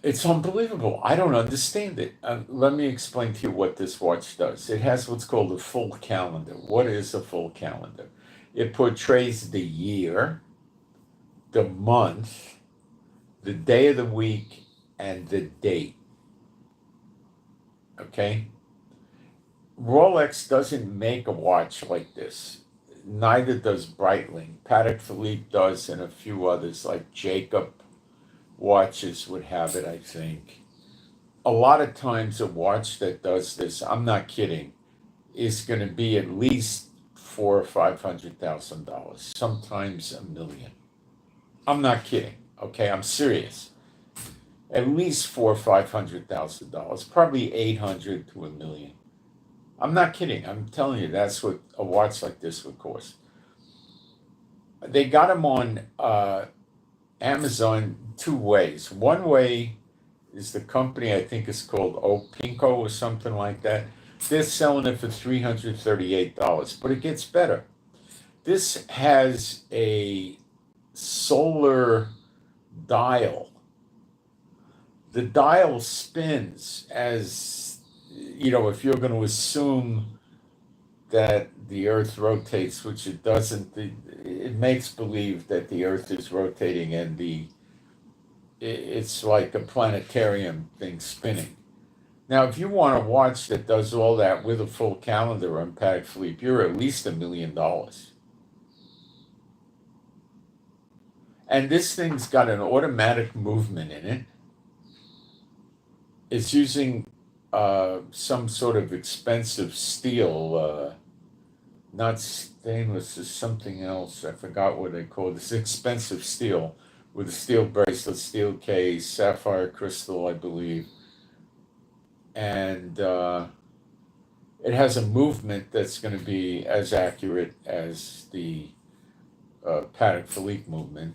It's unbelievable. I don't understand it. Let me explain to you what this watch does. It has what's called a full calendar. What is a full calendar? It portrays the year, the month, the day of the week, and the date. Okay? Rolex doesn't make a watch like this. Neither does Breitling. Patek Philippe does, and a few others like Jacob watches would have it, I think. A lot of times a watch that does this, I'm not kidding, is going to be at least $400,000 or $500,000, sometimes $1 million. I'm not kidding. Okay, I'm serious. At least $400,000 or $500,000, probably 800 to $1 million. I'm not kidding. I'm telling you, that's what a watch like this would cost. They got them on Amazon two ways. One way is the company, I think is called Opinco or something like that. They're selling it for $338, but it gets better. This has a solar dial. The dial spins as, if you're going to assume that the Earth rotates, which it doesn't, it makes believe that the Earth is rotating and it's like a planetarium thing spinning. Now, if you want a watch that does all that with a full calendar on Patek Philippe, you're at least $1 million. And this thing's got an automatic movement in it. It's using some sort of expensive steel, not stainless, it's something else. I forgot what they call it. It's expensive steel with a steel bracelet, steel case, sapphire crystal, I believe. And it has a movement that's going to be as accurate as the Patek Philippe movement.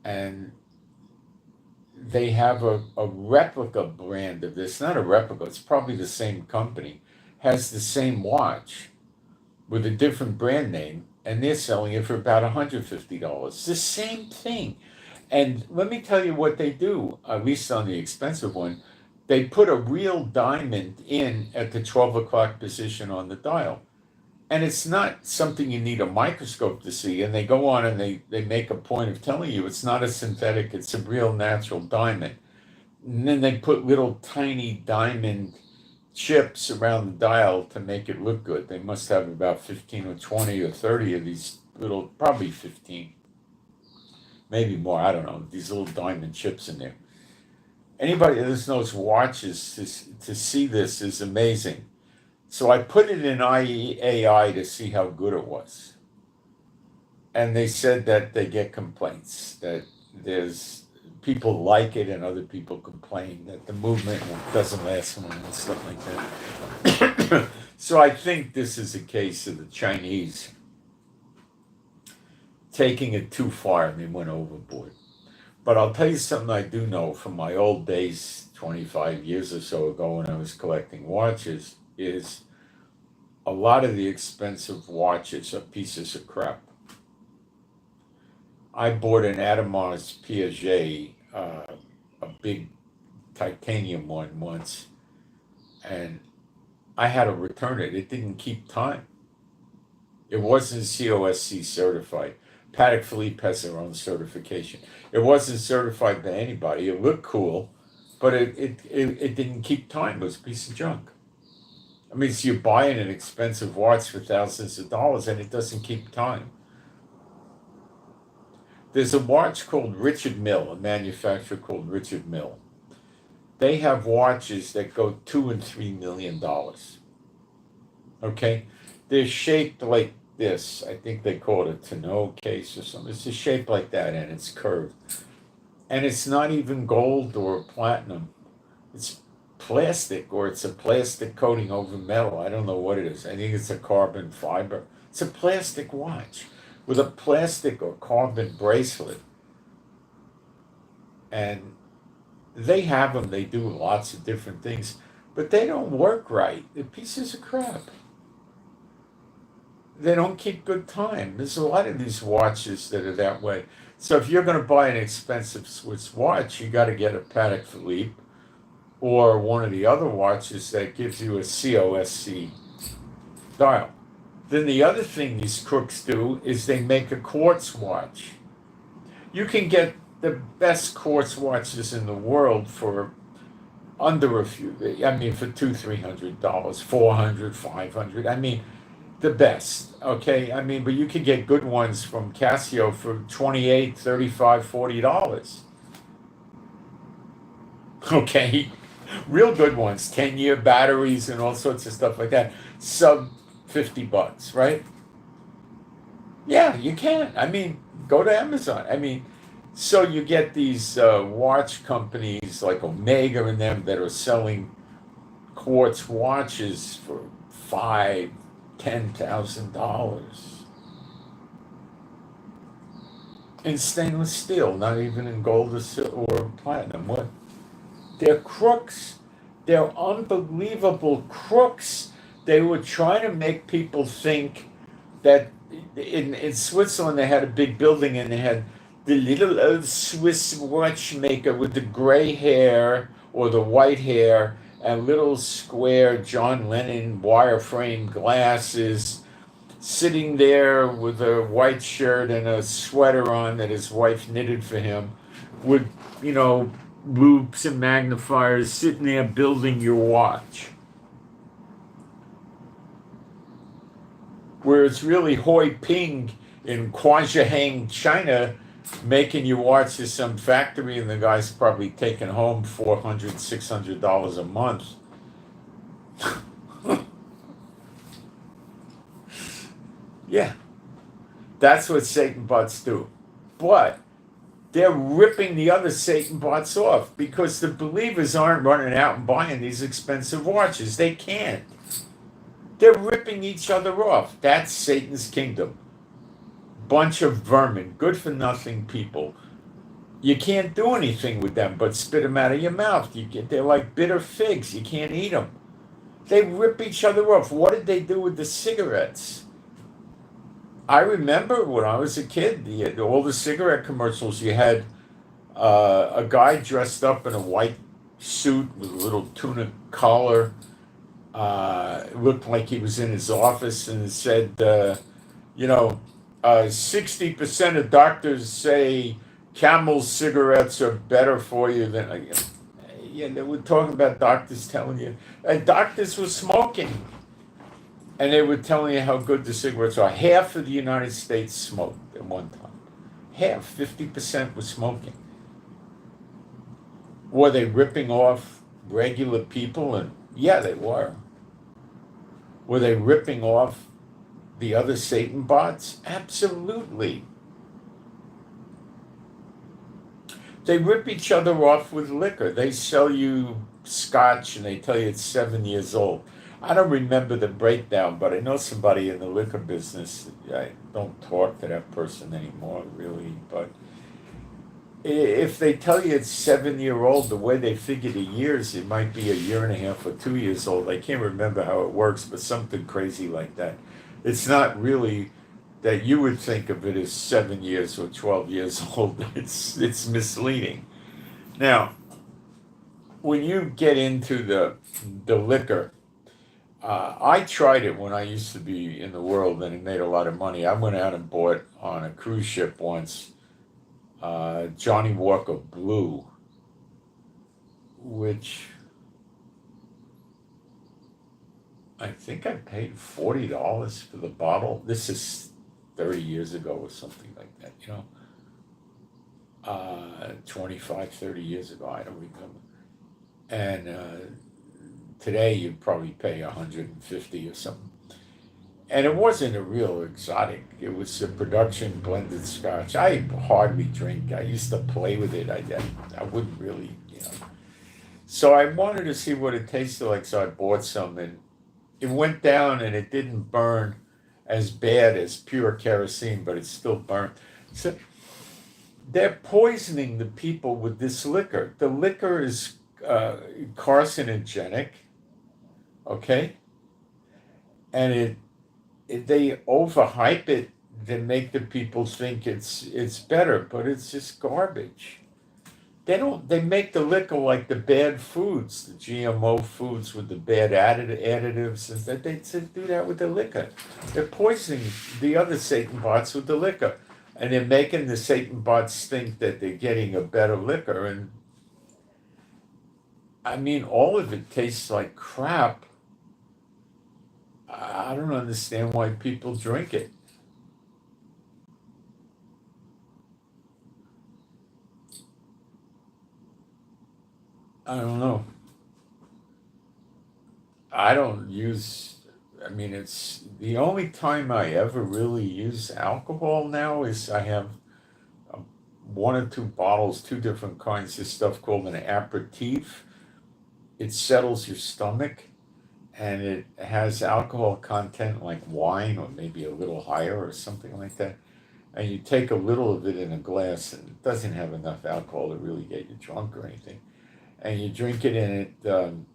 And they have a replica brand of this, not a replica, it's probably the same company, has the same watch with a different brand name, and they're selling it for about $150. The same thing. And let me tell you what they do, at least on the expensive one. They put a real diamond in at the 12 o'clock position on the dial. And it's not something you need a microscope to see. And they go on and they make a point of telling you it's not a synthetic, it's a real natural diamond. And then they put little tiny diamond chips around the dial to make it look good. They must have about 15 or 20 or 30 of these little, probably 15, maybe more, I don't know, these little diamond chips in there. Anybody that knows watches, to see this is amazing. So I put it in AI to see how good it was. And they said that they get complaints, that there's people like it and other people complain that the movement doesn't last long and stuff like that. So I think this is a case of the Chinese taking it too far and they went overboard. But I'll tell you something I do know from my old days, 25 years or so ago when I was collecting watches, is a lot of the expensive watches are pieces of crap. I bought an Atomos Piaget, a big titanium one once, and I had to return it. It didn't keep time. It wasn't COSC certified. Patek Philippe has their own certification. It wasn't certified by anybody. It looked cool, but it didn't keep time. It was a piece of junk. I mean, so you're buying an expensive watch for thousands of dollars and it doesn't keep time. There's a watch called Richard Mille, a manufacturer called Richard Mille. They have watches that go $2 and $3 million. Okay? They're shaped like this. I think they call it a tonneau case or something. It's a shape like that and it's curved. And it's not even gold or platinum. It's plastic, or it's a plastic coating over metal. I don't know what it is. I think it's a carbon fiber. It's a plastic watch with a plastic or carbon bracelet. And they have them. They do lots of different things, but they don't work right. They're pieces of crap. They don't keep good time. There's a lot of these watches that are that way. So if you're going to buy an expensive Swiss watch, you got to get a Patek Philippe or one of the other watches that gives you a COSC dial. Then the other thing these crooks do is they make a quartz watch. You can get the best quartz watches in the world for under a few, I mean, for $200-$300, $400, $500. I mean, the best. Okay, I mean, but you could get good ones from Casio for 28, 35, $40. Okay, real good ones, 10-year batteries and all sorts of stuff like that. Sub $50, right? Yeah, you can. I mean, go to Amazon. I mean, so you get these watch companies like Omega and them that are selling quartz watches for five, $10,000 in stainless steel, not even in gold or platinum. What? They're crooks. They're unbelievable crooks. They were trying to make people think that in Switzerland they had a big building and they had the little old Swiss watchmaker with the gray hair or the white hair and little square John Lennon wireframe glasses sitting there with a white shirt and a sweater on that his wife knitted for him with, you know, loops and magnifiers sitting there building your watch. Where it's really Hoi Ping in Quanzhihang, China, making you watch to some factory, and the guy's probably taking home $400, $600 a month. Yeah, that's what Satan bots do. But they're ripping the other Satan bots off because the believers aren't running out and buying these expensive watches. They can't. They're ripping each other off. That's Satan's kingdom. Bunch of vermin, good for nothing people. You can't do anything with them but spit them out of your mouth. They're like bitter figs. You can't eat them. They rip each other off. What did they do with the cigarettes? I remember when I was a kid, all the cigarette commercials, you had a guy dressed up in a white suit with a little tunic collar. It looked like he was in his office, and it said, 60% of doctors say Camel cigarettes are better for you than. Yeah, they were talking about doctors telling you. And doctors were smoking. And they were telling you how good the cigarettes are. Half of the United States smoked at one time. Half, 50% was smoking. Were they ripping off regular people? And yeah, they were. Were they ripping off the other Satan bots? Absolutely. They rip each other off with liquor. They sell you scotch and they tell you it's 7 years old. I don't remember the breakdown, but I know somebody in the liquor business. I don't talk to that person anymore, really. But if they tell you it's 7-year-old, the way they figure the years, it might be a year and a half or 2 years old. I can't remember how it works, but something crazy like that. It's not really that you would think of it as 7 years or 12 years old. It's misleading. Now, when you get into the liquor, I tried it when I used to be in the world and it made a lot of money. I went out and bought on a cruise ship once Johnny Walker Blue, which I think I paid $40 for the bottle. This is 30 years ago or something like that, 25, 30 years ago, I don't remember. And today you'd probably pay 150 or something. And it wasn't a real exotic. It was a production blended scotch. I hardly drink. I used to play with it. I wouldn't really, So I wanted to see what it tasted like, so I bought some, and it went down, and it didn't burn as bad as pure kerosene, but it still burnt. So they're poisoning the people with this liquor. The liquor is carcinogenic, okay? And they overhype it to make the people think it's better, but it's just garbage. They make the liquor like the bad foods, the GMO foods with the bad additives, and they do that with the liquor. They're poisoning the other Satan bots with the liquor, and they're making the Satan bots think that they're getting a better liquor. And I mean, all of it tastes like crap. I don't understand why people drink it. I don't know. I don't use, I mean, it's the only time I ever really use alcohol now is I have um, one or two bottles, two different kinds of stuff called an aperitif. It settles your stomach and it has alcohol content like wine or maybe a little higher or something like that. And you take a little of it in a glass and it doesn't have enough alcohol to really get you drunk or anything. And you drink it and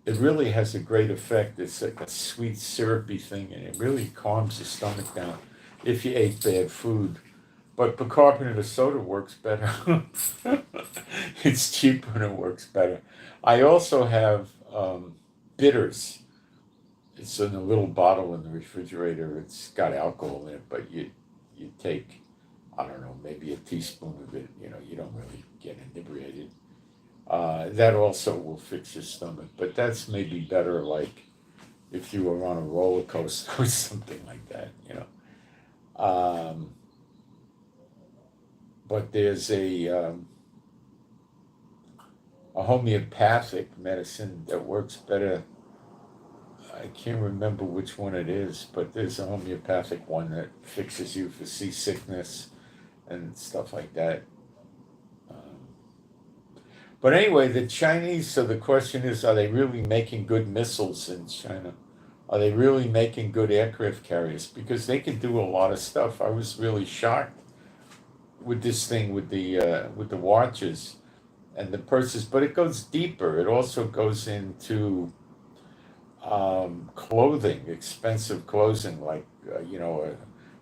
it really has a great effect. It's like a sweet syrupy thing and it really calms the stomach down if you ate bad food. But bicarbonate of soda works better. It's cheaper and it works better. I also have bitters. It's in a little bottle in the refrigerator. It's got alcohol in it, but you take, I don't know, maybe a teaspoon of it. You know, you don't really get inebriated. That also will fix your stomach, but that's maybe better like if you were on a roller coaster or something like that, you know. But there's a homeopathic medicine that works better. I can't remember which one it is, but there's a homeopathic one that fixes you for seasickness and stuff like that. Um, but anyway, the Chinese, so the question is, are they really making good missiles in China? Are they really making good aircraft carriers? Because they can do a lot of stuff. I was really shocked with this thing with the watches and the purses, but it goes deeper. It also goes into clothing, expensive clothing, like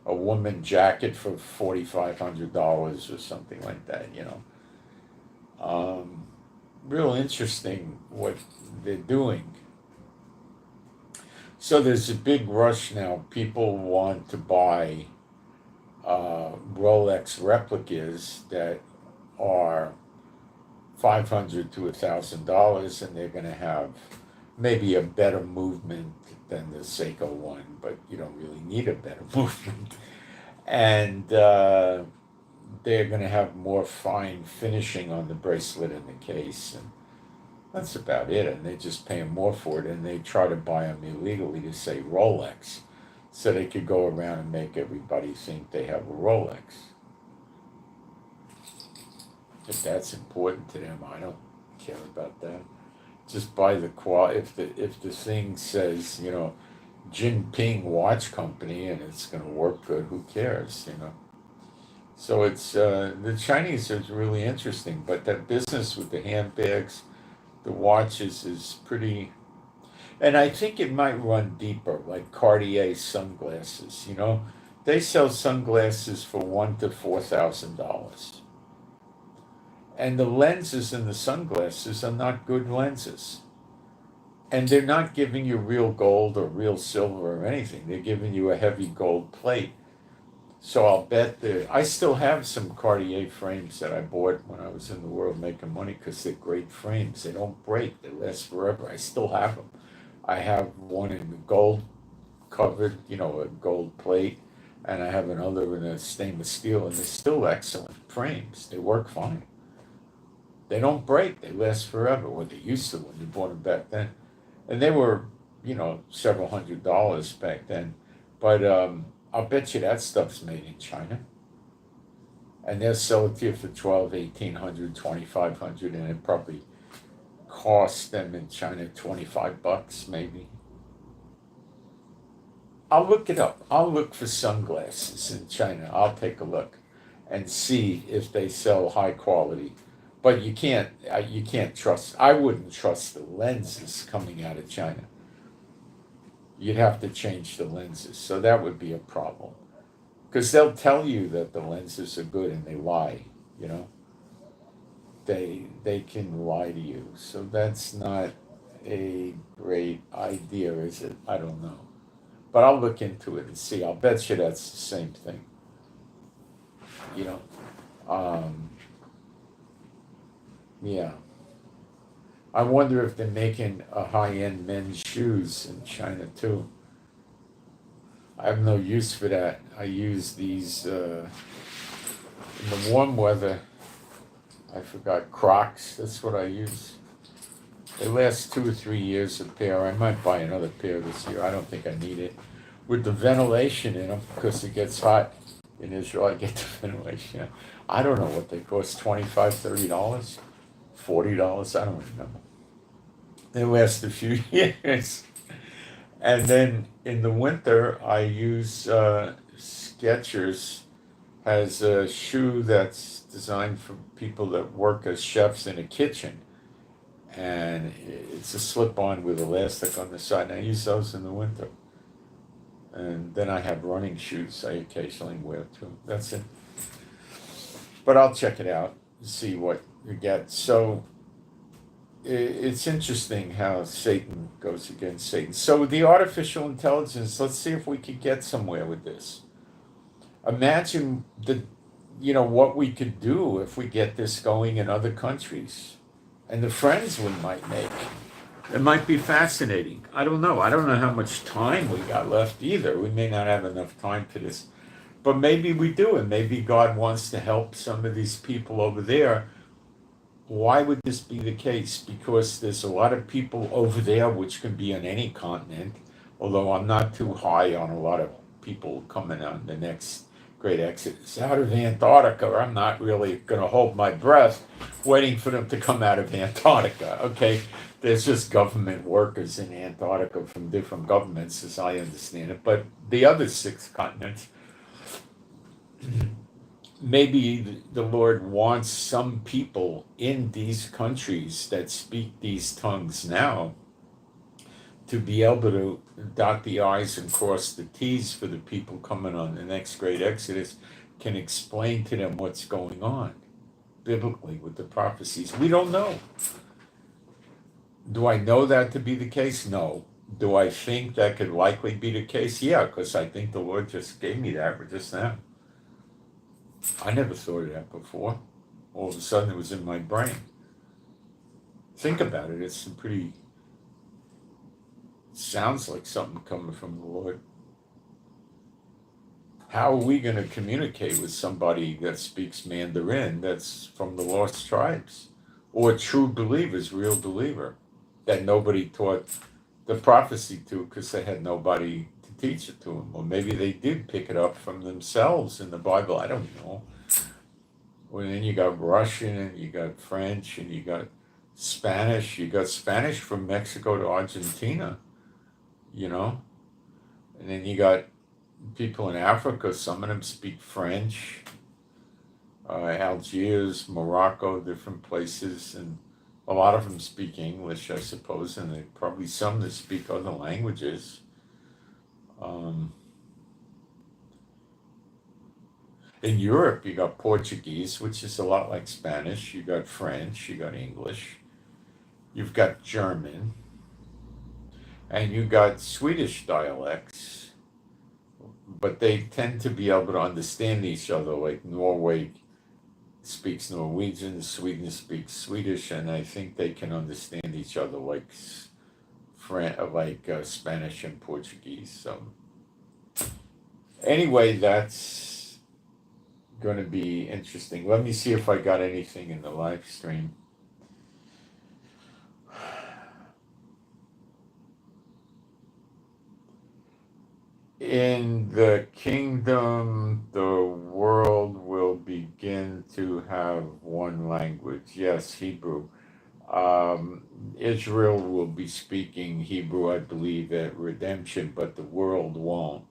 a woman jacket for $4,500 or something like that. You know, real interesting what they're doing. So there's a big rush now. People want to buy Rolex replicas that are $500 to $1,000, and they're going to have maybe a better movement than the Seiko one, but you don't really need a better movement. And they're going to have more fine finishing on the bracelet and the case, and that's about it. And they're just paying more for it, and they try to buy them illegally to say Rolex, so they could go around and make everybody think they have a Rolex. If that's important to them, I don't care about that. Just buy the if the thing says Jinping Watch Company and it's going to work good, who cares, you know? So it's the Chinese is really interesting, but that business with the handbags, the watches is pretty, and I think it might run deeper, like Cartier sunglasses. You know, they sell sunglasses for $1,000 to $4,000, and the lenses in the sunglasses are not good lenses. And they're not giving you real gold or real silver or anything. They're giving you a heavy gold plate. So I'll bet that I still have some Cartier frames that I bought when I was in the world making money because they're great frames. They don't break. They last forever. I still have them. I have one in gold covered, a gold plate, and I have another in a stainless steel, and they're still excellent frames. They work fine. They don't break. They last forever. Or they used to when you bought them back then. And they were, several $100s back then. But I'll bet you that stuff's made in China. And they'll sell it to you for 12, 1,800, 2,500, and it probably costs them in China $25 maybe. I'll look it up. I'll look for sunglasses in China. I'll take a look and see if they sell high quality. But you can't trust. I wouldn't trust the lenses coming out of China. You'd have to change the lenses, so that would be a problem. Because they'll tell you that the lenses are good and they lie. You know, they can lie to you. So that's not a great idea, is it? I don't know. But I'll look into it and see. I'll bet you that's the same thing. You know, um, yeah. I wonder if they're making a high-end men's shoes in China too. I have no use for that. I use these in the warm weather. I forgot Crocs. That's what I use. They last 2 or 3 years a pair. I might buy another pair this year. I don't think I need it. With the ventilation in them, because it gets hot in Israel, I get the ventilation. I don't know what they cost, $25, $30, $40. I don't remember. They last a few years. And then in the winter, I use Skechers. Has a shoe that's designed for people that work as chefs in a kitchen. And it's a slip-on with elastic on the side. And I use those in the winter. And then I have running shoes I occasionally wear too. That's it. But I'll check it out and see what you get. So it's interesting how Satan goes against Satan. So the artificial intelligence, let's see if we could get somewhere with this. Imagine what we could do if we get this going in other countries and the friends we might make. It might be fascinating. I don't know. I don't know how much time we got left either. We may not have enough time for this. But maybe we do, and maybe God wants to help some of these people over there. Why would this be the case? Because there's a lot of people over there, which can be on any continent, although I'm not too high on a lot of people coming on the next great exodus out of Antarctica. I'm not really going to hold my breath waiting for them to come out of Antarctica, okay? There's just government workers in Antarctica from different governments, as I understand it. But the other 6 continents, maybe the Lord wants some people in these countries that speak these tongues now to be able to dot the I's and cross the T's for the people coming on the next great exodus, can explain to them what's going on biblically with the prophecies. We don't know. Do I know that to be the case? No. Do I think that could likely be the case? Yeah, because I think the Lord just gave me that just now. I never thought of that before. All of a sudden it was in my brain. Think about it. It's sounds like something coming from the Lord. How are we going to communicate with somebody that speaks Mandarin that's from the lost tribes? Or true believers, real believer, that nobody taught the prophecy to because they had nobody to teach it to them? Or maybe they did pick it up from themselves in the Bible. I don't know. Well, then you got Russian, and you got French, and you got Spanish. You got Spanish from Mexico to Argentina, And then you got people in Africa. Some of them speak French. Algiers, Morocco, different places, and a lot of them speak English, I suppose, and there probably some that speak other languages. In Europe, you got Portuguese, which is a lot like Spanish. You got French, you got English, you've got German, and you got Swedish dialects, but they tend to be able to understand each other. Like Norway speaks Norwegian, Sweden speaks Swedish, and I think they can understand each other like Spanish and Portuguese. So anyway, that's going to be interesting. Let me see if I got anything in the live stream. In the kingdom, the world will begin to have one language. Yes, Hebrew. Israel will be speaking Hebrew, I believe, at redemption, but the world won't.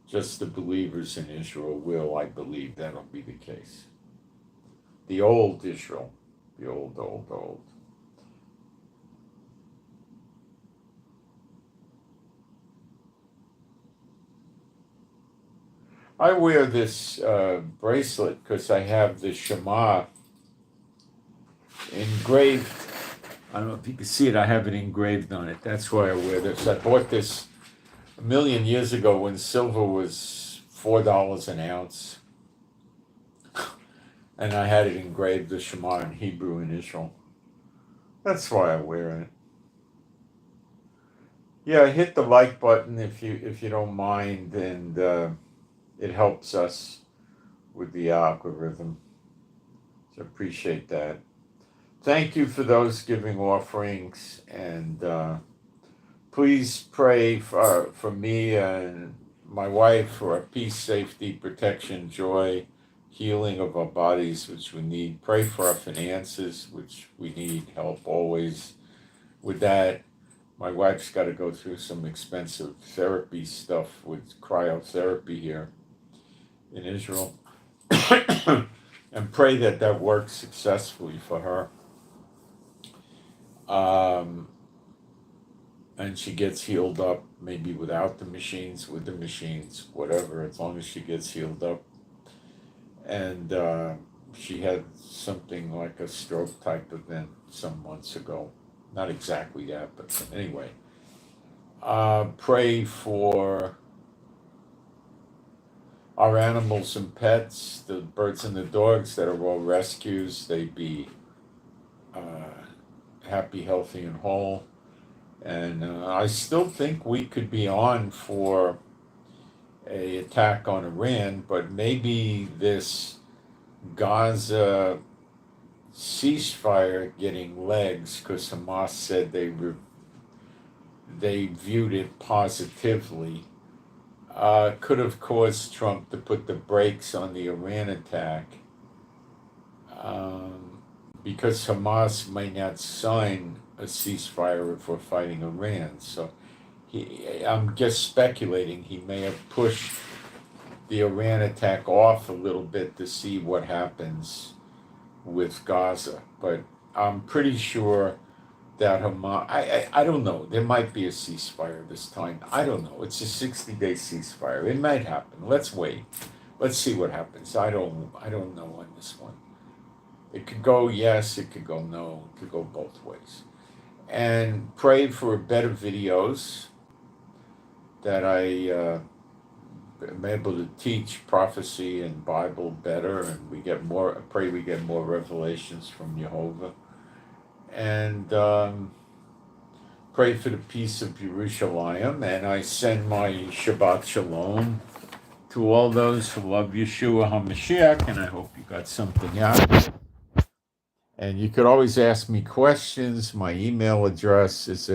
Just the believers in Israel will, I believe that'll be the case. The old Israel, the old. I wear this bracelet because I have the Shema engraved. I don't know if you can see it. I have it engraved on it. That's why I wear this. I bought this a million years ago when silver was $4 an ounce. And I had it engraved, the Shema in Hebrew in Israel. That's why I wear it. Yeah, hit the like button if you don't mind, and it helps us with the algorithm. So appreciate that. Thank you for those giving offerings, and please pray for me and my wife for our peace, safety, protection, joy, healing of our bodies, which we need. Pray for our finances, which we need help always with that. My wife's got to go through some expensive therapy stuff with cryotherapy here in Israel. And pray that that works successfully for her. And she gets healed up, maybe without the machines, with the machines, whatever, as long as she gets healed up. And she had something like a stroke type event some months ago. Not exactly that, but anyway. Pray for our animals and pets, the birds and the dogs that are all rescues. They be happy, healthy, and whole. And I still think we could be on for a attack on Iran, but maybe this Gaza ceasefire getting legs, because Hamas said they viewed it positively, could have caused Trump to put the brakes on the Iran attack, because Hamas may not sign a ceasefire if we're fighting Iran. So I'm just speculating, he may have pushed the Iran attack off a little bit to see what happens with Gaza. But I'm pretty sure that Hamas, I don't know, there might be a ceasefire this time. I don't know. It's a 60-day ceasefire. It might happen. Let's wait. Let's see what happens. I don't know on this one. It could go yes, it could go no, it could go both ways. And pray for better videos that I am able to teach prophecy and Bible better, and we get more. Pray we get more revelations from Jehovah, and pray for the peace of Jerusalem. And I send my Shabbat Shalom to all those who love Yeshua HaMashiach, and I hope you got something out of it. And you could always ask me questions. My email address is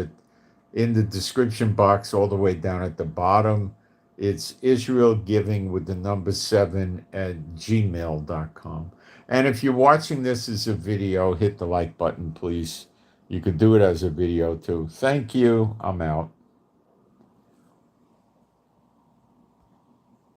in the description box all the way down at the bottom. It's israelgiving with the number 7 at gmail.com. And if you're watching this as a video, hit the like button, please. You could do it as a video too. Thank you. I'm out.